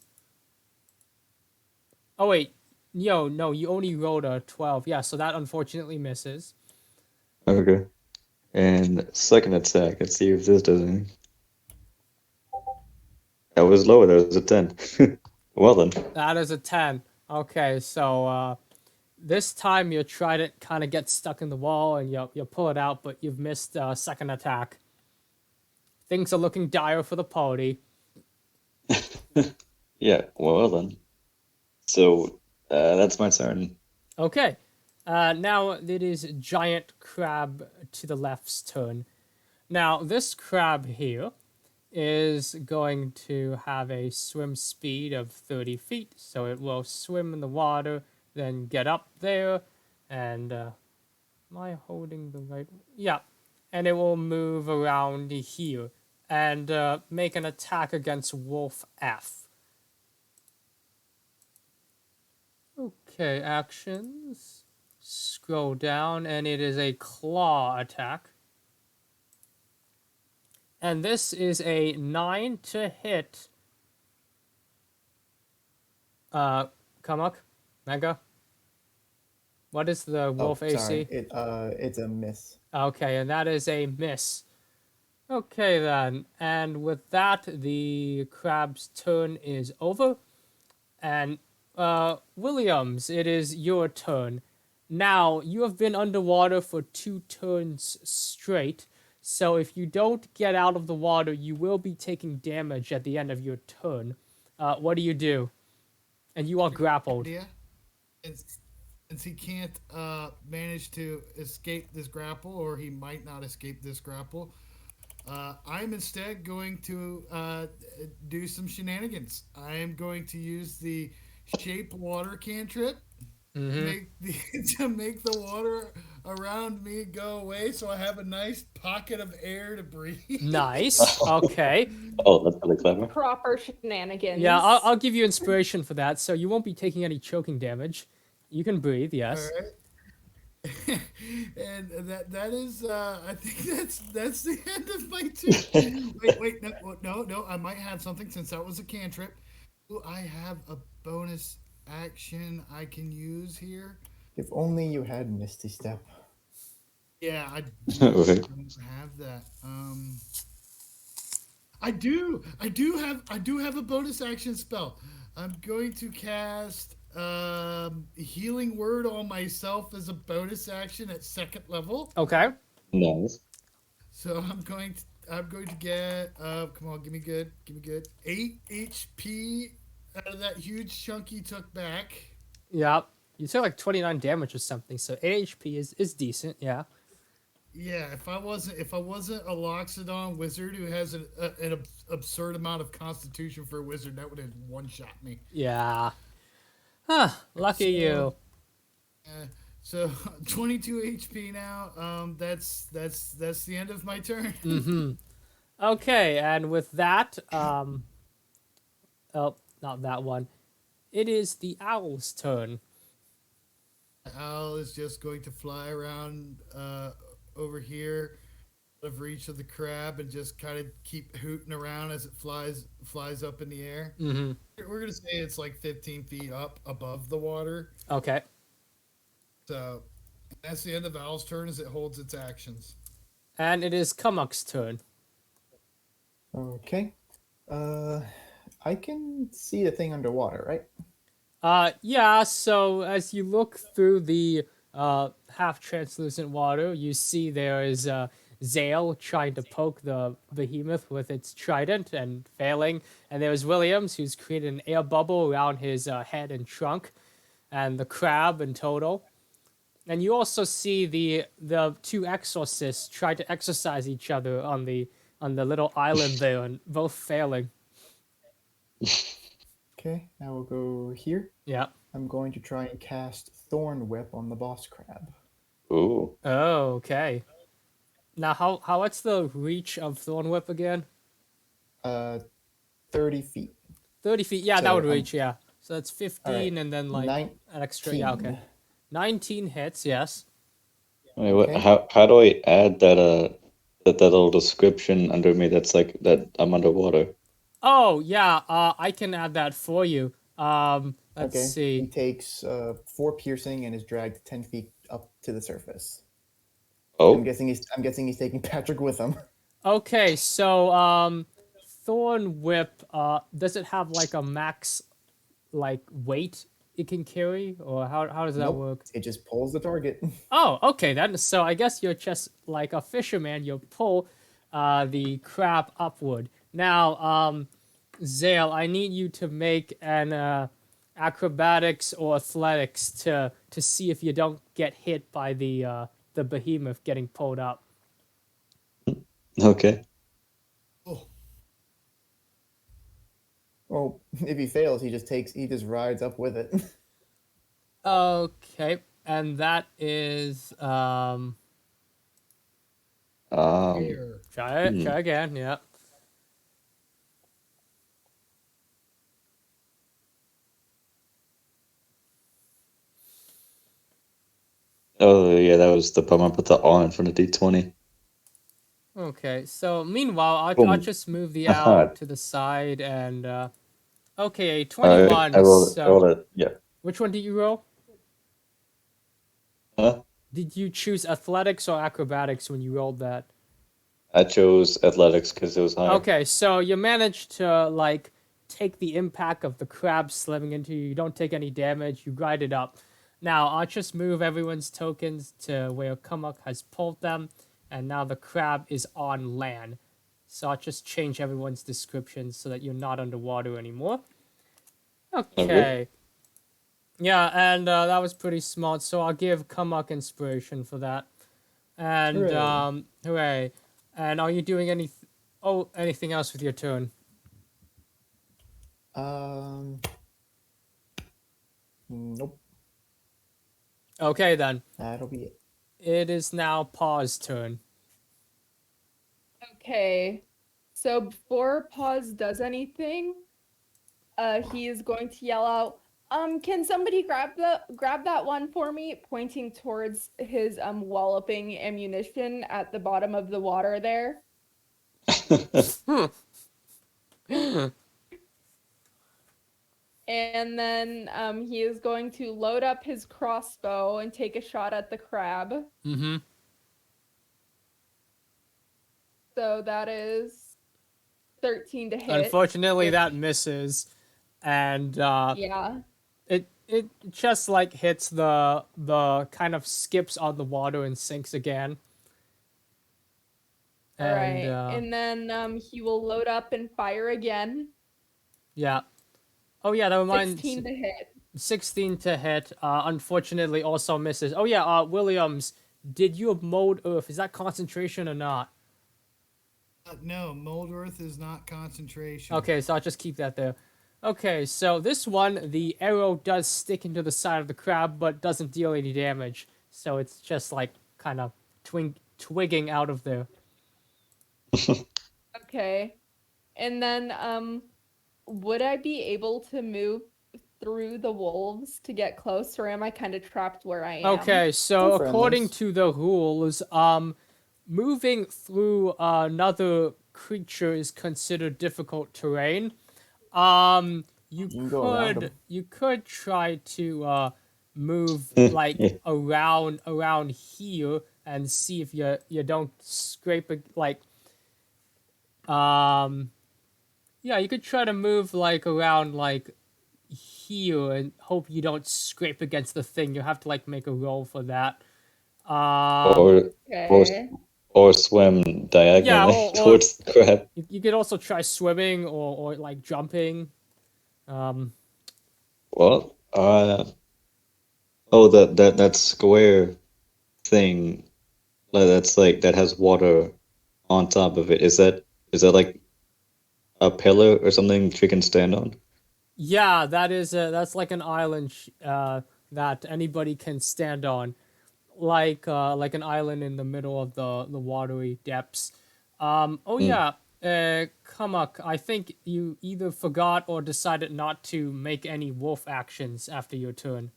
Oh wait, no, you only rolled a 12. Yeah, so that unfortunately misses. Okay. And second attack, let's see if this does anything. That was lower, that was a 10. Well then. That is a 10. Okay, so this time your trident kind of gets stuck in the wall and you pull it out, but you've missed second attack. Things are looking dire for the party. Yeah, well then. So, that's my turn. Okay, now it is giant crab to the left's turn. Now this crab here is going to have a swim speed of 30 feet, so it will swim in the water, then get up there, and am I holding the right? Yeah, and it will move around here and make an attack against Wolf F. Okay, actions. Scroll down, and it is a claw attack. And this is a 9 to hit. Kumuk, Mega. What is the wolf AC? Sorry. It's a miss. Okay, and that is a miss. Okay then, and with that, the crab's turn is over. And Williams, it is your turn. Now, you have been underwater for 2 turns straight, so if you don't get out of the water, you will be taking damage at the end of your turn. What do you do? And you are grappled. Yeah. Since he can't manage to escape this grapple, or he might not escape this grapple, I'm instead going to do some shenanigans. I am going to use the shape water cantrip Mm-hmm. to make the water around me go away so I have a nice pocket of air to breathe. Nice. Okay. Oh, that's really clever. Proper shenanigans. Yeah, I'll give you inspiration for that, so you won't be taking any choking damage. You can breathe, yes. All right. And that is I think that's the end of my turn. Wait, no, I might have something since that was a cantrip. Ooh, I have a bonus action I can use here. If only you had Misty Step. Yeah, I Okay. don't have that. I do have a bonus action spell. I'm going to cast healing word on myself as a bonus action at 2nd level. Okay. Nice. So I'm going to get come on, give me good. 8 HP out of that huge chunk he took back. Yeah. You took like 29 damage or something, so 8 HP is decent, yeah. Yeah, if I wasn't a Loxodon wizard who has an absurd amount of constitution for a wizard, that would have one-shot me. Yeah. Huh, lucky you. So 22 HP now. That's the end of my turn. Mm-hmm. Okay, and with that, oh, not that one. It is the owl's turn. Owl is just going to fly around over here, out of reach of the crab, and just kind of keep hooting around as it flies up in the air. Mm-hmm. We're gonna say it's like 15 feet up above the water. Okay. So that's the end of Owl's turn as it holds its actions. And it is Kumuk's turn. Okay. I can see the thing underwater, right? Yeah, so as you look through the half-translucent water, you see there is Zale trying to poke the behemoth with its trident and failing. And there's Williams, who's created an air bubble around his head and trunk, and the crab in total. And you also see the two exorcists try to exorcise each other on the little island there, and both failing. Okay, now we'll go here. Yeah. I'm going to try and cast Thorn Whip on the boss crab. Ooh. Oh, okay. Now, what's the reach of Thorn Whip again? 30 feet. 30 feet. Yeah, So that would reach. Yeah. So that's 15, right. and then like an extra. Yeah. Okay. 19 hits. Yes. Wait, what? Okay. How do I add that that little description under me that's like that I'm underwater? Oh yeah. I can add that for you. Let's see. He takes 4 piercing and is dragged 10 feet up to the surface. Oh. I'm guessing he's taking Patrick with him. Okay, so Thorn Whip. Does it have like a max, like weight it can carry, or how does that work? It just pulls the target. Oh, okay then. So I guess you're just like a fisherman. You pull the crab upward. Now, Zale, I need you to make an acrobatics or athletics to see if you don't get hit by the behemoth getting pulled up. Okay. Oh, Well, if he fails, he just rides up with it. Okay, and that is there. try again. Yeah. Oh yeah, that was the problem. I put the R in front of D20. Okay, so meanwhile, I'll Boom. just move the Aha. owl to the side and okay, 21. I rolled So it. Yeah. which one did you roll? Huh? Did you choose athletics or acrobatics when you rolled that? I chose athletics because it was higher. Okay, so you managed to like take the impact of the crab slamming into you. You don't take any damage. You ride it up. Now I'll just move everyone's tokens to where Kumuk has pulled them, and now the crab is on land. So I'll just change everyone's description so that you're not underwater anymore. Okay. Yeah, and that was pretty smart. So I'll give Kumuk inspiration for that. And Hooray. hooray! And are you doing anything else with your turn? Nope. Okay then. That'll be it. it is now Paw's turn. Okay. So before Pause does anything, he is going to yell out, can somebody grab that one for me? Pointing towards his walloping ammunition at the bottom of the water there. And then he is going to load up his crossbow and take a shot at the crab. Mm-hmm. So that is 13 to hit. Unfortunately, that misses, and Yeah. it just like hits the kind of skips on the water and sinks again. All right. And And then he will load up and fire again. yeah. Oh yeah, that reminds 16 to hit. 16 to hit. Unfortunately, also misses. Oh yeah. Williams, did you have mold earth? Is that concentration or not? No, mold earth is not concentration. Okay, so I'll just keep that there. Okay, so this one, the arrow does stick into the side of the crab, but doesn't deal any damage. So it's just like kind of twigging out of there. Okay. And then would I be able to move through the wolves to get close, or am I kind of trapped where I am? Okay, so Go according friendlies. to the rules, moving through another creature is considered difficult terrain. You can go around could 'em. you could try to move Yeah. like around here and see if you don't scrape like yeah, you could try to move like around like here and hope you don't scrape against the thing. You have to like make a roll for that. or Okay. or swim Yeah, diagonally or towards the crab. you could also try swimming or like jumping. Well, oh, that square thing, that's like that has water on top of it. Is that like a pillar or something she can stand on? Yeah, that's like an island that anybody can stand on, like an island in the middle of the watery depths. Oh Hmm. yeah, Kumuk, I think you either forgot or decided not to make any wolf actions after your turn.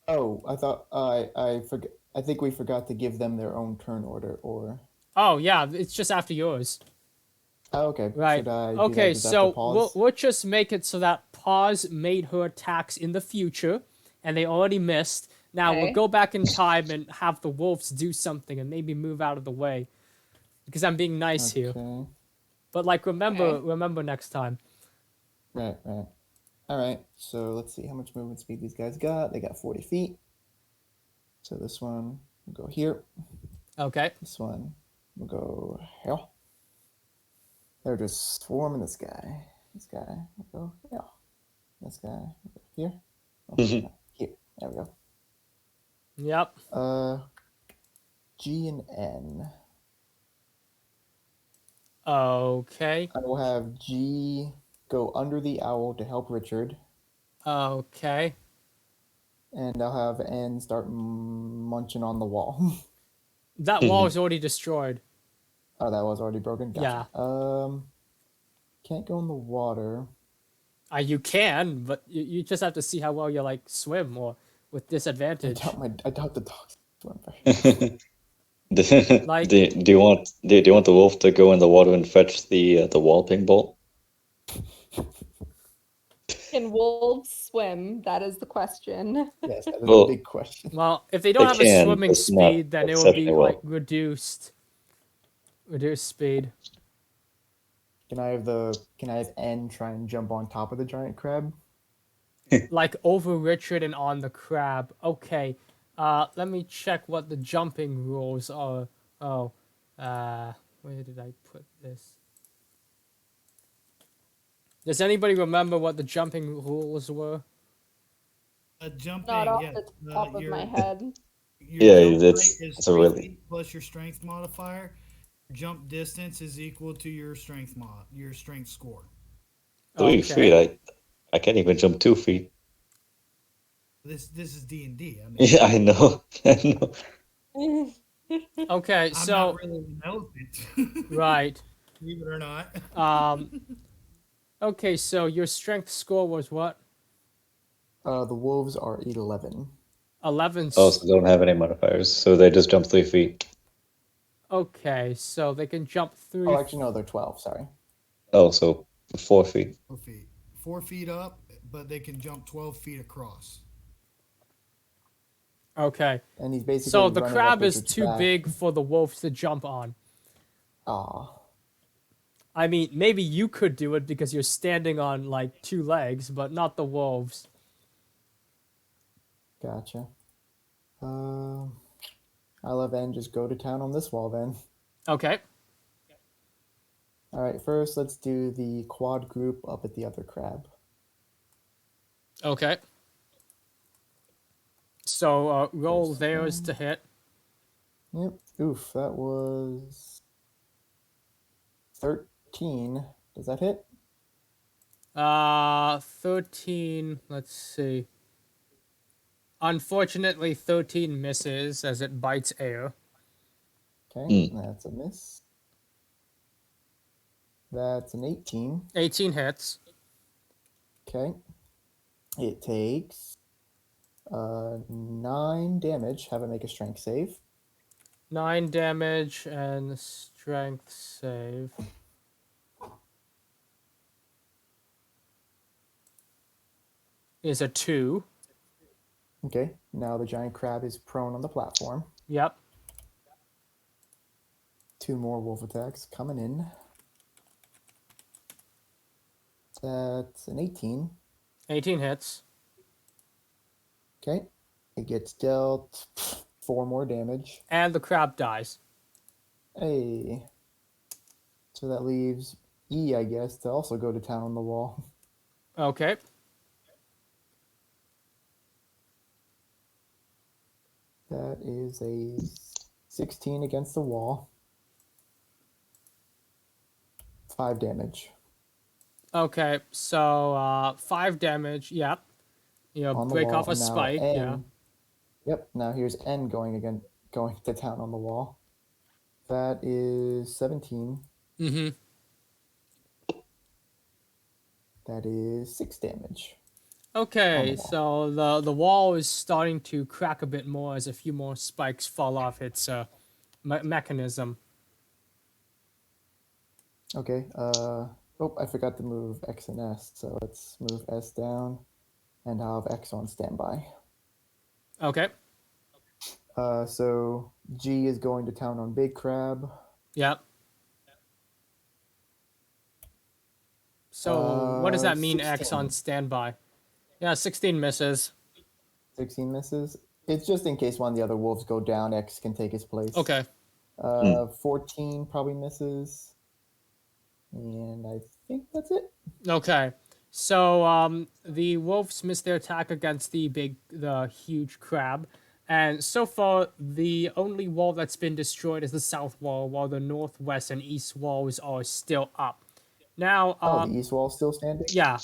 Oh, I thought I forgot. I think we forgot to give them their own turn order. Or Oh yeah, it's just after yours. oh, okay. Right. Should I do Okay, that just after so pause? we'll just make it so that Pause made her attacks in the future, and they already missed. Now we'll Okay. go back in time and have the wolves do something and maybe move out of the way, because I'm being nice here. Okay. But like, remember Okay. next time. Right. Right. All right. So let's see how much movement speed these guys got. They got 40 feet. So this one will go here. Okay. This one will go here. They're just swarming this guy. This guy will go here. This guy will go here. Oh, no, here. There we go. Yep. G and N. Okay. I will have G go under the owl to help Richard, Okay. and I'll have N start munching on the wall. That wall is already destroyed. Oh, that was already broken. Gotcha. Can't go in the water. You can, but you just have to see how well you like swim or with disadvantage. I doubt the dogs swim very do, Like- do you want the wolf to go in the water and fetch the walloping bolt? Can wolves swim? That is the question. Yes, that is Well- a big question. Well, if they don't They have can, a swimming it's not speed, then it will be exceptionally like well. reduced speed. Can I have N try and jump on top of the giant crab? Like over Richard and on the crab. Okay. Let me check what the jumping rules are. Oh. Where did I put this? Does anybody remember what the jumping rules were? Jumping. Not off yeah, the top of your- my head. Your Yeah, jump that's- height is that's a 3 really- feet plus your strength modifier. Jump distance is equal to your strength score. 3 feet. I can't even jump 2 feet. This is D&D. I mean, Yeah, I know. I know. Okay, I'm so not really an elephant. right. Believe it or not. Okay, so your strength score was what? The wolves are 11. 11. Oh, so they don't have any modifiers, so they just jump 3 feet. Okay, so they can jump 3. Oh, actually, no, they're 12. Sorry. Oh, so 4 feet. 4 feet. 4 feet up, but they can jump 12 feet across. Okay. And he's basically So the running up crab with is its too back. big for the wolves to jump on. Ah, I mean, maybe you could do it because you're standing on like 2 legs, but not the wolves. gotcha. I'll have N just go to town on this wall then. Okay. All right, first let's do the quad group up at the other crab. Okay. So roll First theirs one. to hit. Yep. Oof, that was 13. Does that hit? 13. Let's see. Unfortunately, 13 misses as it bites air. Okay, that's a miss. That's an 18. 18 hits. Okay. It takes 9 damage. Have it make a strength save. 9 damage and strength save. Is a 2. Okay, now the giant crab is prone on the platform. Yep. 2 more wolf attacks coming in. That's an 18. 18 hits. Okay, it gets dealt 4 more damage. And the crab dies. Hey. So that leaves E, I guess, to also go to town on the wall. Okay. That is a 16 against the wall. 5 damage. Okay, so 5 damage. Yep. You know, On the break wall. off a And now spike. N. Yeah. Yep, now here's N going to town on the wall. That is 17. Mm-hmm. That is 6 damage. Okay, wall. so the wall is starting to crack a bit more as a few more spikes fall off its mechanism. Okay, I forgot to move X and S, so let's move S down, and I'll have X on standby. Okay. So G is going to town on Big Crab. Yep. So what does that mean, X 16. on standby? Yeah, 16 misses. 16 misses. It's just in case one of the other wolves go down, X can take his place. Okay. 14 probably misses. And I think that's it. Okay. So the wolves missed their attack against the huge crab. And so far, the only wall that's been destroyed is the south wall, while the northwest and east walls are still up. Now, The east wall's still standing? yeah.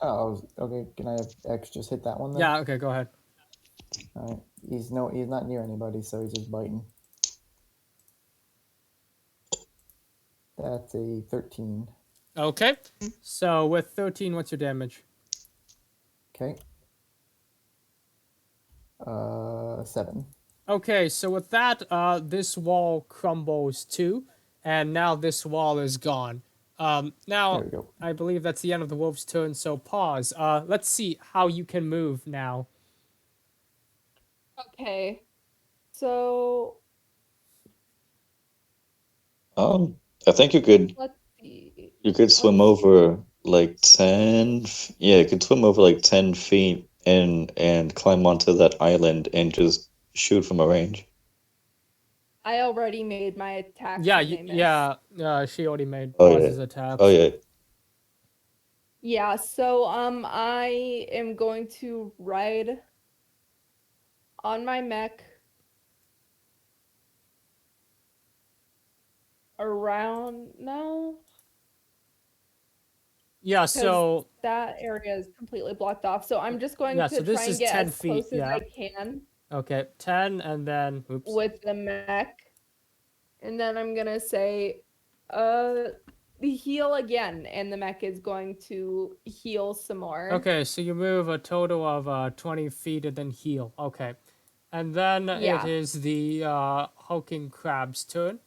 Oh, okay. Can I have X just hit that one then? Yeah, okay, go ahead. All right. He's not near anybody, so he's just biting. That's a 13. Okay. So with 13, what's your damage? Okay. 7. Okay, so with that, this wall crumbles too, and now this wall is gone. There Now, we go. I believe that's the end of the wolf's turn, so pause. Let's see how you can move now. Okay. So I think you could let's see. swim over like 10. Yeah, you could swim over like 10 feet and climb onto that island and just shoot from a range. I already made my attacks. Yeah, and they missed. she already made Oh, pauses yeah. attacks. Oh yeah. Yeah, so I am going to ride on my mech around now. Yeah, so that area is completely blocked off. So I'm just going Yeah, to so this try and is get 10 as feet, close as yeah. I can. Okay, 10, and then oops. with the mech. And then I'm gonna say, the heal again, and the mech is going to heal some more. Okay, so you move a total of 20 feet and then heal. Okay. And then it Yeah. is the hulking crab's turn.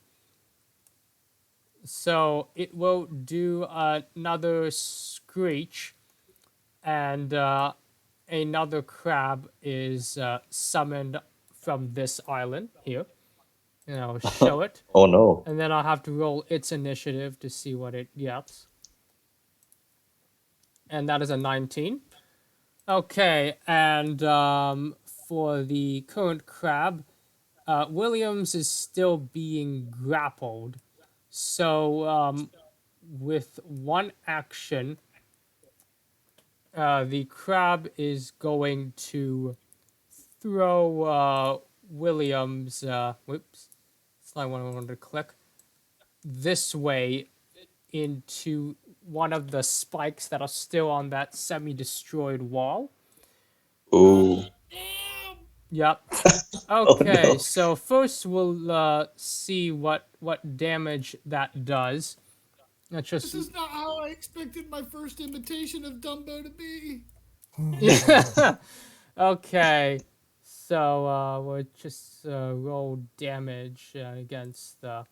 So it will do another screech, and another crab is summoned from this island here. And I'll show it. Oh no. And then I'll have to roll its initiative to see what it gets. And that is a 19. Okay, and for the current crab, Williams is still being grappled. So with one action, the crab is going to throw Williams. Whoops, that's not what I wanted to click. This way into one of the spikes that are still on that semi-destroyed wall. Ooh. Yep. Oh Okay, no. so first we'll see what damage that does. Let's This just is not how I expected my first imitation of Dumbo to be. yeah. Okay, so we'll just roll damage against the.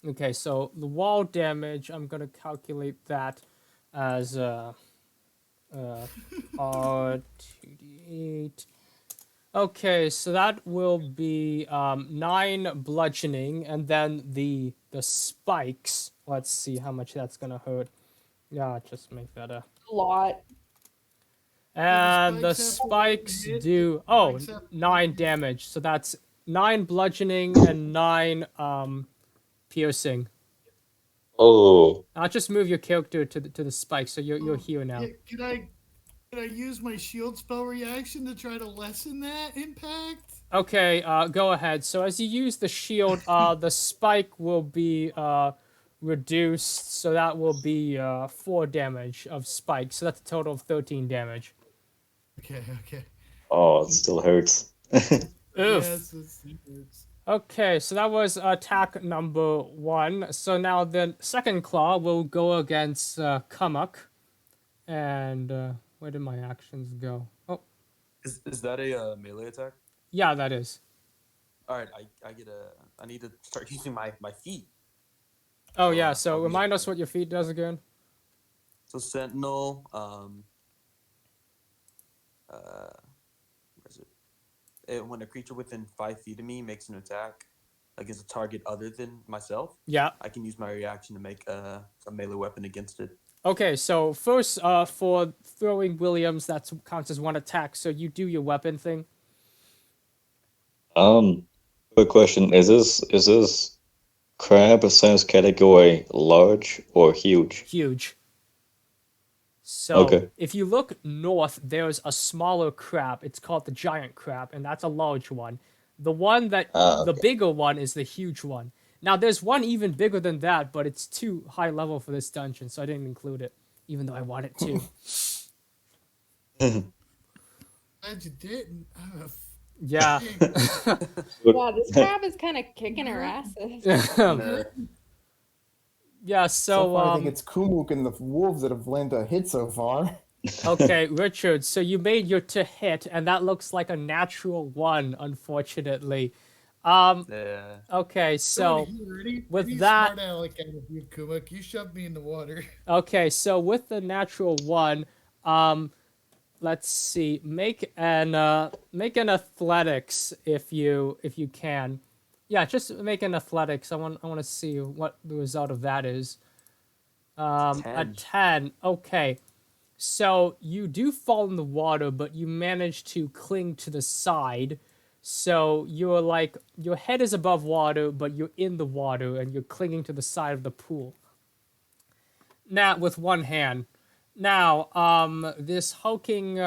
Okay, so the wall damage, I'm gonna calculate that as R2d8. Okay, so that will be 9 bludgeoning, and then the spikes. Let's see how much that's gonna hurt. Yeah, just make that a. A lot. And the spikes have to spikes hit, do the spikes have to 9 hit. damage. So that's 9 bludgeoning and 9 piercing. Oh. I'll just move your character to the spike, so you're here now. Can I use my shield spell reaction to try to lessen that impact? Okay, go ahead. So as you use the shield, the spike will be reduced, so that will be 4 damage of spike. So that's a total of 13 damage. Okay. Oh, it still hurts. Oof. Yes, it hurts. Okay, so that was attack number 1. So now the second claw will go against Kumuk. And where did my actions go? Oh, Is that a melee attack? yeah, that is. All right, I need to start using my feet. Oh, yeah, so I'll be- remind us what your feet does again. So Sentinel, where is it? When a creature within 5 feet of me makes an attack against a target other than myself, Yeah. I can use my reaction to make a melee weapon against it. Okay, so first, for throwing Williams, that counts as 1 attack, so you do your weapon thing. Quick question. Is this crab size category large or huge? Huge. So, Okay. if you look north, there's a smaller crab. It's called the giant crab, and that's a large one. The one that, the Okay. bigger one is the huge one. Now, there's one even bigger than that, but it's too high level for this dungeon, so I didn't include it, even though I wanted to. Glad you didn't. Yeah. Yeah, this crab is kind of kicking our asses. Yeah, So far, I think so, it's Kumuk and the wolves that have landed a hit so far. okay, Richard, so you made your to hit, and that looks like a natural 1, unfortunately. Yeah. Okay, so with Pretty that, smart aleck out of you, Kumuk. You shoved me in the water. okay, so with the natural 1, let's see, make an athletics if you can. Yeah, just make an athletics. I want to see what the result of that is. A 10. Okay. So you do fall in the water, but you manage to cling to the side. So you're like, your head is above water, but you're in the water and you're clinging to the side of the pool. Now, with one hand. Now, this hulking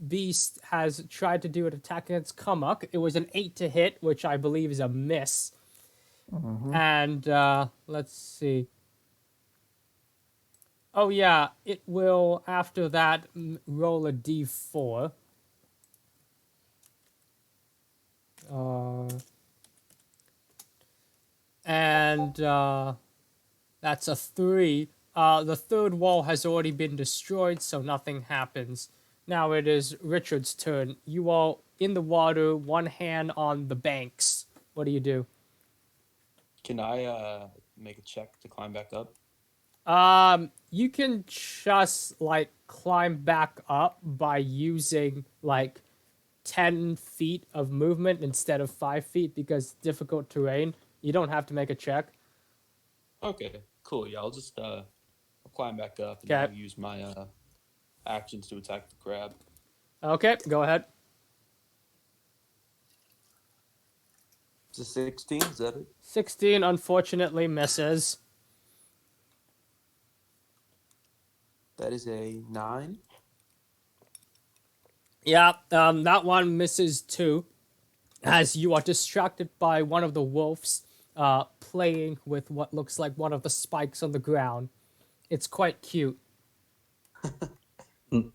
beast has tried to do an attack against Kumuk. It was an 8 to hit, which I believe is a miss. And let's see. Oh yeah, it will after that roll a d4. And that's a 3. The third wall has already been destroyed, so nothing happens. Now it is Richard's turn. You all in the water, one hand on the banks. What do you do? Can I make a check to climb back up? You can just like climb back up by using like 10 feet of movement instead of 5 feet because difficult terrain. You don't have to make a check. Okay, cool. Yeah, I'll just I'll climb back up and Okay. I'll use my actions to attack the crab. Okay, go ahead. It's a 16. Is that it? 16 unfortunately misses. That is a 9. Yeah, that one misses too, as you are distracted by one of the wolves playing with what looks like one of the spikes on the ground. It's quite cute. And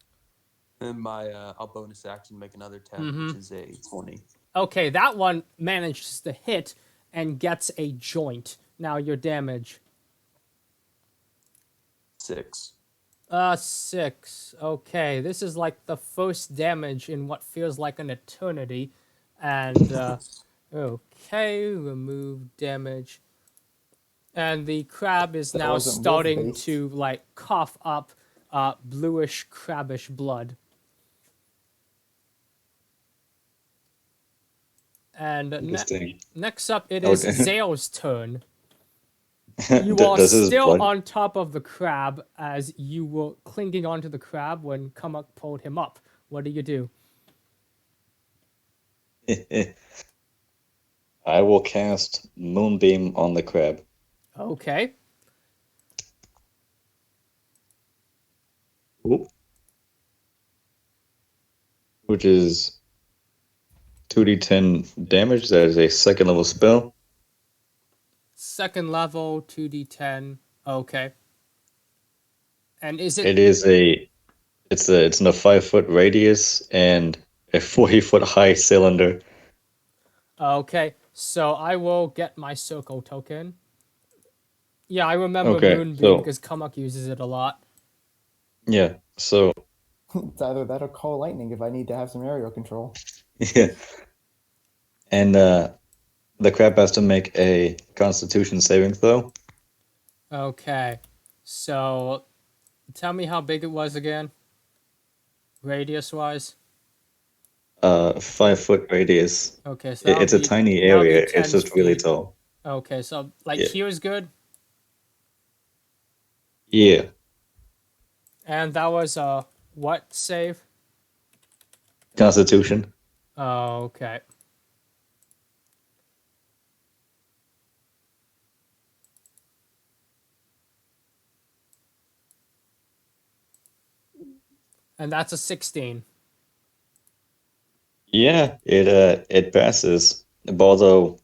my I'll bonus action make another 10, which is a 20. Okay, that one manages to hit and gets a joint. Now your damage. 6. 6. Okay, this is like the first damage in what feels like an eternity. And, okay, remove damage. And the crab is That now wasn't starting wolf-based. to, like, cough up bluish, crabbish blood. And Interesting. next up, it Oh, is damn. Zale's turn. You are Does his still blood? on top of the crab as you were clinging onto the crab when Kumuk pulled him up. What do you do? I will cast Moonbeam on the crab. Okay. Oop. Which is 2d10 damage. That is a second level spell. Second level, 2d10. Okay. And is it... It's in a 5-foot radius and a 40-foot high cylinder. Okay, so I will get my circle token. Yeah, I remember Okay, Moonbeam so- because Kumuk uses it a lot. Yeah, so It's either that or call lightning if I need to have some aerial control. yeah. And the crab has to make a constitution saving throw. Okay, so tell me how big it was again, radius-wise. 5-foot radius. Okay, so It's a tiny area. It's 10 just really feet. tall. Okay, so like Yeah. here's good, Yeah. and that was a what save? Constitution. Oh, okay. And that's a 16. Yeah, it passes. Although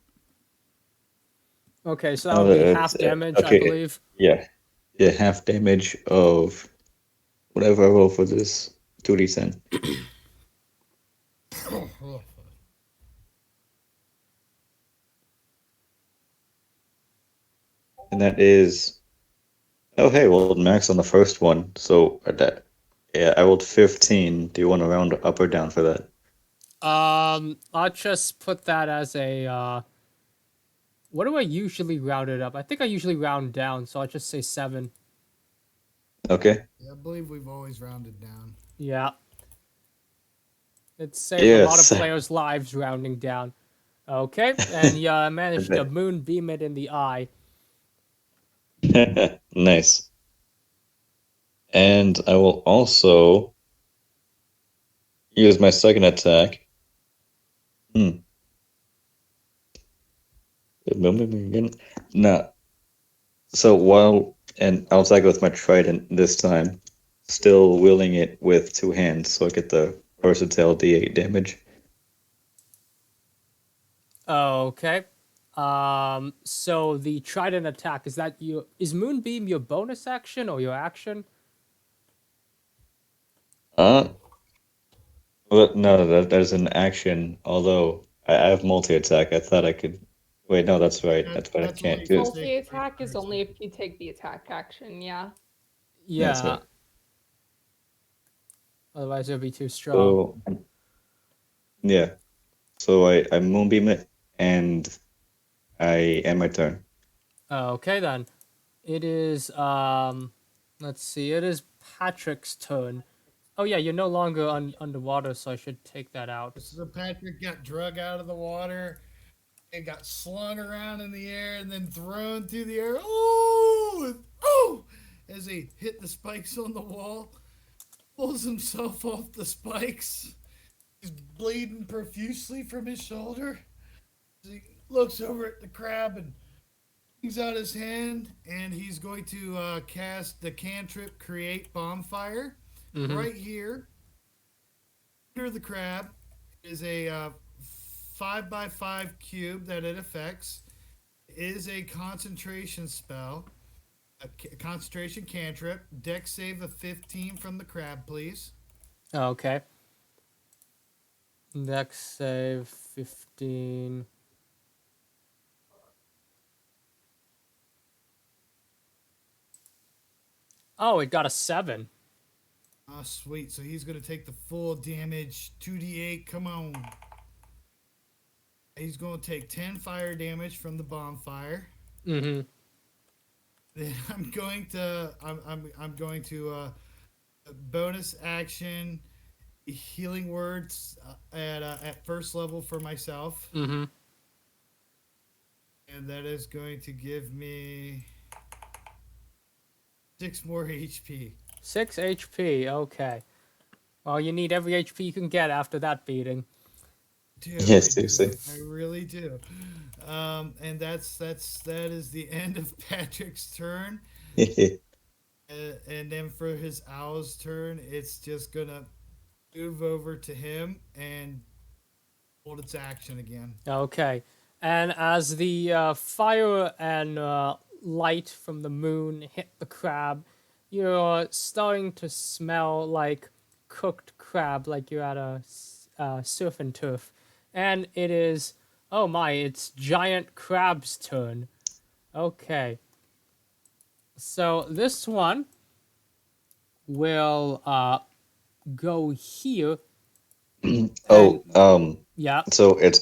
Okay, so that'll be half damage, I okay. believe. Yeah, half damage of whatever I roll for this 2d10. And that is, oh hey, well max on the first one. So that, yeah, I rolled 15. Do you want to round up or down for that? I'll just put that as a, what do I usually round it up? I think I usually round down, so I'll just say 7. Okay. Yeah, I believe we've always rounded down. Yeah. It saved a lot of Yes. players' lives rounding down. Okay, and yeah, I managed to moonbeam it in the eye. Nice. And I will also use my second attack. No. So and I'll attack with my trident this time, still wielding it with 2 hands, so I get the versatile D8 damage. Okay. So the trident attack, is Moonbeam your bonus action or your action? Well, no, that is an action. Although I have multi-attack, I thought I could Wait, no, that's right. That, That's what I that's only can't if you do. Multi take attack is only if you take the attack action. Yeah. That's Yeah. right. Otherwise, it'll be too strong. So yeah. So I moonbeam it, and I end my turn. Okay then. It is let's see, it is Patrick's turn. Oh yeah, you're no longer underwater, so I should take that out. So Patrick got drug out of the water and got slung around in the air and then thrown through the air. Oh, oh! As he hit the spikes on the wall, pulls himself off the spikes. He's bleeding profusely from his shoulder. He looks over at the crab and brings out his hand, and he's going to cast the cantrip Create Bonfire. Mm-hmm. Right here, under the crab, is a 5x5 cube that it affects. It is a concentration spell, a concentration cantrip. Dex save of 15 from the crab, please. Okay. Dex save 15. Oh, it got a 7. Ah, sweet. So he's going to take the full damage, 2d8. Come on. He's going to take 10 fire damage from the bonfire. Mm-hmm. Then I'm going to bonus action healing words at first level for myself, Mm-hmm. and that is going to give me 6 more HP. 6 HP, okay. Well, you need every HP you can get after that beating. Dude, Yes, I do. seriously. I really do. And that is the end of Patrick's turn. And then for his owl's turn, it's just gonna move over to him and hold its action again. Okay. And as the fire and light from the moon hit the crab, you're starting to smell like cooked crab, like you're at a surf and turf. And it is, oh my, it's giant crab's turn. Okay. So this one will go here. Oh, Yeah. so it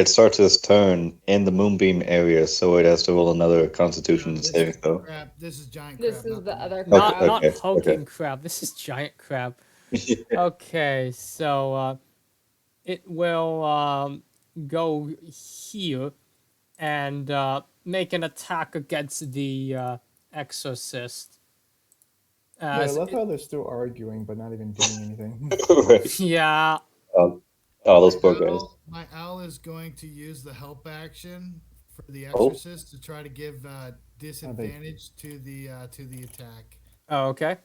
starts its turn in the moonbeam area, so it has to roll another Constitution This saving is throw. crab. This is giant This crab. is not the the other monkey. Not crab. not Okay, hulking okay. crab. This is giant crab. Okay, so it will go here and make an attack against the Exorcist. Yeah, I As love it- how they're still arguing but not even doing anything. Right. yeah. Oh, those poor guys. My owl is going to use the help action for the Oh. Exorcist to try to give disadvantage to the attack. Oh, okay.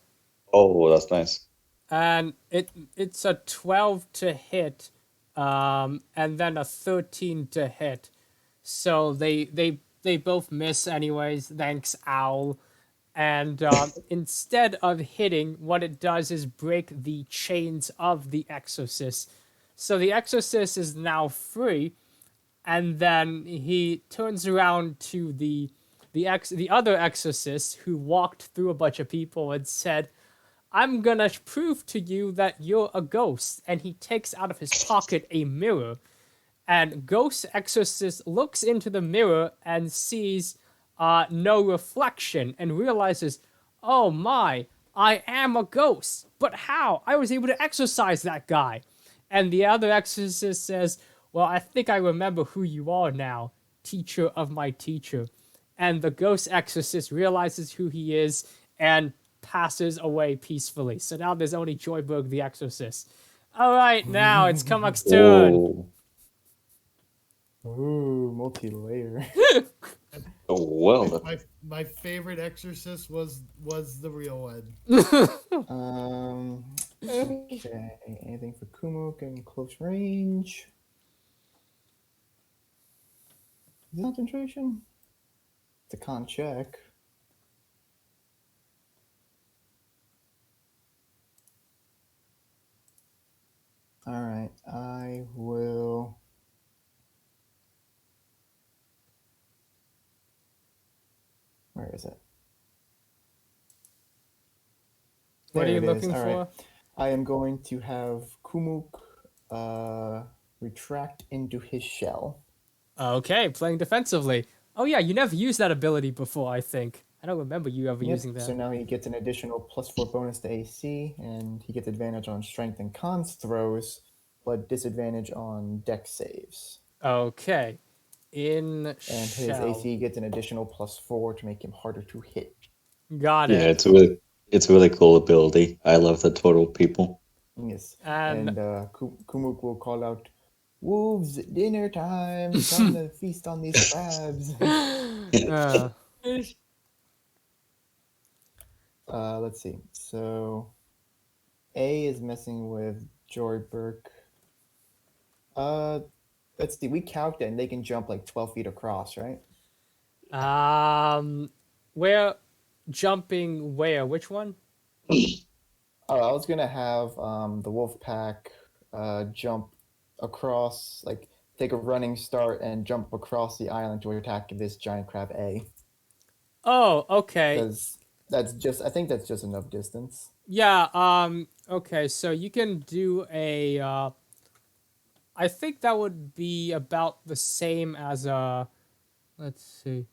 Oh, that's nice. And it's a 12 to hit, and then a 13 to hit. So they both miss anyways. Thanks, Owl. And instead of hitting, what it does is break the chains of the Exorcist. So the Exorcist is now free, and then he turns around to the other Exorcist who walked through a bunch of people and said, "I'm gonna prove to you that you're a ghost." And he takes out of his pocket a mirror, and Ghost Exorcist looks into the mirror and sees no reflection and realizes, oh my, I am a ghost. But how? I was able to exorcise that guy. And the other exorcist says, well, I think I remember who you are now, teacher of my teacher. And the ghost exorcist realizes who he is and passes away peacefully. So now there's only Joyberg the exorcist. All right, now it's Kumuk's turn. Oh, Ooh, multi-layer. oh well. My favorite Exorcist was the real one. Okay, anything for Kumuk in close range? Is it concentration? It's a con check. Alright, I will What are There you it is. looking All for? right. I am going to have Kumuk retract into his shell. Okay, playing defensively. Oh yeah, you never used that ability before, I think. I don't remember you ever Yep. using that. So now he gets an additional +4 bonus to AC, and he gets advantage on strength and cons throws, but disadvantage on dex saves. Okay. In And his shell. AC gets an additional +4 to make him harder to hit. Got Yeah, it. it's a really cool ability. I love the total people. Yes. And And Kumuk will call out, "Wolves, dinner time! Time to feast on these crabs." uh, Let's see. So A is messing with Joyberg. Let's see. We calculated and they can jump like 12 feet across, right? where jumping where? Which one? Oh, I was gonna have the wolf pack jump across, like take a running start and jump across the island to attack this giant crab A. Oh, okay. Because I think that's just enough distance. Yeah, okay, so you can do a I think that would be about the same as let's see.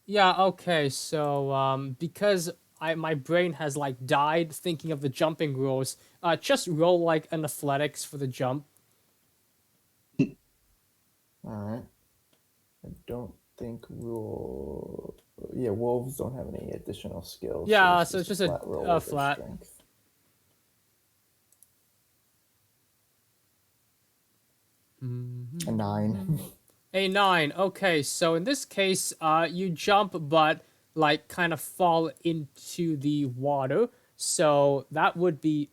Yeah, okay, so because my brain has like died thinking of the jumping rules, just roll like an athletics for the jump. All right. I don't think rule. Yeah, wolves don't have any additional skills. Yeah, this so is it's just flat roll a with their flat. strength. A 9. A 9. Okay, so in this case, you jump but like kind of fall into the water. So that would be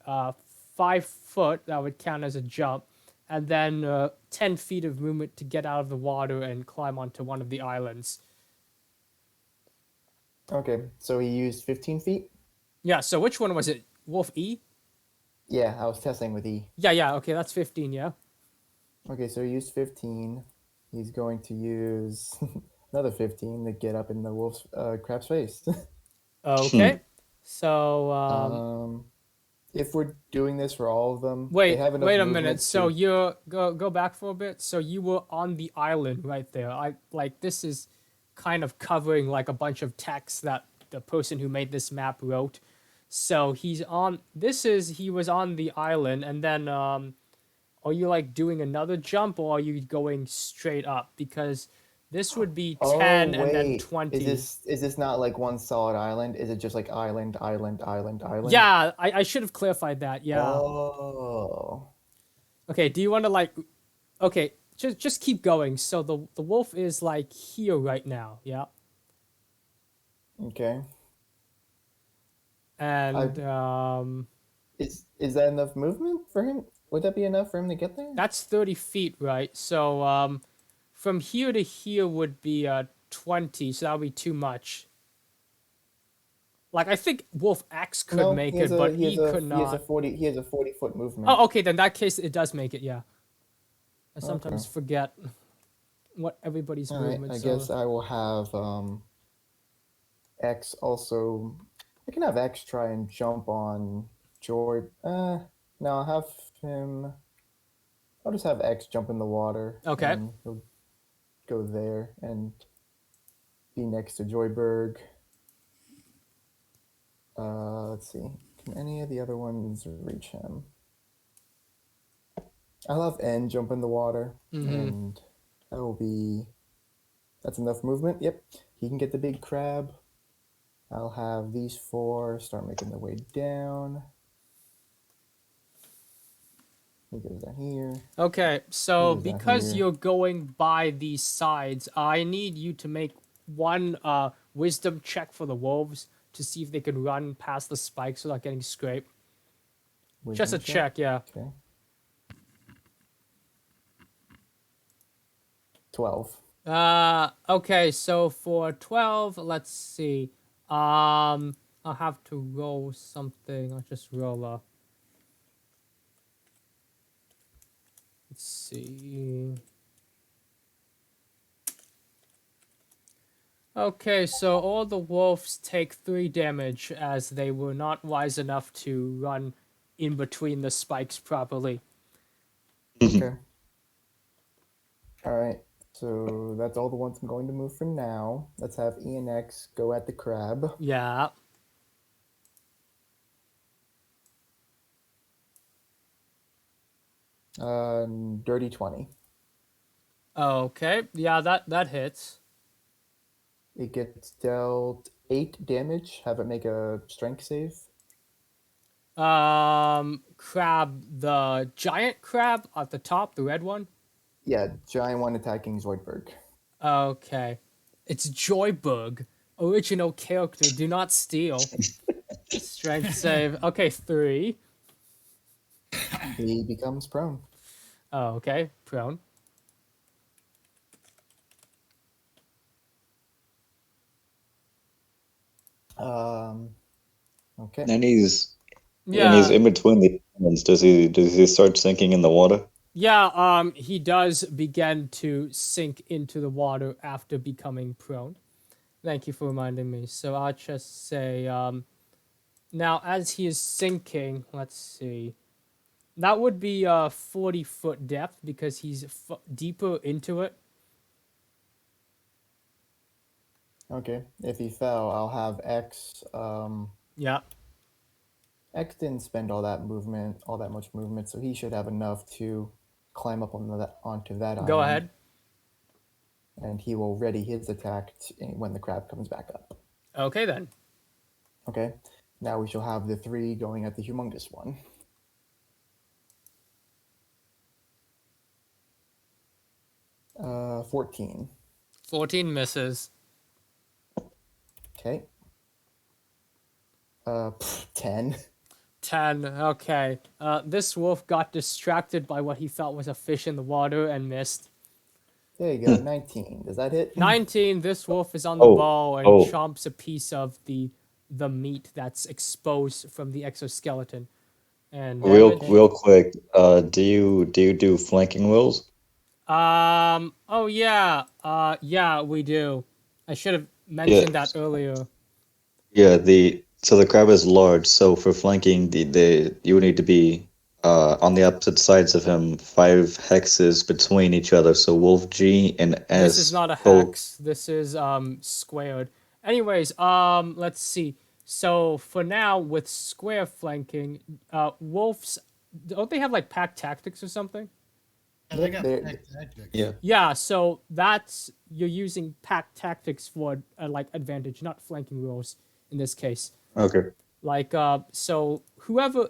5 foot. That would count as a jump, and then 10 feet of movement to get out of the water and climb onto one of the islands. Okay, so he used 15 feet. Yeah. So which one was it? Wolf E? Yeah, I was testing with E. Yeah. Yeah. Okay, that's 15. Yeah. Okay, so he used 15. He's going to use another 15 to get up in the wolf's crab's face. Okay. So If we're doing this for all of them, they wait, have enough wait a movement minute. So to... you go back for a bit. So you were on the island right there. I like this is kind of covering like a bunch of text that the person who made this map wrote. So he was on the island, and then are you like doing another jump, or are you going straight up? Because this would be 10 and then 20. Is this not like one solid island? Is it just like island, island, island, island? Yeah, I should have clarified that. Yeah. Oh. Okay, do you want to like okay, just keep going. So the wolf is like here right now, yeah. Okay. And Is that enough movement for him? Would that be enough for him to get there? that's 30 feet, right? So from here to here would be 20, so that would be too much. Like I think Wolf X could make it, but he could not. He has a 40-foot movement. Oh, okay, then in that case it does make it, yeah. I sometimes Okay. forget what everybody's All right, movements I guess I will have X also. I can have X try and jump on Joy. No, I'll have him. I'll just have X jump in the water. Okay. And he'll go there and be next to Joyberg. Let's see. Can any of the other ones reach him? I'll have N jump in the water, and that will be. That's enough movement. Yep, he can get the big crab. I'll have these 4 start making their way down. He goes down here. Okay, so He goes down because here. you're going by these sides, I need you to make one wisdom check for the wolves to see if they can run past the spikes without getting scraped. Just a Wisdom check, yeah. Okay. 12. Okay, so for 12, let's see. I'll have to roll something. I'll just roll a. Let's see. Okay, so all the wolves take 3 damage as they were not wise enough to run in between the spikes properly. Okay. All right. So that's all the ones I'm going to move for now. Let's have ENX go at the crab. Yeah. Dirty 20. Okay. Yeah, that hits. It gets dealt 8 damage. Have it make a strength save. Crab, the giant crab at the top, the red one. Yeah, giant one attacking Zoidberg. Okay. It's Joybug, original character. Do not steal. Strength save. Okay, 3. He becomes prone. Oh, okay, prone. Okay. And he's Yeah, in between the islands. Does he start sinking in the water? yeah. He does begin to sink into the water after becoming prone. Thank you for reminding me. So I'll just say, now as he is sinking, let's see. That would be 40-foot depth because he's deeper into it. Okay. If he fell, I'll have X. Yeah. X didn't spend all that much movement, so he should have enough to climb up onto that Go island. ahead. And he will ready his attack when the crab comes back up. Okay then. Okay. Now we shall have the 3 going at the humongous one. Uh, 14. 14 misses. Okay. 10. 10. Okay. This wolf got distracted by what he thought was a fish in the water and missed. There you go. 19. Does that hit? 19. This wolf is on the Oh, ball and oh. chomps a piece of the meat that's exposed from the exoskeleton. And damage. Real quick. Do you do flanking wills? Oh yeah. Yeah, we do. I should have mentioned that earlier. Yeah, so the crab is large, so for flanking the you would need to be on the opposite sides of him, 5 hexes between each other. So Wolf G and S This is not a both. hex. This is squared. Anyways, let's see. So for now, with square flanking, wolves don't they have like pack tactics or something? Yeah, they got They're- tactics. Yeah. Yeah, so that's you're using pack tactics for like advantage, not flanking rules in this case. Okay. Like so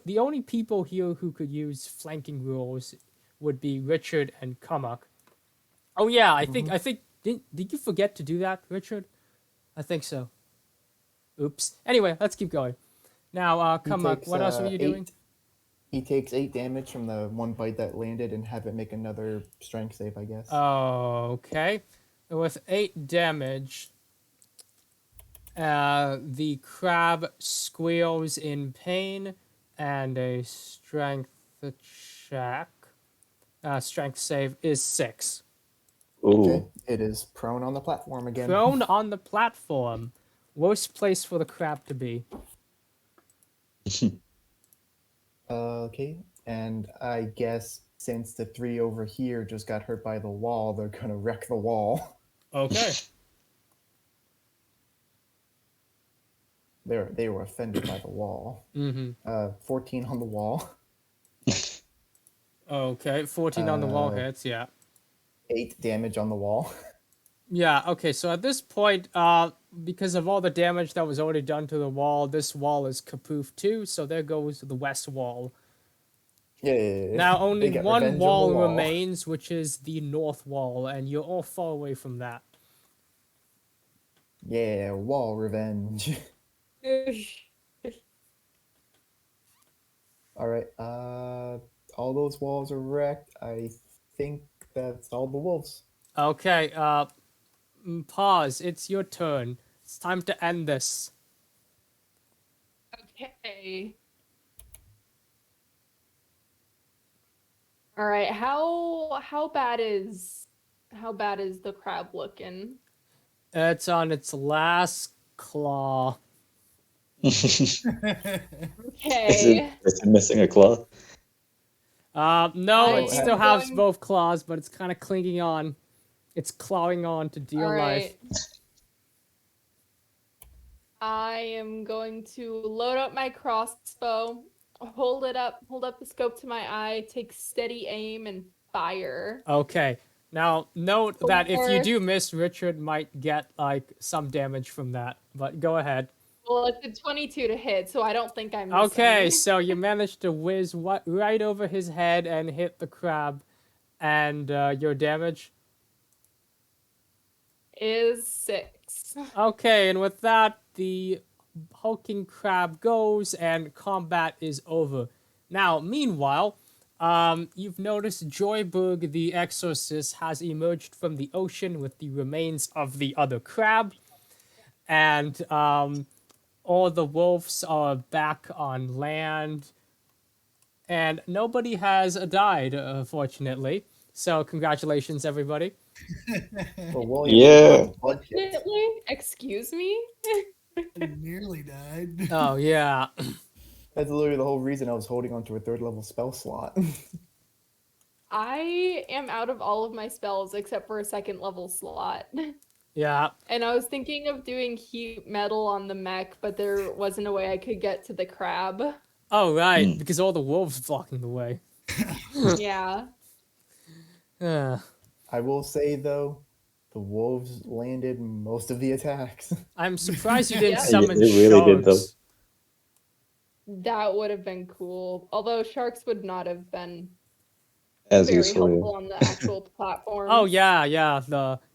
the only people here who could use flanking rules would be Richard and Kumuk. Oh yeah, I think did you forget to do that, Richard? I think so. Oops. Anyway, let's keep going. Now, He Kumuk, takes, what else were you doing? 8. He takes 8 damage from the one bite that landed and have it make another strength save, I guess. Okay. With 8 damage, the crab squeals in pain and a strength check. Strength save is 6. Ooh. Okay. It is prone on the platform again. Prone on the platform. Worst place for the crab to be. Okay. And I guess since the 3 over here just got hurt by the wall, they're gonna wreck the wall. Okay. They were offended by the wall. 14 on the wall. Okay, 14 on the wall hits, yeah. 8 damage on the wall. Yeah, okay, so at this point, because of all the damage that was already done to the wall, this wall is kapoof too, so there goes the west wall. Yeah. Now They only get one revenge on the wall wall. remains, which is the north wall, and you're all far away from that. Yeah, wall revenge. All right. All those walls are wrecked. I think that's all the wolves. Okay, pause. It's your turn. It's time to end this. Okay. All right. How bad is the crab looking? It's on its last claw. is Okay. it missing a claw? No, I it Well, still am has going. both claws, but it's kind of clinging on. It's clawing on to dear All life. right. I am going to load up my crossbow, hold up the scope to my eye, take steady aim, and fire. Okay. Now, note that if you Or, do miss, Richard might get like some damage from that. But go ahead. well, it's a 22 to hit, so I don't think I'm Okay, missing. so you managed to whiz right over his head and hit the crab, and your damage. Is 6. Okay, and with that, the hulking crab goes, and combat is over. Now, meanwhile, you've noticed Joyberg the Exorcist has emerged from the ocean with the remains of the other crab, and all the wolves are back on land, and nobody has died, fortunately. So, congratulations, everybody. well, William did lots Yeah. of blood kits. Definitely? Excuse me? I nearly died. Oh, yeah. That's literally the whole reason I was holding on to a third level spell slot. I am out of all of my spells except for a second level slot. Yeah. And I was thinking of doing heat metal on the mech, but there wasn't a way I could get to the crab. Oh, right, Hmm. because all the wolves blocking the way. Yeah. I will say though, the wolves landed most of the attacks. I'm surprised you didn't Yeah. summon It really did, though. sharks. That would have been cool. Although sharks would not have been As very useful. helpful on the actual platform. Oh, yeah, At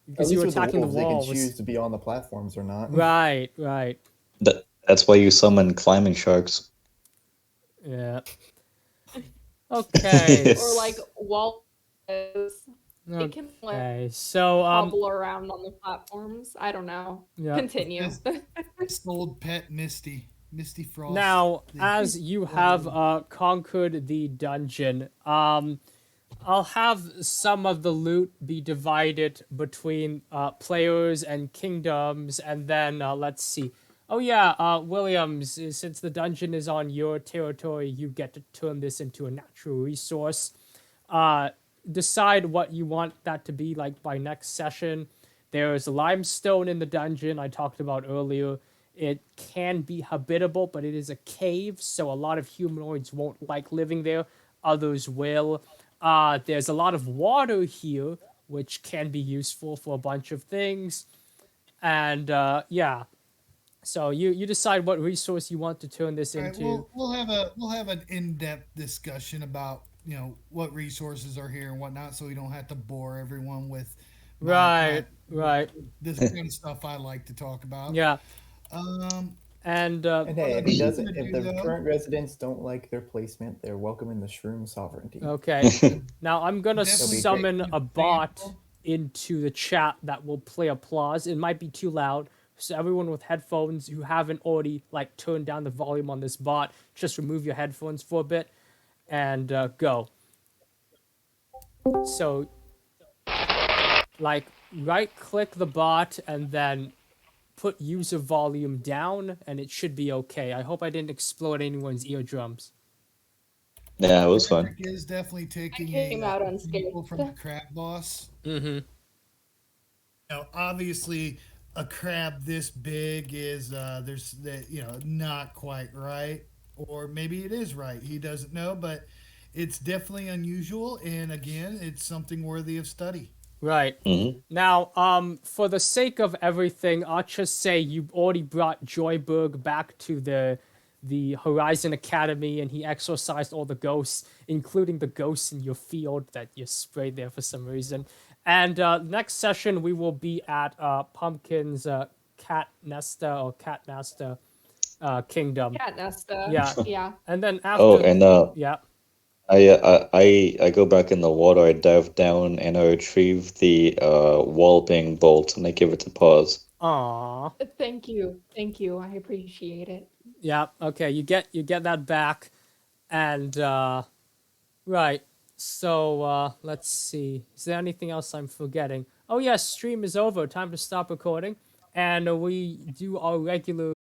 because you least were with the attacking the wolves, they can walls. choose to be on the platforms or not. Right. That's why you summon climbing sharks. Yeah. Okay. Or like walls. They can like Okay. So hobble around on the platforms. I don't know. yeah. Continue. Sold pet Misty Frost. Now, the- as you have conquered the dungeon, I'll have some of the loot be divided between players and kingdoms, and then let's see. Oh yeah, Williams, since the dungeon is on your territory, you get to turn this into a natural resource. Decide what you want that to be like by next session. There's limestone in the dungeon I talked about earlier. It can be habitable, but it is a cave, so a lot of humanoids won't like living there. Others will. There's a lot of water here, which can be useful for a bunch of things. And yeah, so you decide what resource you want to turn this All right, into. we'll have an in-depth discussion about what resources are here and whatnot, so we don't have to bore everyone with Right. this kind of stuff I like to talk about. Yeah. Um, And And hey, What if I'm gonna if do, the though- current residents don't like their placement, they're welcome in the shroom sovereignty. okay. Now I'm gonna Definitely summon take a bot example. into the chat that will play applause. It might be too loud, so everyone with headphones who haven't already like turned down the volume on this bot, just remove your headphones for a bit and go. So, like, right-click the bot and then put user volume down, and it should be okay. I hope I didn't explode anyone's eardrums. Yeah, it was fun. Patrick is definitely taking came out unscathed. example from the crab boss. Mm-hmm. Obviously, a crab this big is there's that not quite right, or maybe it is right. He doesn't know, but it's definitely unusual, and again, it's something worthy of study. Right. Mhm. Now, for the sake of everything, I'll just say you already brought Joyberg back to the Horizon Academy, and he exorcised all the ghosts, including the ghosts in your field that you sprayed there for some reason. And next session, we will be at Pumpkin's Cat Nesta or Cat Nesta Kingdom. Cat Nesta. Yeah. Yeah. And then after... Oh, and Yeah. I go back in the water. I dive down and I retrieve the wall-bang bolt and I give it to Pause. Aww. Thank you. Thank you. I appreciate it. Yeah, okay, you get that back. And right. So let's see. Is there anything else I'm forgetting? oh yes, stream is over. Time to stop recording, and we do our regular